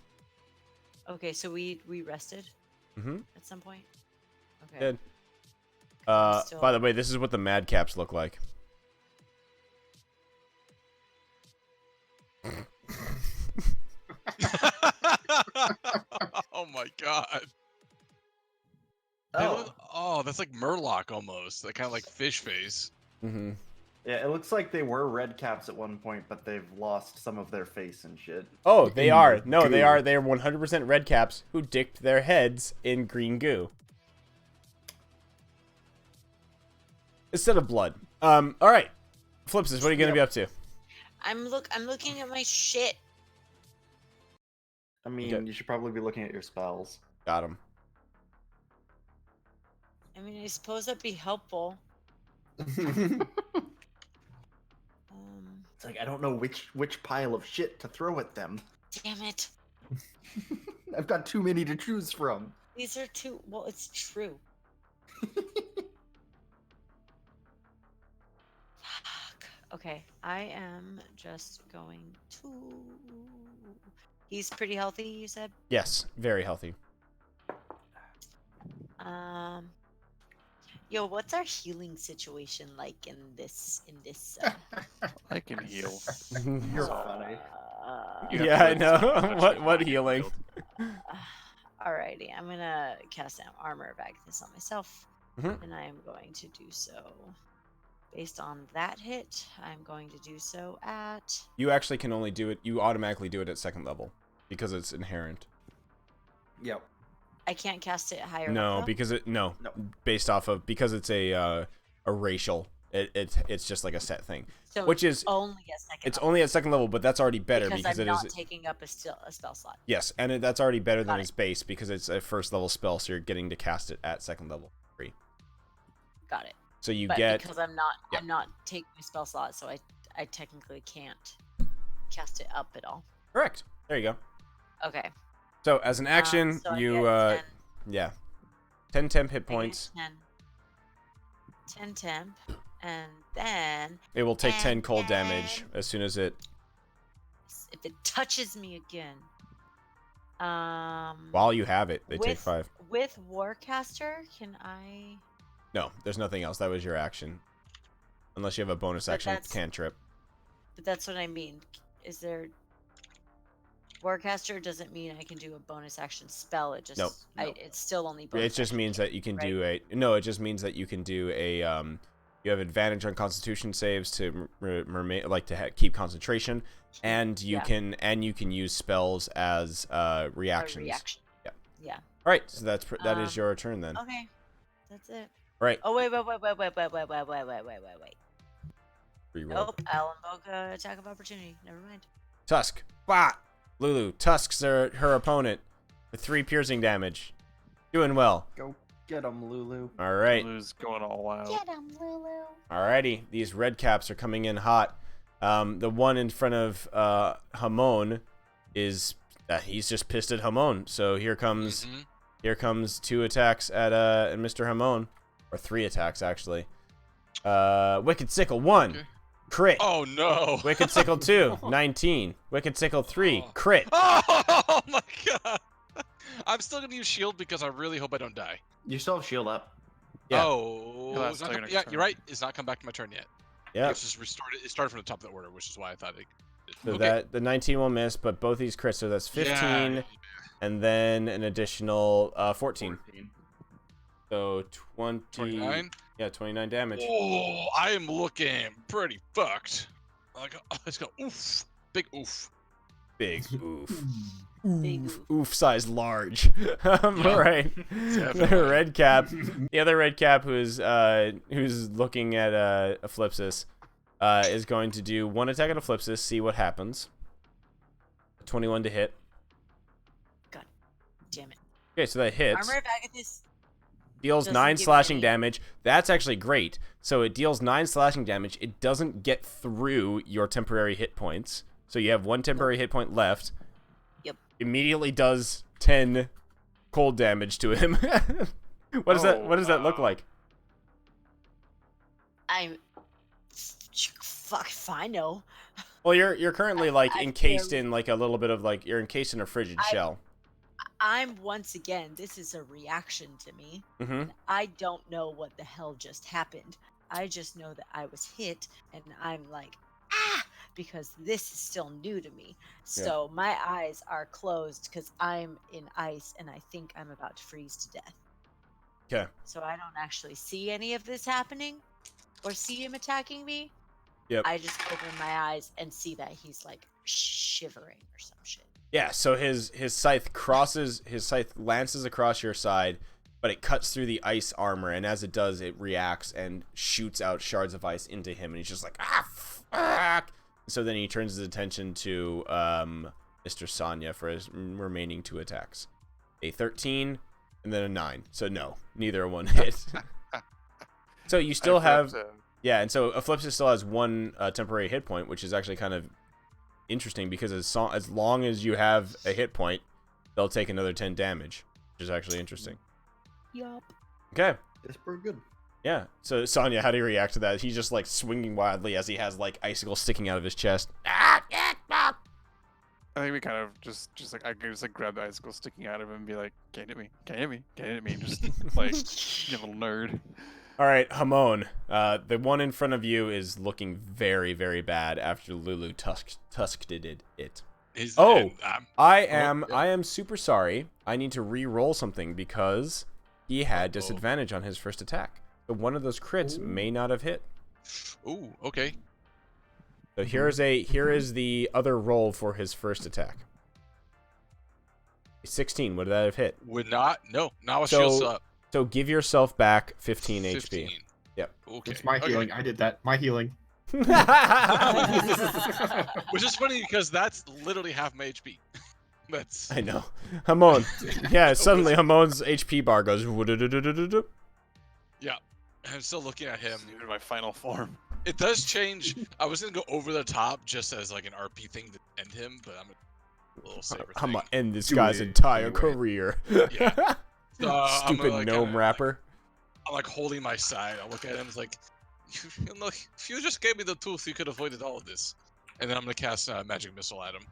Okay, so we rested Mm-hmm. at some point. Okay. Good. I'm still- By the way, this is what the madcaps look like. Oh my god. Oh, that's like Murloc almost. That kind of like fish face. Mm-hmm. Yeah, it looks like they were red caps at one point, but they've lost some of their face and shit. Oh, they In are. the No, they goo. are. They're 100% red caps who dipped their heads in green goo. Instead of blood. All right. Flipsis, what are you gonna be up to? I'm looking at my shit. I mean, Okay. you should probably be looking at your spells. Got him. I mean, I suppose that'd be helpful. It's like I don't know which pile of shit to throw at them. Damn it. I've got too many to choose from. These are too. Well, it's true. Fuck. Okay, I am just going to. He's pretty healthy, you said. Yes, very healthy. Yo, what's our healing situation like in this? I can heal. You're funny. You have Yeah, to I let know. someone touch what you what when you healing? healed. Alrighty, I'm gonna cast an armor back this on myself, Mhm. and I am going to do so. Based on that hit, I'm going to do so at. You actually can only do it. You automatically do it at second level because it's inherent. Yep. I can't cast it higher. No, up, though? because it no, No. based off of because it's a racial. It's just like a set thing, So which it's is only a second. it's level, only at second level, but that's already better because I'm it not is. taking up a spell slot. Yes, and that's already better than Got it. its base because it's a first level spell, so you're getting to cast it at second level. Free. Got it. So you But get because I'm not yeah. I'm not taking a spell slot, so I technically can't cast it up at all. correct. There you go. Okay. So as an action, so I you get 10, yeah, 10 temp hit I get points. 10 temp, and then It will take 10 and cold damage then- as soon as it. if it touches me again, While you have it, they take with 5. with Warcaster, can I? No, there's nothing else. That was your action, unless you have a bonus But action that's- cantrip. But that's what I mean. Is there? Warcaster doesn't mean I can do a bonus action spell. It just Nope. it's still only bonus. It just action means that you can right? do a no. It just means that you can do a you have advantage on Constitution saves to keep concentration, and you Yeah. can use spells as A reactions. reaction. Yeah. Yeah. All right, so that is your turn then. Okay. That's it. Right. Oh wait. Reroll. Nope. I'll invoke a attack of opportunity. Never mind. Tusk. Bah! Lulu tusks her opponent with 3 piercing damage. Doing well. Go get them, Lulu. All right. Lulu's going all out. Get him, Lulu. Alrighty. These red caps are coming in hot. The one in front of Hamon is he's just pissed at Hamon. So here comes 2 attacks at Mr. Hamon, or 3 attacks actually. Wicked Sickle 1. Okay. Crit. Oh no! Wicked Sickle 2, 19. Wicked Sickle 3, crit. Oh my god! I'm still gonna use shield because I really hope I don't die. You still have shield up. Yeah. Oh, It'll it's last not till your come- next yeah, turn. you're right. It's not come back to my turn yet. Yeah. It's just restarted. It started from the top of the order, which is why I thought it. So Okay. that the 19 will miss, but both these crits, so that's 15, Yeah. and then an additional 14. So 20. 29. Yeah, 29 damage. Oh, I am looking pretty fucked. Like, let's go. Oof. Big oof. Big oof. Big Oof size large. Right. The Definitely. red cap. The other red cap who's looking at Ephlipsis is going to do 1 attack at Ephlipsis, see what happens. 21 to hit. Damn it. Okay, so that hits. Armor of Agathis. Deals doesn't 9 give slashing any- damage. That's actually great. So it deals 9 slashing damage. It doesn't get through your temporary hit points. So you have 1 temporary hit point left. Yep. Immediately does 10 cold damage to him. What does that look like? I'm. Fuck if I know. Well, you're currently like I encased barely- in like a little bit of like you're encased in a frigid shell. I'm once again, this is a reaction to me. Mm-hmm. I don't know what the hell just happened. I just know that I was hit and I'm like, ah, because this is still new to me. Yeah. So my eyes are closed because I'm in ice and I think I'm about to freeze to death. Okay. So I don't actually see any of this happening or see him attacking me. Yep. I just open my eyes and see that he's like shivering or some shit. Yeah. So his scythe lances across your side, but it cuts through the ice armor, and as it does, it reacts and shoots out shards of ice into him, and he's just like fuck. So then he turns his attention to Mr. Sonya for his remaining 2 attacks, a 13 and then a 9. So no, neither one hit. So you still have. Yeah, and so Eclipse still has 1 temporary hit point, which is actually kind of interesting because as long as you have a hit point, they'll take another 10 damage, which is actually interesting. Yup. Okay. It's pretty good. Yeah. So Sonya, how do you react to that? He's just like swinging wildly as he has like icicles sticking out of his chest. I think we kind of just like I could just like grab the icicle sticking out of him and be like, "Can't hit me, can't hit me, can't hit me," just like you little nerd. All right, Hamon. The one in front of you is looking very, very bad after Lulu tusked it. I am super sorry. I need to re-roll something because he had disadvantage on his first attack. So one of those crits may not have hit. Ooh, okay. So here is the other roll for his first attack. 16. Would that have hit? Would not. No. Now So- shield's up. So give yourself back 15 HP. 15. Yep. Okay. It's my okay. healing. I did that. My healing. Which is funny because that's literally half my HP. That's. I know. Hamon. Yeah, suddenly Hamon's HP bar goes. "Woo-doo-doo-doo-doo-doo." Yeah. I'm still looking at him. Even my final form. It does change. I was gonna go over the top just as like an RP thing to end him, but I'm a little saber I'm thing. gonna end this Do guy's it entire anyway. career. Yeah. So, I'm Stupid gonna, like, gnome kinda, rapper. I'm like holding my side. I look at him. It's like, you know, if you just gave me the tooth, you could have avoided all of this. And then I'm gonna cast magic missile at him,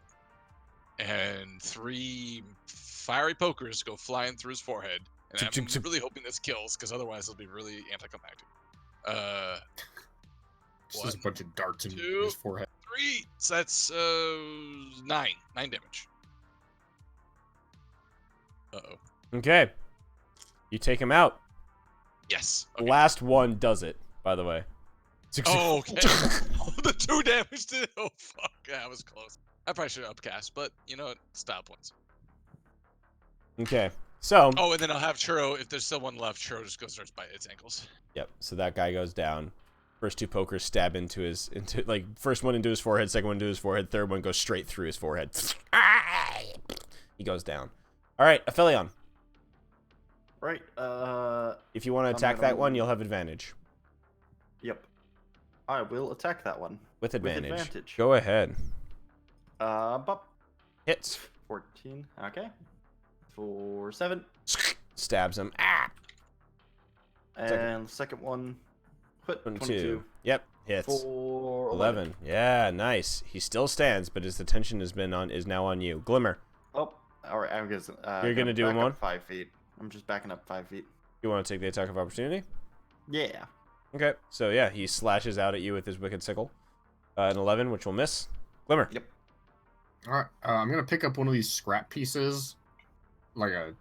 and 3 fiery pokers go flying through his forehead. And Chip, chip, I'm chip. really hoping this kills, because otherwise it'll be really anticlimactic. Just a One, bunch of darts in two. his forehead. 3. So that's 9 damage. Uh-oh. Okay. You take him out. Yes. The Okay. last one does it, by the way. Oh, okay. The 2 damage did it. Oh, fuck. Yeah, I was close. I probably should have upcast, but you know what? Style points. Okay. So. Oh, and then I'll have Churro. If there's still one left, Churro just goes starts biting its ankles. Yep. So that guy goes down. First 2 pokers stab into first one into his forehead, second one into his forehead, third one goes straight through his forehead. He goes down. All right, Aphelion. Right. If you want to attack that one, you'll have advantage. Yep. I will attack that one. With advantage. advantage. Go ahead. Bop. Hits. 14. Okay. For 7. Stabs him. Ah. And the second one. Hit 22. Yep. Hits. For 11. Yeah, nice. He still stands, but his attention is now on you. Glimmer. Oh, all right. I'm just. You're gonna do back him up on? 5 feet. I'm just backing up 5 feet. You want to take the attack of opportunity? Yeah. Okay. So yeah, he slashes out at you with his wicked sickle. An 11, which will miss. Glimmer. Yep. All right. I'm gonna pick up one of these scrap pieces, like a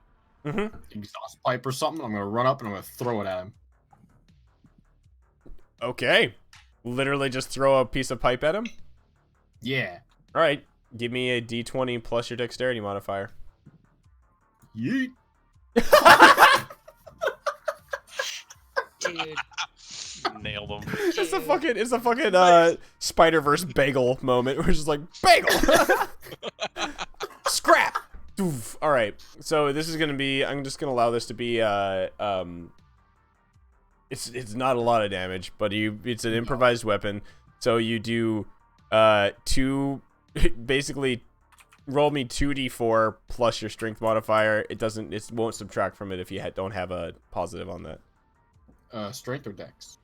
Mhm. exhaust pipe or something. I'm gonna run up and I'm gonna throw it at him. Okay. Literally just throw a piece of pipe at him? Yeah. All right. Give me a d20 plus your dexterity modifier. Yeet. Dude. Nailed him. It's a fucking Spider-Verse bagel moment. We're just like, bagel! Scrap! Doof. All right. So this is going to be, I'm just going to allow this to be, it's not a lot of damage, but it's an improvised weapon. So you do, 2, basically roll me 2d4 plus your strength modifier. It won't subtract from it if you don't have a positive on that. Strength or dex?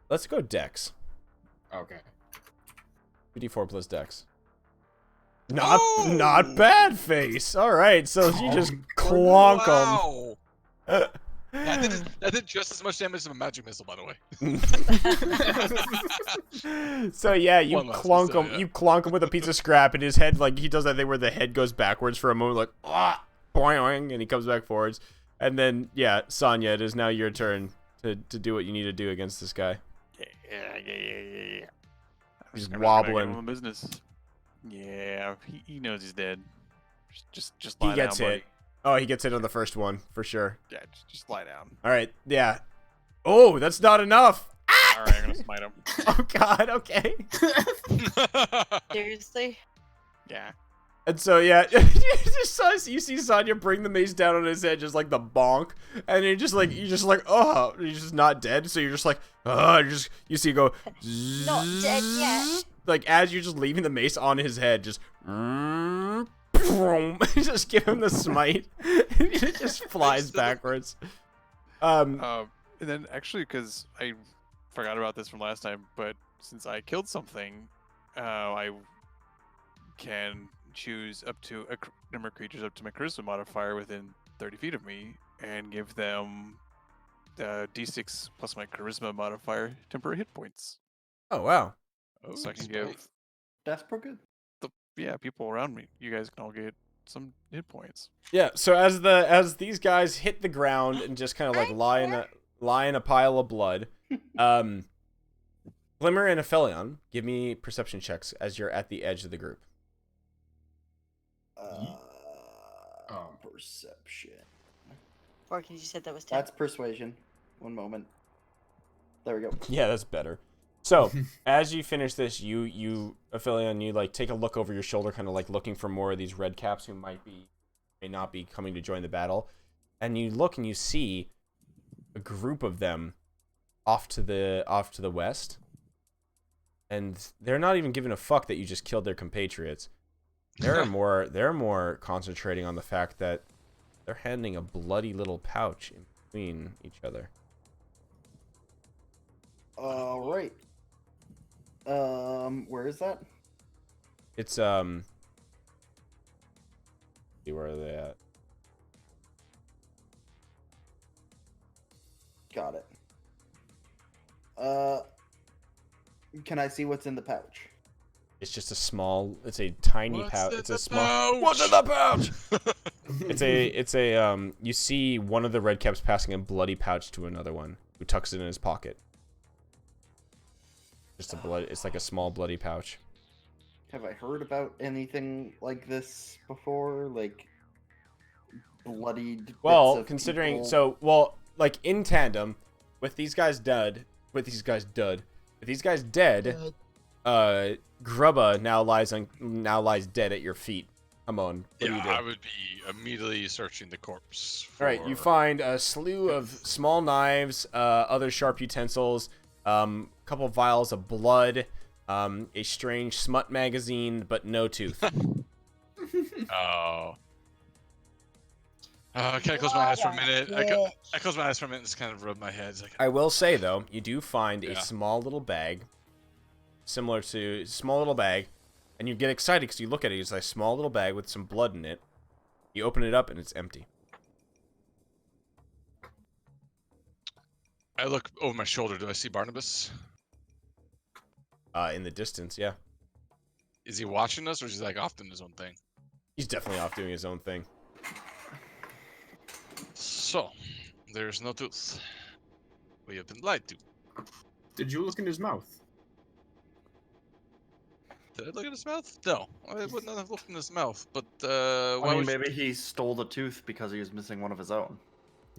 Let's go dex. Okay. 2d4 plus dex. Not bad, face. All right, so you just clonk him. Wow. That did just as much damage as a magic missile, by the way. So yeah, you One less, but clonk still, him. yeah. You clonk him with a piece of scrap, and his head, like, he does that thing where the head goes backwards for a moment, like, boing, and he comes back forwards. And then, yeah, Sonya, it is now your turn to do what you need to do against this guy. Yeah. He's I'm gonna give wobbling. him the business. Yeah, he knows he's dead. Just He lie gets down, hit. buddy. Oh, he gets hit on the first one, for sure. Yeah, just lie down. All right, yeah. Oh, that's not enough. All right, I'm gonna smite him. Oh, God, okay. Seriously? Yeah. And so, yeah, you see Sonya bring the mace down on his head, just like the bonk, and you're just like, oh, he's just not dead. So you're just like, oh, you see it go, Not dead yet. like as you're just leaving the mace on his head, just, just give him the smite, and it just flies backwards. And then actually, because I forgot about this from last time, but since I killed something, I can choose up to a number of creatures up to my charisma modifier within 30 feet of me and give them d6 plus my charisma modifier temporary hit points. Oh wow. So I can give That's pretty good. people around me. You guys can all get some hit points. Yeah. So as these guys hit the ground and just kind of like lie in a pile of blood, Glimmer and Aphelion, give me perception checks as you're at the edge of the group. Perception. Porkins, you said that was 10. That's persuasion. One moment. There we go. Yeah, that's better. So as you finish this, you Aphelion, you like take a look over your shoulder, kind of like looking for more of these red caps who may not be coming to join the battle, and you look and you see a group of them off to the west, and they're not even giving a fuck that you just killed their compatriots. They're more concentrating on the fact that they're handing a bloody little pouch in between each other. All right. Where is that? It's see, where are they at? Got it. Can I see what's in the pouch? It's just it's a tiny pouch. It's a small. What's in the pouch? It's a you see one of the red caps passing a bloody pouch to another one who tucks it in his pocket. It's like a small bloody pouch. Have I heard about anything like this before? Like bloodied bits Well, of considering people? like in tandem with these guys dead, Grubba now lies dead at your feet. Come on, what do you do? I would be immediately searching the corpse. All right, you find a slew of small knives, other sharp utensils, couple vials of blood, a strange smut magazine, but no tooth. Oh. Can I close my eyes for a minute? I close my eyes for a minute and just kind of rub my head. It's like, I will say though, you do find a Yeah. small little bag, and you get excited because you look at it. It's a small little bag with some blood in it. You open it up and it's empty. I look over my shoulder. Do I see Barnabas? In the distance, yeah. Is he watching us, or is he like off doing his own thing? He's definitely off doing his own thing. So, there's no tooth. We have been lied to. Did you look in his mouth? Did I look at his mouth? No, I would not have looked in his mouth. But I why mean, would maybe he stole the tooth because he was missing one of his own.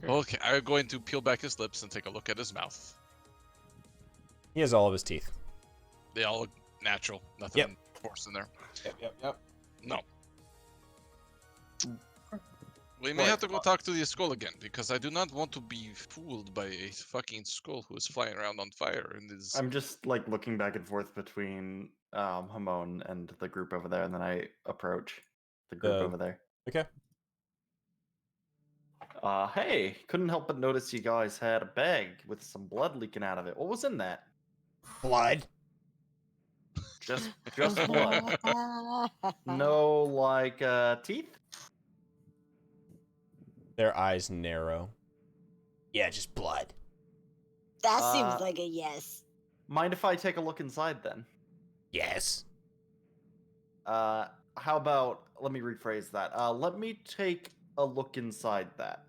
Okay, I'm going to peel back his lips and take a look at his mouth. He has all of his teeth. They all look natural. Nothing forced in there. Yep. No. We may have to go talk to the skull again, because I do not want to be fooled by a fucking skull who is flying around on fire and is... I'm just like looking back and forth between Hamon and the group over there, and then I approach the group over there. Okay. Hey, couldn't help but notice you guys had a bag with some blood leaking out of it. What was in that? Blood. Just blood. No, like teeth. Their eyes narrow. Yeah, just blood. That seems Uh, like a yes. Mind if I take a look inside then? Yes. How about, let me rephrase that. Let me take a look inside that.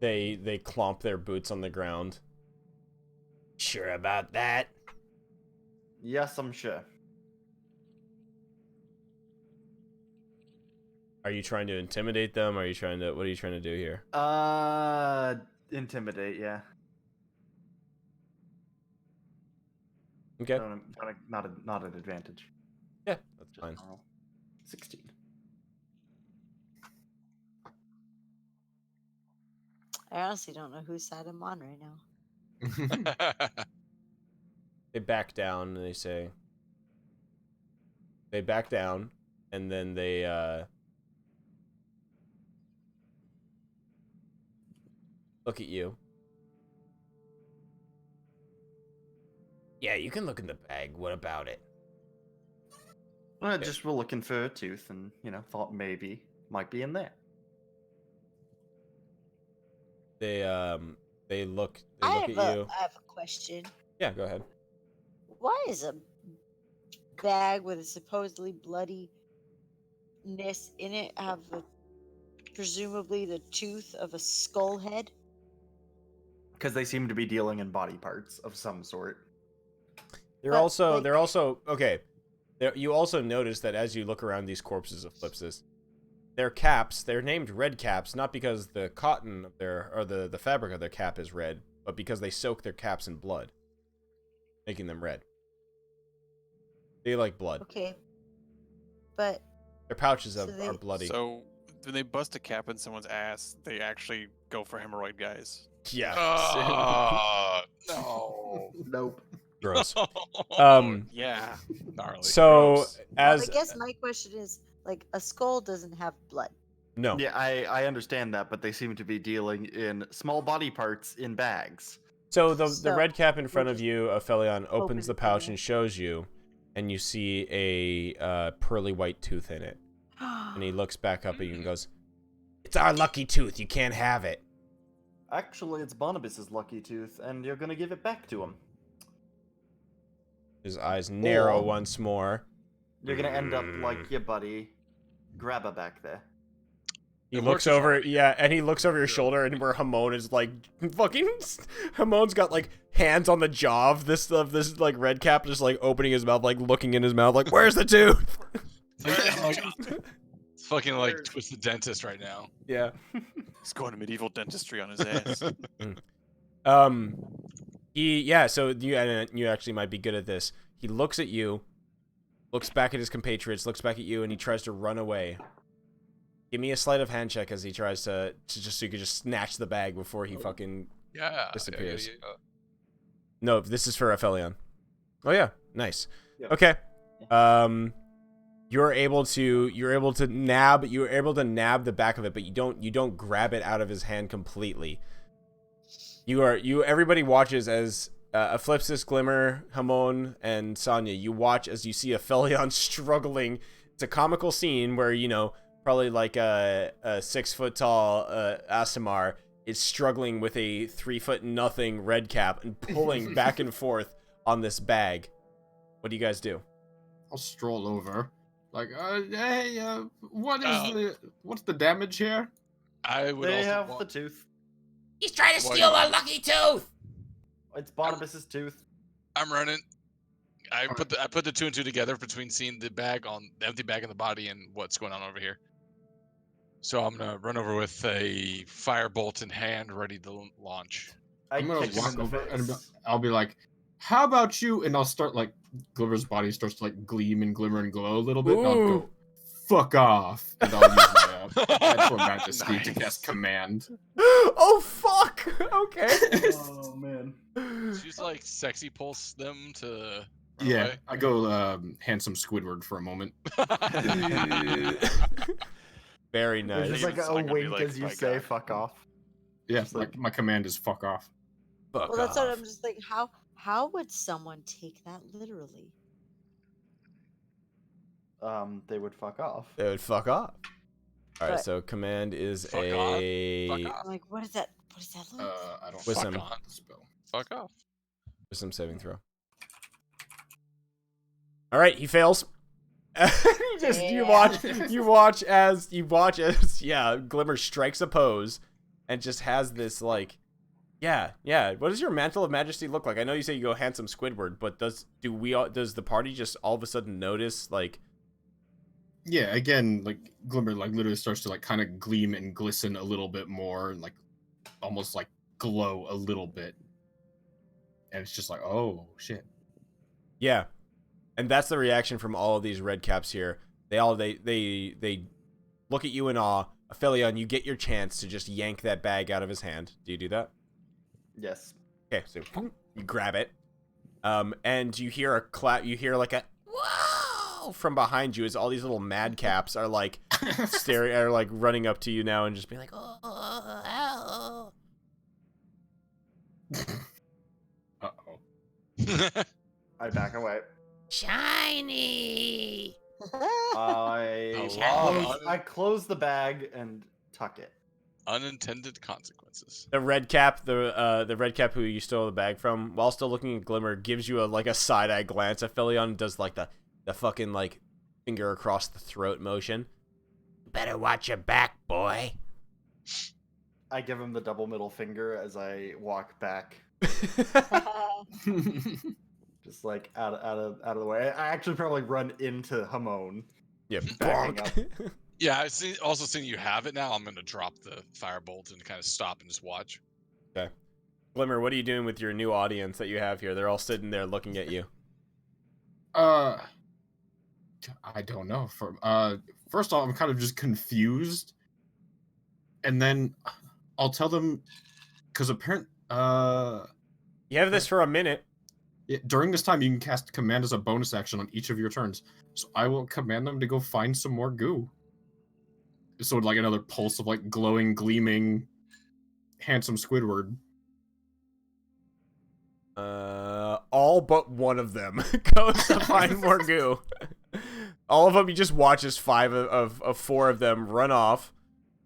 They clomp their boots on the ground. Sure about that? Yes, I'm sure. Are you trying to intimidate them? Are you trying to? What are you trying to do here? Intimidate, yeah. Okay. Not an advantage. Yeah, that's Just fine. normal. 16. I honestly don't know whose side I'm on right now. They back down and they say. They back down, and then they look at you. Yeah, you can look in the bag. What about it? Well, just we're looking for a tooth, and thought maybe might be in there. They look I at you. have a question. Yeah, go ahead. Why is a bag with a supposedly bloodiness in it have presumably the tooth of a skull head? Because they seem to be dealing in body parts of some sort. They're But, also okay. You also notice that as you look around these corpses of Flipsis, their caps, they're named red caps, not because the cotton of the fabric of their cap is red, but because they soak their caps in blood, making them red. They like blood. Okay. But Their pouches So are bloody. So when they bust a cap in someone's ass, they actually go for hemorrhoid guys. Yeah. No. Nope. Gross. Yeah. Gnarly. So Gross. as I guess my question is, like, a skull doesn't have blood. no. Yeah, I understand that, but they seem to be dealing in small body parts in bags. So the So, red cap in front we're of just you, Aphelion, opens hoping the for pouch the- and shows you, and you see a pearly white tooth in it. And he looks back up at you and goes, It's our lucky tooth. You can't have it. Actually, it's Barnabas's lucky tooth, and you're gonna give it back to him. his eyes narrow Or- once more. You're gonna end up like your buddy, Grabba back there. He It looks works as over, hard. yeah, and he looks over your Yeah. shoulder, and where Hamon is like fucking. Hamon's got like hands on the jaw of this like red cap, just like opening his mouth, like looking in his mouth, like where's the tooth? It's fucking like Twisted Dentist right now. Yeah. He's going to medieval dentistry on his ass. So you actually might be good at this. He looks at you, looks back at his compatriots, looks back at you, and he tries to run away. Give me a sleight of hand check as he tries to just so you can just snatch the bag before he fucking Yeah. disappears. Yeah. No, this is for Aphelion. Oh yeah, nice. Yep. Okay. You're able to nab the back of it, but you don't grab it out of his hand completely. Everybody watches as Eclipsis, Glimmer, Hamon, and Sonya. You watch as you see Aphelion struggling. It's a comical scene where probably like a 6 foot tall Asimar is struggling with a 3 foot nothing red cap and pulling back and forth on this bag. What do you guys do? I'll stroll over. Like, hey, what's the damage here? I would They also have want- the tooth. He's trying to Why steal do our you- lucky tooth. It's Barnabas's tooth. I'm running. I put the two and two together between seeing the empty bag on the body and what's going on over here. So I'm gonna run over with a firebolt in hand, ready to launch. I'm gonna kick him walk in the over and face. I'll be like, "How about you?" And I'll start like Glimmer's body starts to like gleam and glimmer and glow a little bit. And I'll go, "Fuck off!" And I'll use my Natural Majesty to cast Command. Oh fuck! Okay. Oh man. She's like sexy pulse them to. run Yeah, away. I go handsome Squidward for a moment. Very It's nice. just like It's a not gonna be wink like, as you "My say God." "fuck off." Yeah, Just like like- my command is fuck off. Fuck Well, that's what off. I'm just like. How would someone take that literally? they would fuck off. They would fuck off. All right, But- so command is Fuck a off. Fuck off. I'm like, what is that? What does that look? I don't Wisdom. fuck on the spell. Fuck off. wisdom saving throw. All right, he fails. You watch as Glimmer strikes a pose and just has this like, yeah. What does your mantle of majesty look like? I know you say you go handsome Squidward, but does the party just all of a sudden notice like? Yeah, again, like Glimmer like literally starts to like kind of gleam and glisten a little bit more, and like almost like glow a little bit, and it's just like, oh shit. Yeah, and that's the reaction from all of these red caps here. They look at you in awe. Aphelion, you get your chance to just yank that bag out of his hand. Do you do that? Yes. Okay, so you grab it, and you hear a clap. You hear like a whoa from behind you as all these little madcaps are like staring, are like running up to you now and just being like, oh. Uh-oh. I back away. Shiny. I close the bag and tuck it. Unintended consequences. The red cap, the red cap who you stole the bag from, while still looking at Glimmer, gives you a side eye glance. Aphelion does like the fucking like finger across the throat motion. Better watch your back, boy. I give him the double middle finger as I walk back, just like out of the way. I actually probably run into Hamon. Yeah, Backing bonk. Yeah, I've also seen you have it now. I'm gonna drop the firebolt and kind of stop and just watch. Okay. Glimmer, what are you doing with your new audience that you have here? They're all sitting there looking at you. I don't know. First off, I'm kind of just confused, and then I'll tell them because apparently, You have this for a minute. during this time you can cast command as a bonus action on each of your turns. So I will command them to go find some more goo. So like another pulse of like glowing, gleaming, handsome Squidward. All but one of them goes to find more goo. All of them, you just watch as 5 of 4 of them run off,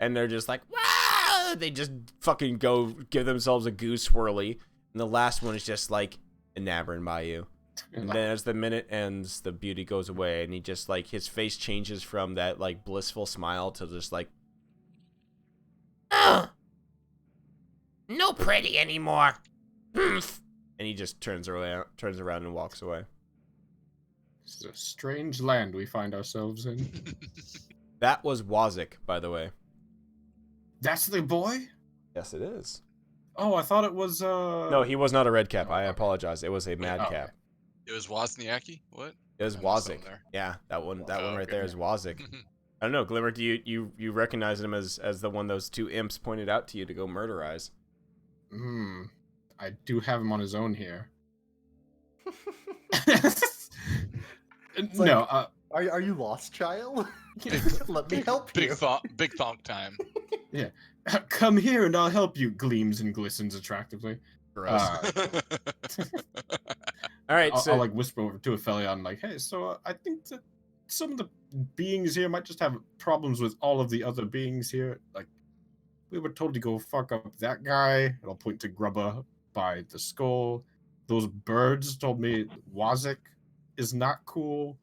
and they're just like, wow! They just fucking go give themselves a goo swirly, and the last one is just like enamored by you. And then as the minute ends, the beauty goes away, and he just like his face changes from that like blissful smile to just like, Oh. No pretty anymore. Humph. and he just turns around and walks away. This is a strange land we find ourselves in. That was Wazik, by the way. That's the boy? Yes, it is. Oh, I thought it was No, he was not a red cap. Oh, I okay. apologize. It was a mad Oh, cap. It was Wozniacki? What? It was I missed that Wazik. one there. Yeah, that one Oh, right okay. there is Wazik. I don't know, Glimmer, do you recognize him as the one those 2 imps pointed out to you to go murderize? I do have him on his own here. No, Are you lost, child? Let me help Big you. thonk time. come here and I'll help you. Gleams and glistens attractively. Gross. All right, I'll, so I'll like whisper over to Aphelion, like, hey, so I think that some of the beings here might just have problems with all of the other beings here. Like, we were told to go fuck up that guy. And I'll point to Grubba by the skull. Those birds told me Wazik is not cool.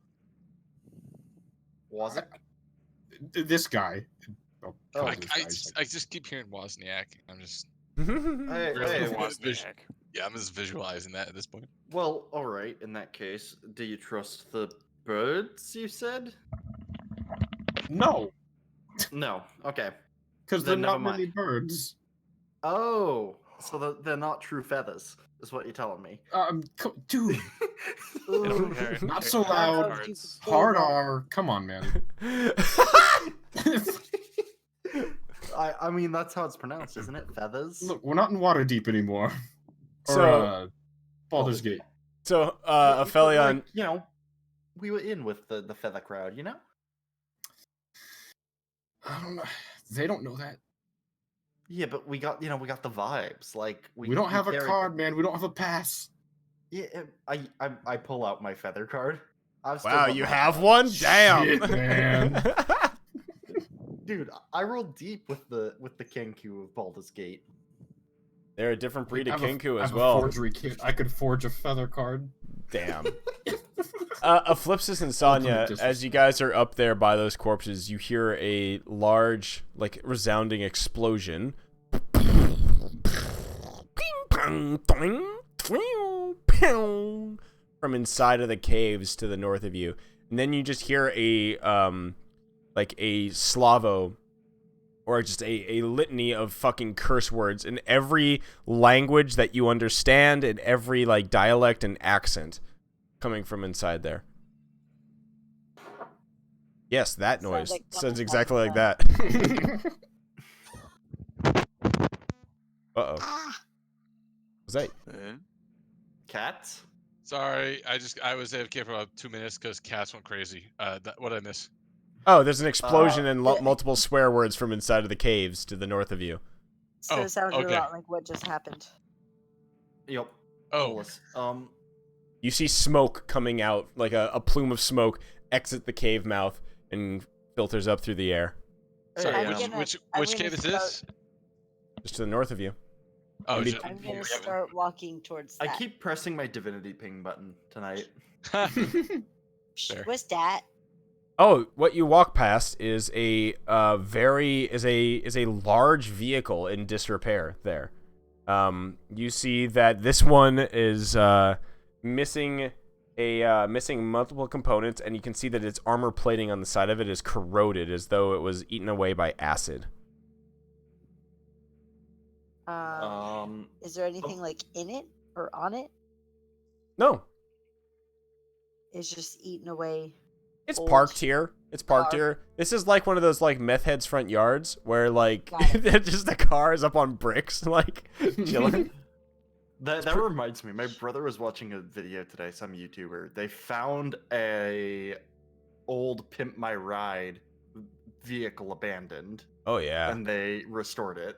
Was it? This guy. Oh, I just keep hearing Wozniak. I'm just Hey, really hey, Wozniak. yeah, I'm just visualizing that at this point. well, all right. In that case, do you trust the birds? You said No, no. Okay. because they're Then never not really mind. birds. Oh, so they're not true feathers, is what you're telling me. Dude, Ooh. not so I don't loud. know if you could pull Hard that. R. Come on, man. I mean, that's how it's pronounced, isn't it? Feathers. Look, we're not in Waterdeep anymore. Or, So- Baldur's Gate. so But, Aphelion, like, you know, we were in with the feather crowd, you know. I don't know. They don't know that. Yeah, but we got the vibes. Like We don't have a carry- card, man. We don't have a pass. Yeah, I pull out my feather card. I've still Wow, got you my have phone. one? Damn. Shit, man. Dude, I rolled deep with the Kenku of Baldur's Gate. They're a different breed of I have Kenku I as have well. a forgery kit. I could forge a feather card. Damn. Eclipsis and Sonya, Ultimate as you guys are up there by those corpses, you hear a large, like, resounding explosion. From inside of the caves to the north of you. And then you just hear a, like a Slavo, or just a litany of fucking curse words in every language that you understand, in every, like, dialect and accent coming from inside there. Yes, that Sounds noise. like Sounds someone exactly like having that. Uh-oh. Ah, Was that... Cats? Sorry, I was AFK for about 2 minutes because cats went crazy. What did I miss? Oh, there's an explosion and the- multiple swear words from inside of the caves to the north of you. so Oh, it sounds a okay. lot like what just happened. Yep. Oh, Willis. You see smoke coming out, like a plume of smoke, exit the cave mouth and filters up through the air. sorry. Hey, I'm Which gonna- which I'm which gonna cave is this? Just to the north of you. Oh, I'm be- just, I'm gonna start walking towards I that. keep pressing my divinity ping button tonight. Fair. What's that? Oh, what you walk past is a large vehicle in disrepair there. You see that this one is missing multiple components, and you can see that its armor plating on the side of it is corroded, as though it was eaten away by acid. Is there anything like in it or on it? No, It's just eaten away. it's Old parked here. It's parked car. here. This is like one of those like meth heads front yards where like Got it. just the car is up on bricks, like chilling. That reminds me, my brother was watching a video today, some YouTuber. They found a old Pimp My Ride vehicle abandoned, Oh yeah. and they restored it.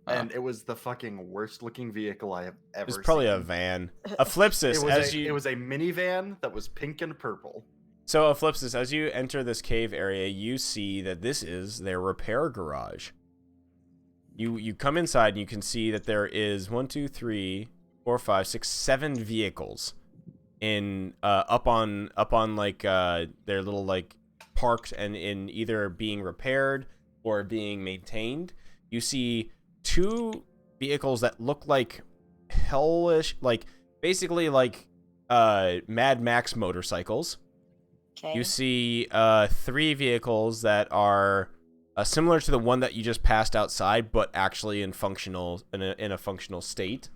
And it was the fucking worst looking vehicle I have ever It's probably seen. a van. Eclipsis, It was a minivan that was pink and purple. So Eclipsis, as you enter this cave area, you see that this is their repair garage. You come inside and you can see that there is 1, 2, 3, 4, 5, 6, 7 vehicles in up on like their little like parked and in either being repaired or being maintained. You see 2 vehicles that look like hellish, like basically like Mad Max motorcycles. Okay. You see 3 vehicles that are similar to the one that you just passed outside, but actually in a functional state.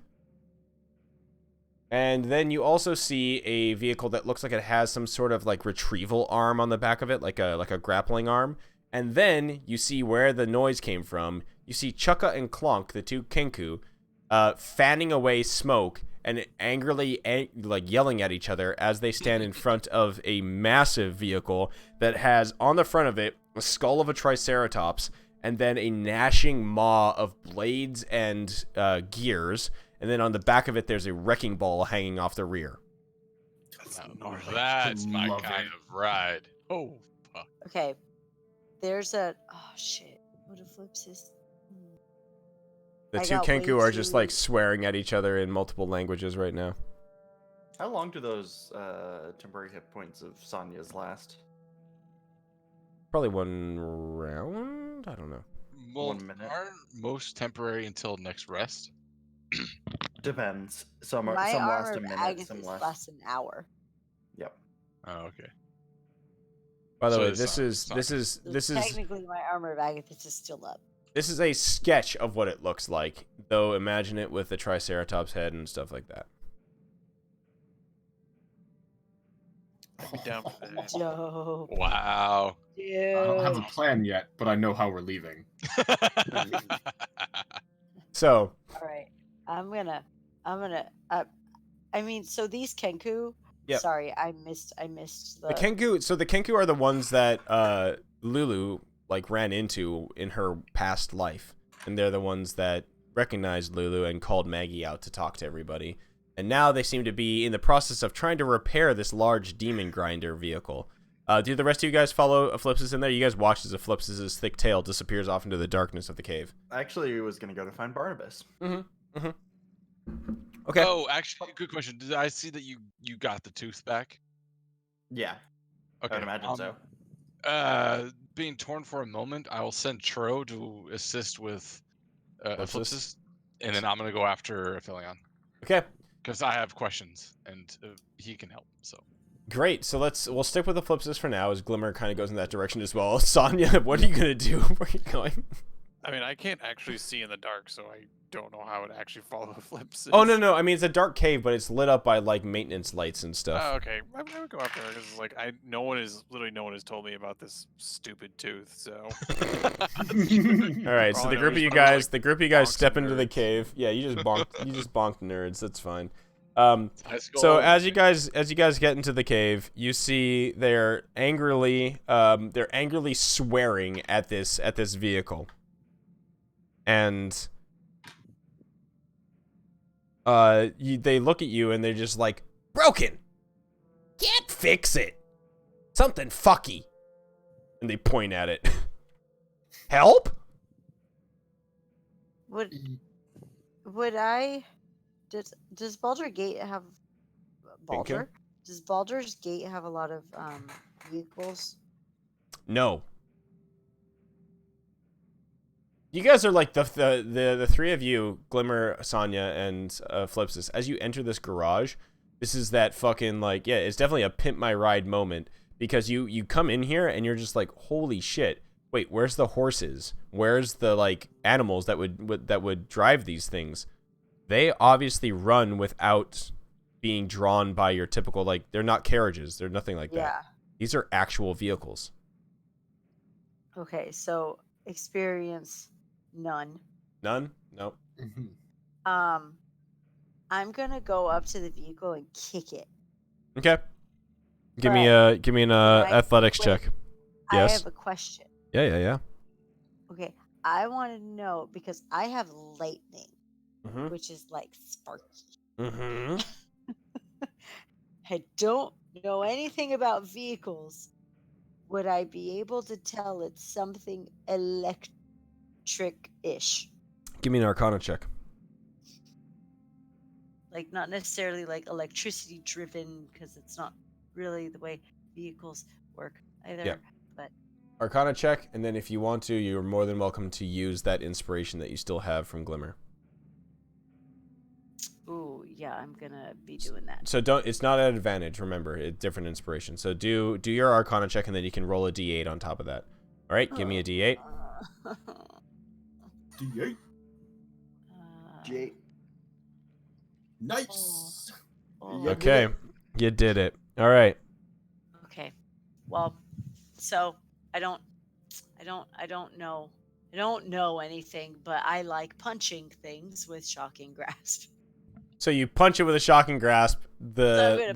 And then you also see a vehicle that looks like it has some sort of like retrieval arm on the back of it, like a grappling arm. And then you see where the noise came from. You see Chukka and Clonk, the 2 Kenku, fanning away smoke and angrily like yelling at each other as they stand in front of a massive vehicle that has on the front of it a skull of a triceratops and then a gnashing maw of blades and gears, and then on the back of it there's a wrecking ball hanging off the rear. That's my Love kind it. of ride. Oh, fuck. Okay. There's a. Oh shit. What a Ellipsis. The I 2 got way Kenku are just like too- swearing at each other in multiple languages right now. How long do those temporary hit points of Sonya's last? Probably 1 round? I don't know. Well, 1 minute. aren't most temporary until next rest? Depends. Some My last armor a of minute, Agathis some last. lasts an hour. Yep. Oh, okay. By the So way, it's this not- is it's not- this is Technically, my armor of Agathis is still up. this is a sketch of what it looks like, though imagine it with the triceratops head and stuff like that. I'd be down for that. Dope. Wow. Dude. I don't have a plan yet, but I know how we're leaving. So, All right. I'm gonna. I mean, so these Kenku. Yep. Sorry, I missed the. the Kenku are the ones that Lulu like ran into in her past life, and they're the ones that recognized Lulu and called Maggie out to talk to everybody. And now they seem to be in the process of trying to repair this large demon grinder vehicle. Do the rest of you guys follow Eclipsis in there? You guys watch as Eclipsis' thick tail disappears off into the darkness of the cave. I actually was gonna go to find Barnabas. Okay. Oh, actually, good question. Did I see that you got the tooth back? Yeah, I Okay. would imagine so. Being torn for a moment, I will send Tro to assist with Eclipsis, and then I'm gonna go after Aphelion Okay. because I have questions and he can help. So. Great. So we'll stick with Eclipsis for now as Glimmer kind of goes in that direction as well. Sonya, what are you going to do? Where are you going? I mean, I can't actually see in the dark, so I don't know how it actually follow Eclipse. Oh, no. I mean, it's a dark cave, but it's lit up by, like, maintenance lights and stuff. Oh, okay. I would go after her because, like, no one has told me about this stupid tooth. So. All right. So the group of you guys step into the cave. Yeah, you just bonked nerds. That's fine. So as you guys get into the cave, you see they're angrily swearing at this vehicle, and they look at you and they're just like, broken, can't fix it, something fucky, and they point at it. Help? Would I? Does Baldur's Gate have Baldur? Does Baldur's Gate have a lot of vehicles? No. You guys are like the three of you, Glimmer, Sonya, and Flipsis. As you enter this garage, this is that fucking like, yeah, it's definitely a pimp my ride moment because you come in here and you're just like, holy shit. Wait, where's the horses? Where's the like animals that would drive these things? They obviously run without being drawn by your typical, like, they're not carriages. They're nothing like that. These are actual vehicles. Okay, so experience none. None? Nope. I'm gonna go up to the vehicle and kick it. Okay. Give me an athletics check. Yes. I have a question. Yeah. Okay, I want to know because I have lightning. Which is like sparky. I don't know anything about vehicles. Would I be able to tell it's something electric-ish? Give me an Arcana check. Like not necessarily like electricity driven because it's not really the way vehicles work either. Yeah. But Arcana check, and then if you want to, you're more than welcome to use that inspiration that you still have from Glimmer. ooh, yeah, I'm gonna be doing that. So it's not an advantage, remember, it's different inspiration. So do your Arcana check and then you can roll a D8 on top of that. All right, give me a D8. D8. G8. Nice. Okay, you did it. All right. Okay. Well, so I don't know anything, but I like punching things with shocking grasp. So you punch it with a shocking grasp. The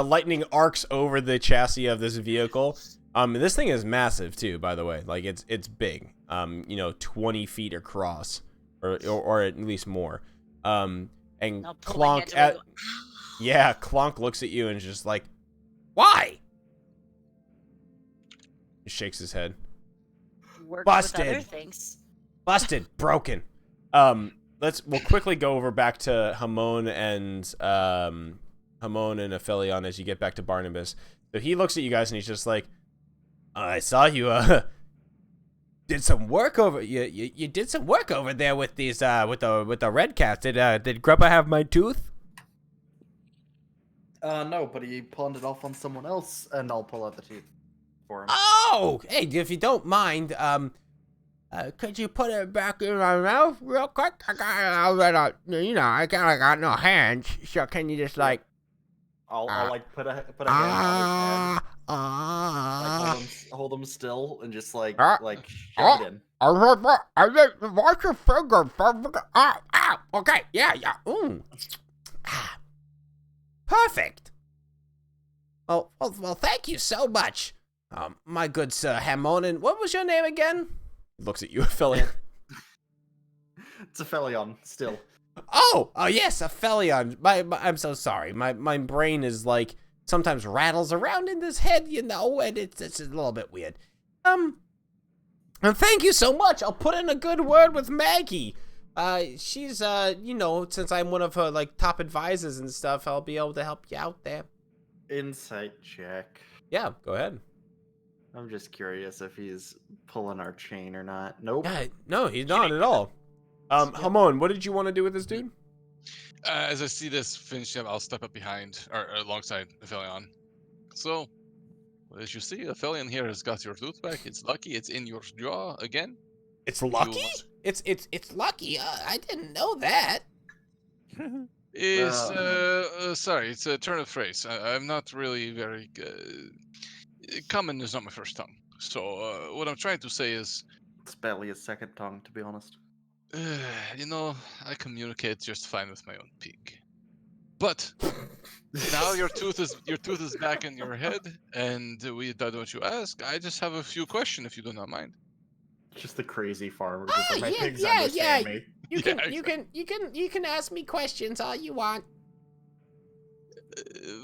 lightning arcs over the chassis of this vehicle. This thing is massive too, by the way. Like it's big. 20 feet across, or at least more. And Clonk Clonk looks at you and is just like, why? He shakes his head. Busted. With other things. Busted. Broken. We'll quickly go over back to Hamon and Aphelion as you get back to Barnabas. So he looks at you guys and he's just like, I saw you did some work over you did some work over there with these with the red cats. Did Grubba have my tooth? No, but he pawned it off on someone else, and I'll pull out the tooth for him. Oh, hey, if you don't mind, could you put it back in my mouth real quick? I kind of got no hands, so can you just like? I'll like put a hand on his head. Like hold him still and just like shove it in. Watch your finger. Okay, yeah. Perfect. Well, thank you so much, my good sir Hamon. And what was your name again? Looks at you, Aphelion. It's Aphelion, still. Oh, yes, Aphelion. I'm so sorry. My brain is like sometimes rattles around in this head, you know, and it's a little bit weird. And thank you so much. I'll put in a good word with Maggie. She's you know, since I'm one of her like top advisors and stuff, I'll be able to help you out there. Insight check. Yeah, go ahead. I'm just curious if he's pulling our chain or not. Nope. No, he's not at all. Hamon, what did you want to do with this dude? As I see this finish up, I'll step up behind or alongside Aphelion. So, as you see, Aphelion here has got your tooth back. It's lucky. It's in your jaw again. It's lucky? It's lucky. I didn't know that. Sorry, it's a turn of phrase. I'm not really very common is not my first tongue. So what I'm trying to say is, It's barely a second tongue, to be honest. you know, I communicate just fine with my own pig. But now your tooth is back in your head, and we done what you ask. I just have a few questions, if you do not mind. Just the crazy farmer. Just like, my pigs yeah. understand me. You can ask me questions all you want.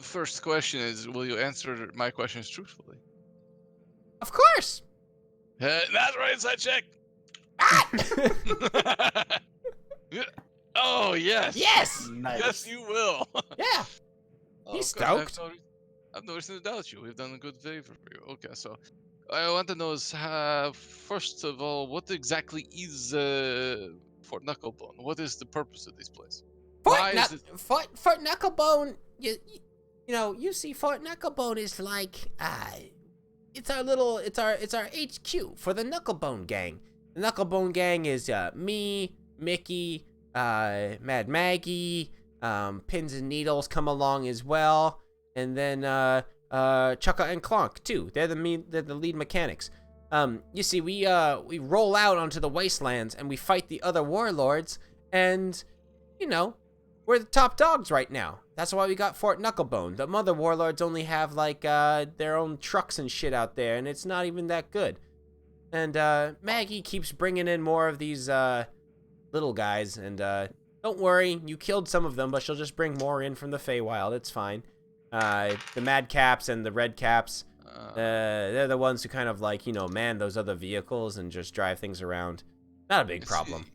First question is, will you answer my questions truthfully? Of course. That's right, inside check. Oh yes. Yes. Nice. Yes, you will. Yeah. Oh, He's good. I've stoked. I've no reason to doubt you. We've done a good favor for you. Okay, so I want to know is, first of all, what exactly is Fort Knucklebone? What is the purpose of this place? Why is it? Fort Knucklebone. You know, you see, Fort Knucklebone is like it's our HQ for the Knucklebone gang. The Knucklebone gang is me, Mickey, Mad Maggie, Pins and Needles come along as well, and then Chukka and Clonk too. They're the lead mechanics. You see, we roll out onto the wastelands and we fight the other warlords, and you know, we're the top dogs right now. That's why we got Fort Knucklebone. The mother warlords only have like their own trucks and shit out there, and it's not even that good. And Maggie keeps bringing in more of these little guys, and don't worry, you killed some of them, but she'll just bring more in from the Feywild. It's fine. The Mad Caps and the Red Caps, they're the ones who kind of like, you know, man those other vehicles and just drive things around. Not a big problem.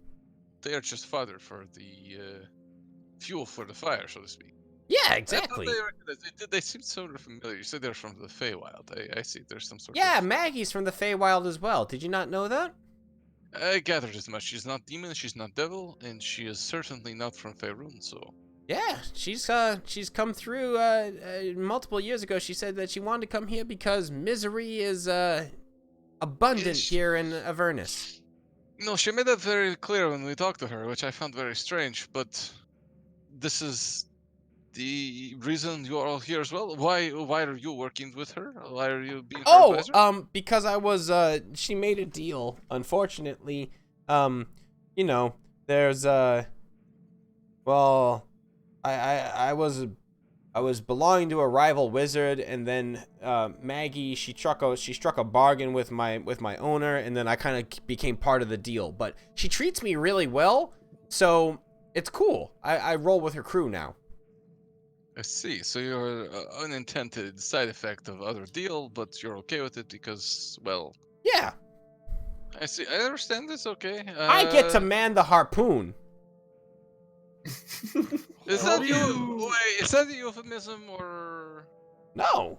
They are just fodder for the fuel for the fire, so to speak. Yeah, exactly. They seem sort of familiar. You said they're from the Feywild. I see. There's some sort Yeah, of... Maggie's from the Feywild as well. Did you not know that? I gathered as much. She's not demon, she's not devil, and she is certainly not from Faerun, so... Yeah, she's come through multiple years ago. She said that she wanted to come here because misery is abundant here in Avernus. No, she made that very clear when we talked to her, which I found very strange, but this is the reason you are all here as well. Why are you working with her? Why are you being her advisor? Because I was she made a deal. Unfortunately, you know, there's well, I was belonging to a rival wizard, and then Maggie, she struck a bargain with my owner, and then I kind of became part of the deal. But she treats me really well, so it's cool. I roll with her crew now. I see. So you're an unintended side effect of other deal, but you're okay with it because, well... Yeah. I see. I understand this, okay. I get to man the harpoon. Is that Wait, is that a euphemism or... No.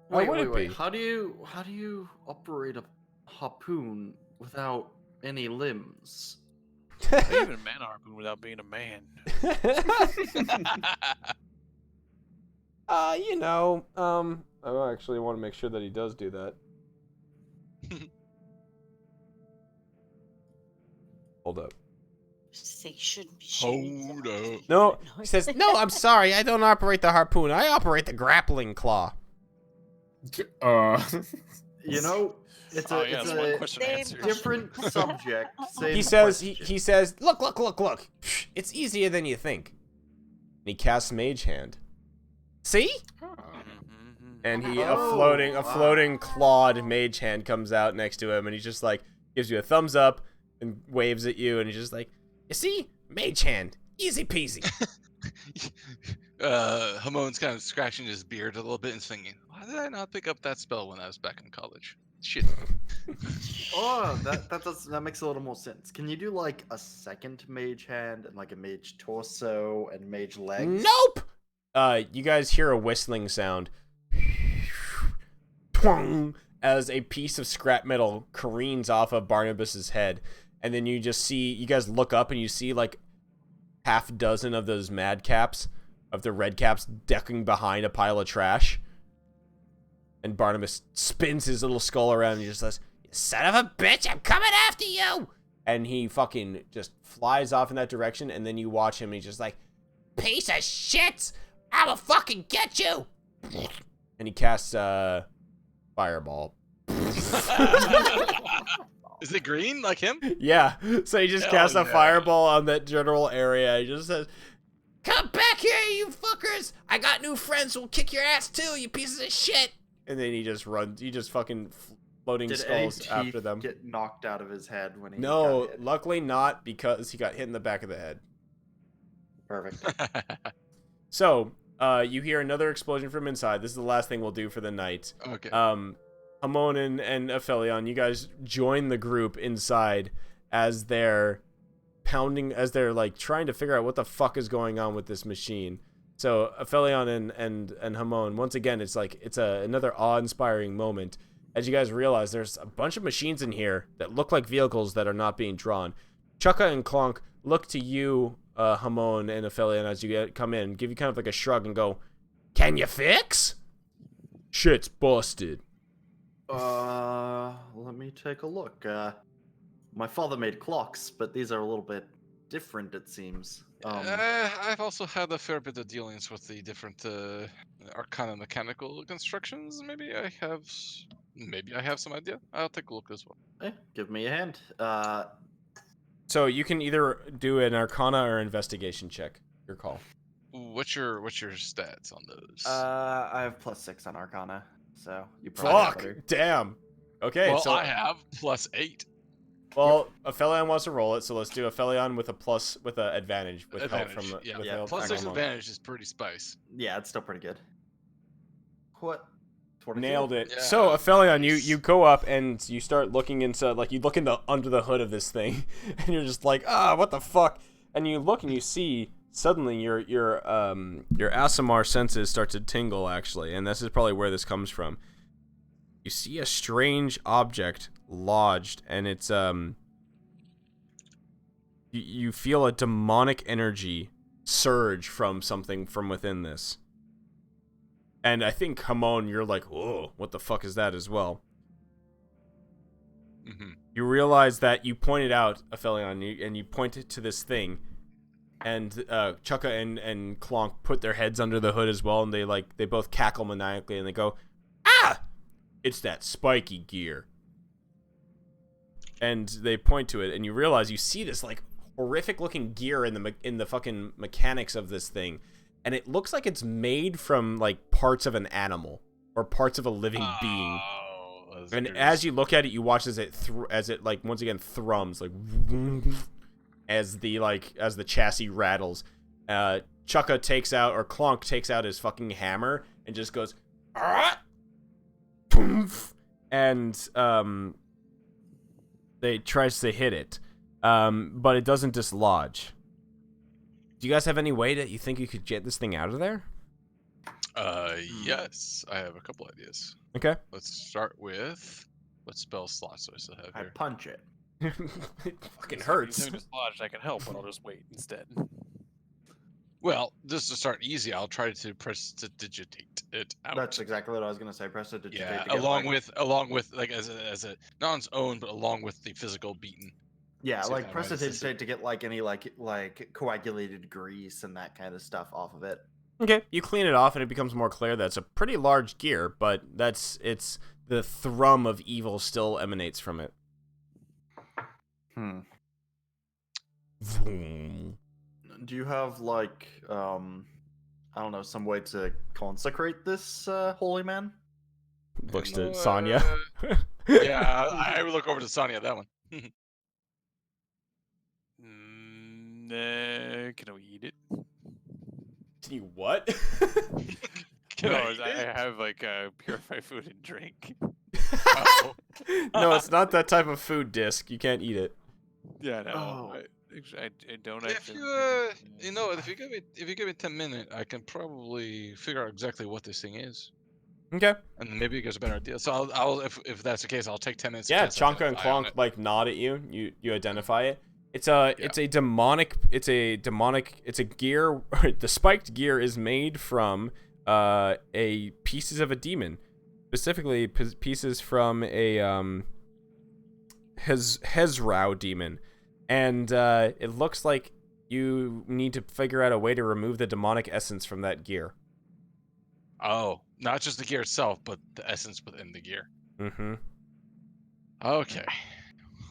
Why would it be? How do you operate a harpoon without any limbs? How do you even man a harpoon without being a man? You know, I actually want to make sure that he does do that. Hold up. They shouldn't be sharing. Hold up. No, he says, no, I'm sorry, I don't operate the harpoon. I operate the grappling claw. You know, it's Oh, a, yeah, it's that's one a question Same answered. different subject. Same He says, question. he says, look. Psh, it's easier than you think. And he casts Mage Hand. See? And he a floating clawed Mage Hand comes out next to him, and he just like gives you a thumbs up and waves at you, and he's just like, you see, Mage Hand, Easy peasy. Hamon's kind of scratching his beard a little bit and thinking, why did I not pick up that spell when I was back in college? Shit. Oh, that makes a little more sense. Can you do like a second mage hand and like a mage torso and mage legs? Nope. You guys hear a whistling sound. Twang, as a piece of scrap metal careens off of Barnabas's head, and then you just see, you guys look up and you see like half a dozen of those madcaps, of the red caps, ducking behind a pile of trash. And Barnabas spins his little skull around and he just says, "You son of a bitch, I'm coming after you!" And he fucking just flies off in that direction, and then you watch him and he's just like, "Piece of shit! I will fucking get you!" And he casts Fireball. Is it green like him? Yeah, so he just Hell casts a yeah. fireball on that general area. He just says, "Come back here, you fuckers! I got new friends who'll kick your ass too, you pieces of shit!" And then he just runs. He just fucking floating Did any skulls teeth after them. get knocked out of his head when he No, got hit? luckily not, because he got hit in the back of the head. Perfect. So, you hear another explosion from inside. This is the last thing we'll do for the night. Okay. Hamon and Aphelion, you guys join the group inside as they're pounding, as they're like trying to figure out what the fuck is going on with this machine. So Aphelion and Hamon, once again, it's like it's another awe-inspiring moment as you guys realize there's a bunch of machines in here that look like vehicles that are not being drawn. Chukka and Clonk look to you, Hamon and Aphelion, as you come in, give you kind of like a shrug and go, "Can you fix?" "Shit's busted." Let me take a look. My father made clocks, but these are a little bit different, it seems. I've also had a fair bit of dealings with the different arcana mechanical constructions. Maybe I have some idea. I'll take a look as well. Give me a hand. So you can either do an Arcana or investigation check. Your call. What's your stats on those? I have +6 on Arcana, so you probably have Fuck! better. Damn. Okay, well, so I have +8. well, Aphelion wants to roll it, so let's do Aphelion with an advantage with help from the yeah. with Yeah, help Plus from 6 Hamon. advantage is pretty spice. Yeah, it's still pretty good. What? 22? Nailed it. Yeah, So Aphelion, nice. you go up and you start looking into, like, you look into under the hood of this thing, and you're just like, what the fuck? And you look and you see suddenly your Asimar senses start to tingle, actually, and this is probably where this comes from. You see a strange object lodged, and it's you feel a demonic energy surge from something from within this. And I think, Hamon, you're like, "Whoa, what the fuck is that?" as well. Mm-hmm. You realize that you pointed out, Aphelion, and you pointed to this thing, and Chukka and Clonk put their heads under the hood as well, and they both cackle maniacally, and they go, "Ah! It's that spiky gear." And they point to it, and you realize you see this like horrific looking gear in the fucking mechanics of this thing, and it looks like it's made from like parts of an animal or parts of a living being. And as you look at it, you watch as it like once again thrums like as the chassis rattles. Chukka takes out, or Clonk takes out, his fucking hammer and just goes, "Ah!" And they tries to hit it, but it doesn't dislodge. Do you guys have any way that you think you could get this thing out of there? Yes, I have a couple ideas. Okay. Let's start with what spell slots do I still have I here? punch it. It fucking If hurts. you dislodged, I can help, but I'll just wait instead. Well, just to start easy, I'll try to prestidigitate it out. That's exactly what I was gonna say. Press it to Yeah, to get, along like, with like as a not on its own, but along with the physical beaten. yeah, see if like that press might it assist it. to get like any like coagulated grease and that kind of stuff off of it. Okay, you clean it off and it becomes more clear that it's a pretty large gear, but it's the thrum of evil still emanates from it. Vroom. Do you have like I don't know, some way to consecrate this holy man? Looks to Uh, Sonya. Yeah, I would look over to Sonya that one. Nah, can I eat it? Can you what? Can No, I eat I it? have like purified food and drink. Oh. No, it's not that type of food disc. You can't eat it. Yeah, no, Oh. I don't If actually. you know, if you give me 10 minutes, I can probably figure out exactly what this thing is, Okay. and maybe it gives a better idea. So I'll if that's the case, I'll take 10 minutes. to Yeah, cast like Chonka an and eye on Clonk it. like nod at you. You identify it. It's a demonic. It's a gear. The spiked gear is made from a pieces of a demon, specifically pieces from a Hezrau demon, and it looks like you need to figure out a way to remove the demonic essence from that gear. Oh, not just the gear itself, but the essence within the gear. Mm-hmm. Okay.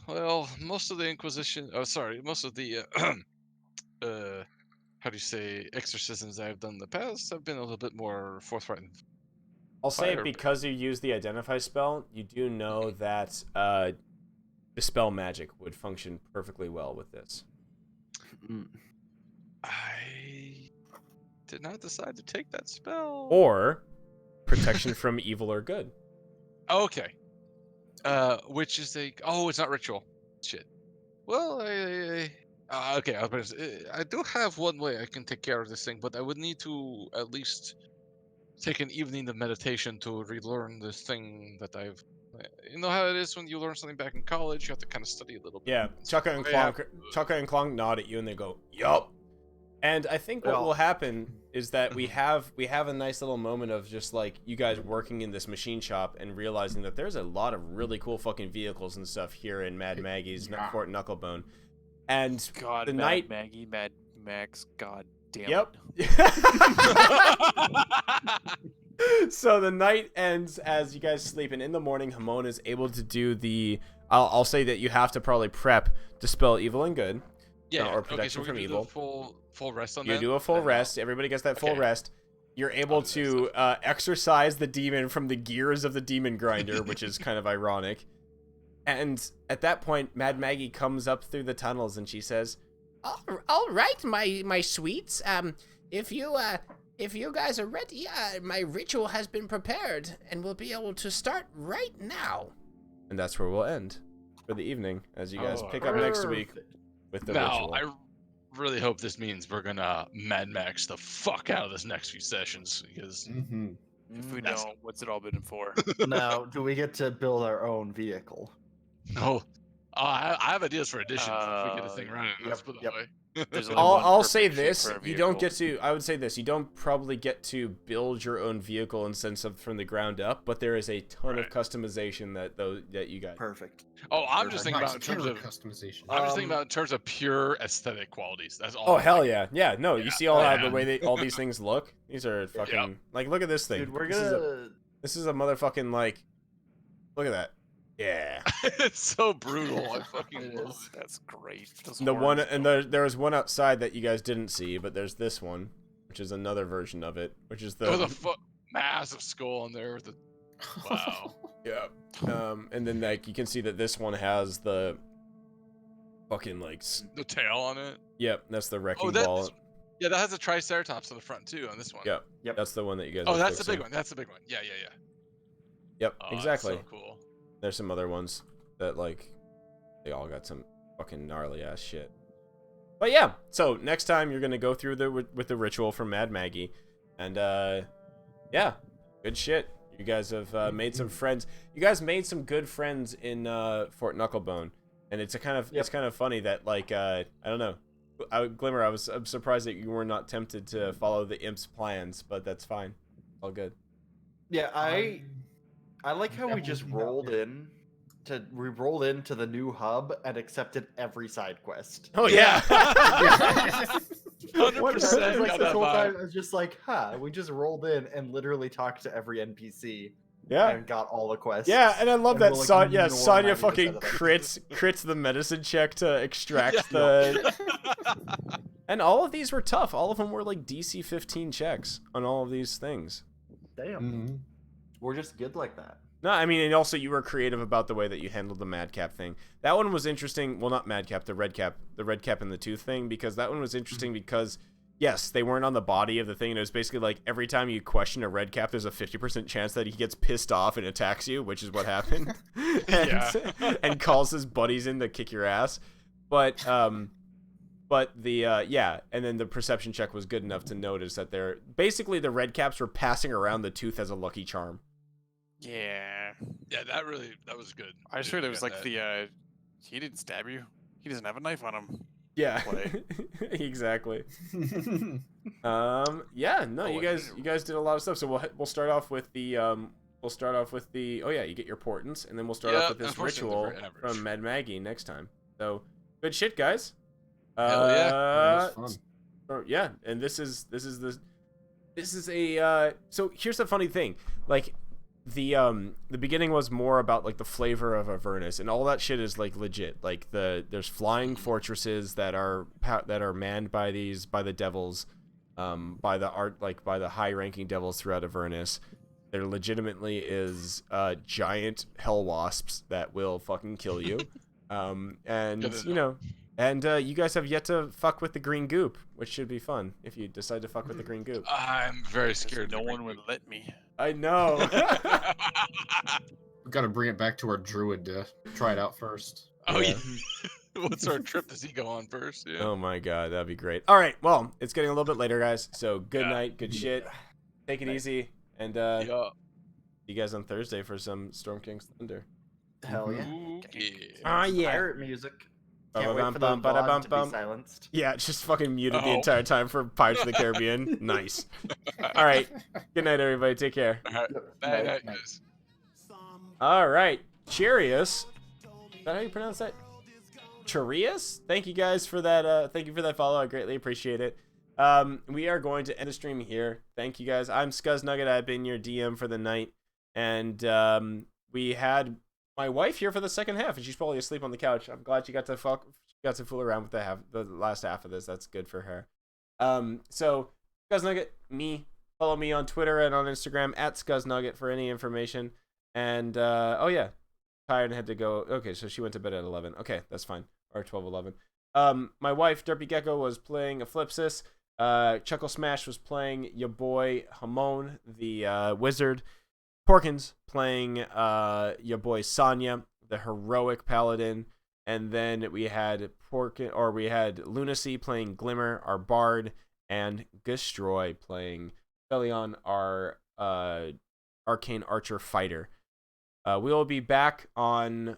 Well, most of the Inquisition. Oh, sorry. Most of the how do you say exorcisms I've done in the past have been a little bit more forthright. I'll say Fire. because you use the identify spell, you do know that dispel magic would function perfectly well with this. I did not decide to take that spell. Or protection from evil or good. Okay. Which is it's not ritual. Shit. Well, okay. I do have one way I can take care of this thing, but I would need to at least take an evening of meditation to relearn this thing that I've. You know how it is when you learn something back in college, you have to kind of study a little bit. Yeah, Chukka and Clonk nod at you and they go, "Yup." And I think what will happen is that we have a nice little moment of just like you guys working in this machine shop and realizing that there's a lot of really cool fucking vehicles and stuff here in Mad Maggie's Fort Knucklebone. And God, the Mad night Maggie, Mad Max, God damn Yep. it. So the night ends as you guys sleep, and in the morning, Hamon is able to do the. I'll say that you have to probably prep dispel evil and good, Yeah. or Okay, protection so from we do evil. full rest on You that. do a full then rest. Everybody gets that full Okay. rest. You're able do that to exorcise the demon from the gears of the demon grinder, which is kind of ironic. And at that point, Mad Maggie comes up through the tunnels and she says, All right, my sweets. If you guys are ready, my ritual has been prepared, and we'll be able to start right now. and that's where we'll end for the evening as you guys Oh, pick up next week with the Now, ritual. I really hope this means we're gonna Mad Max the fuck out of this next few sessions because If we That's- don't, what's it all been for? Now, do we get to build our own vehicle? I have ideas for additions if we get a thing running. Let's Yep, put it yep. that way. There's only one I'll say perfect shape this: for a you don't vehicle. get to. I would say this: you don't probably get to build your own vehicle and sense of from the ground up, but there is a ton of Right. customization that you guys. Perfect. Oh, I'm just thinking Nice about in terms of customization. I'm just thinking about in terms of pure aesthetic qualities. That's all. Oh I'm hell thinking. yeah, no! You Yeah. see all Oh, how yeah. the way all these things look. These are fucking like look at this thing. Dude, we're This is gonna. this is a motherfucking like. Look at that. Yeah. It's so brutal. I fucking It love is. it. That's great. Those The one horns, and though. there was one outside that you guys didn't see, but there's this one, which is another version of it, which is With the a massive skull in there. With the wow. yeah. And then like you can see that this one has the fucking like The tail on it. yep, that's the wrecking Oh, that's ball. yeah. That has a triceratops on the front too. On this one. Yep. Yep. That's the one that you guys. Oh, are that's the fixing. big one. That's the big one. Yeah. Yep, Oh, exactly. That's so cool. There's some other ones that like they all got some fucking gnarly ass shit. But yeah, so next time you're gonna go through with the ritual from Mad Maggie, and yeah, good shit. You guys have made some friends. You guys made some good friends in Fort Knucklebone, and it's it's kind of funny that like I don't know, Glimmer. I'm surprised that you were not tempted to follow the imp's plans, but that's fine. All good. Yeah, I like how we just Definitely not, rolled yeah. in. We rolled into the new hub and accepted every side quest. Oh yeah. 100% Like got this that whole time, vibe. I was just like, we just rolled in and literally talked to every NPC Yeah. and got all the quests. Yeah, and I love And that we'll, like, Sonya ignore Sonya 90% fucking of them. crits the medicine check to extract the and all of these were tough. All of them were like DC 15 checks on all of these things. Damn. Mhm. We're just good like that. No, I mean, and also you were creative about the way that you handled the madcap thing. That one was interesting. Well, not madcap, the red cap and the tooth thing, because that one was interesting because, yes, they weren't on the body of the thing. And it was basically like every time you question a red cap, there's a 50% chance that he gets pissed off and attacks you, which is what happened, and calls his buddies in to kick your ass. But the yeah, and then the perception check was good enough to notice that they're basically the red caps were passing around the tooth as a lucky charm. Yeah. Yeah, that was good. I just heard it was like he didn't stab you. He doesn't have a knife on him. Yeah, Play. exactly. Yeah, no, you guys did a lot of stuff. So we'll start off with the oh yeah, you get your portents, and then we'll start off with this ritual from Mad Maggie next time. So good shit, guys. Hell yeah. That was fun. Yeah, and this is a so here's the funny thing, like the beginning was more about like the flavor of Avernus, and all that shit is like legit. Like there's flying fortresses that are manned by the devils, by the high ranking devils throughout Avernus. There legitimately is giant hell wasps that will fucking kill you, and you know. And you guys have yet to fuck with the green goop, which should be fun if you decide to fuck with the green goop. I'm very scared. No one would let me. I know. We gotta bring it back to our druid to try it out first. Oh yeah. What's our trip? Does he go on first? Yeah. Oh my god, that'd be great. All right, well, it's getting a little bit later, guys. So good night, good shit. Take it easy, and see you guys on Thursday for some Storm King's Thunder. Hell yeah. Ooh, yeah. Ah yeah. Pirate music. Can't wait for the VOD to be silenced. Yeah, just fucking muted the entire time for Pirates of the Caribbean. Nice. All right. Good night, everybody. Take care. All right. Night, guys. All right. Cheerius. Is that how you pronounce that? Cheerius? Thank you guys for that. Thank you for that follow. I greatly appreciate it. We are going to end the stream here. Thank you guys. I'm Scuzz Nugget. I've been your DM for the night. And we had my wife here for the second half, and she's probably asleep on the couch. I'm glad she got to fool around with the last half of this. That's good for her. So Scuzz Nugget, follow me on Twitter and on Instagram at Scuzz Nugget for any information. And oh yeah, tired and had to go. Okay, so she went to bed at 11. Okay, that's fine. Or 12:11. My wife Derpy Gecko was playing a Flipsis. Chuckle Smash was playing your boy Hamon the wizard. Porkins playing your boy Sonya, the heroic paladin, and then we had Lunacy playing Glimmer, our bard, and Gustroy playing Felion, our arcane archer fighter. We will be back on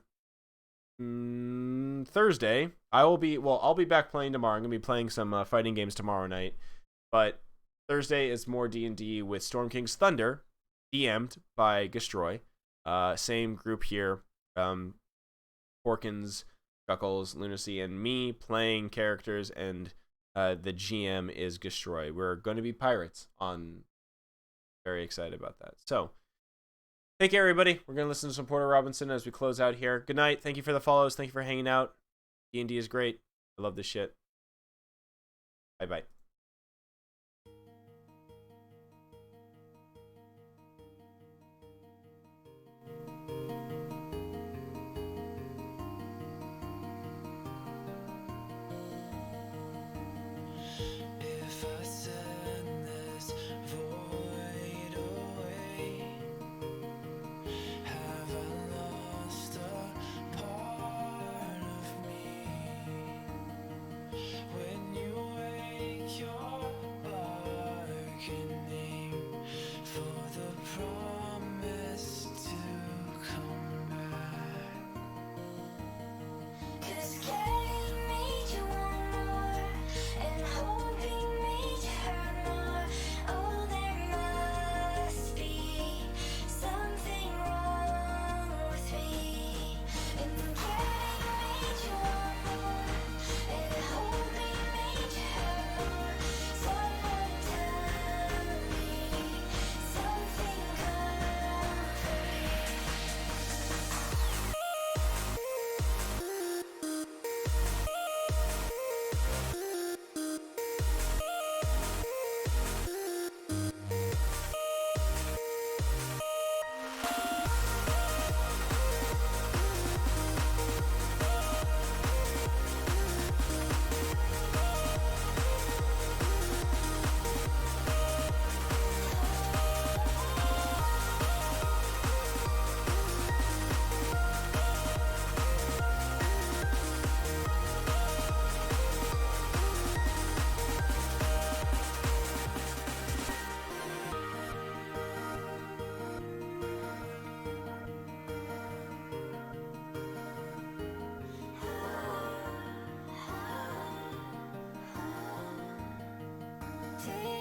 Thursday. I'll be back playing tomorrow. I'm gonna be playing some fighting games tomorrow night, but Thursday is more D&D with Storm King's Thunder. DM'd by Gustroy. Same group here. Porkins, Chuckles, Lunacy, and me playing characters, and the GM is Gustroy. We're going to be pirates on. Very excited about that. So, thank you, everybody. We're going to listen to some Porter Robinson as we close out here. Good night. Thank you for the follows. Thank you for hanging out. D&D is great. I love this shit. Bye-bye. take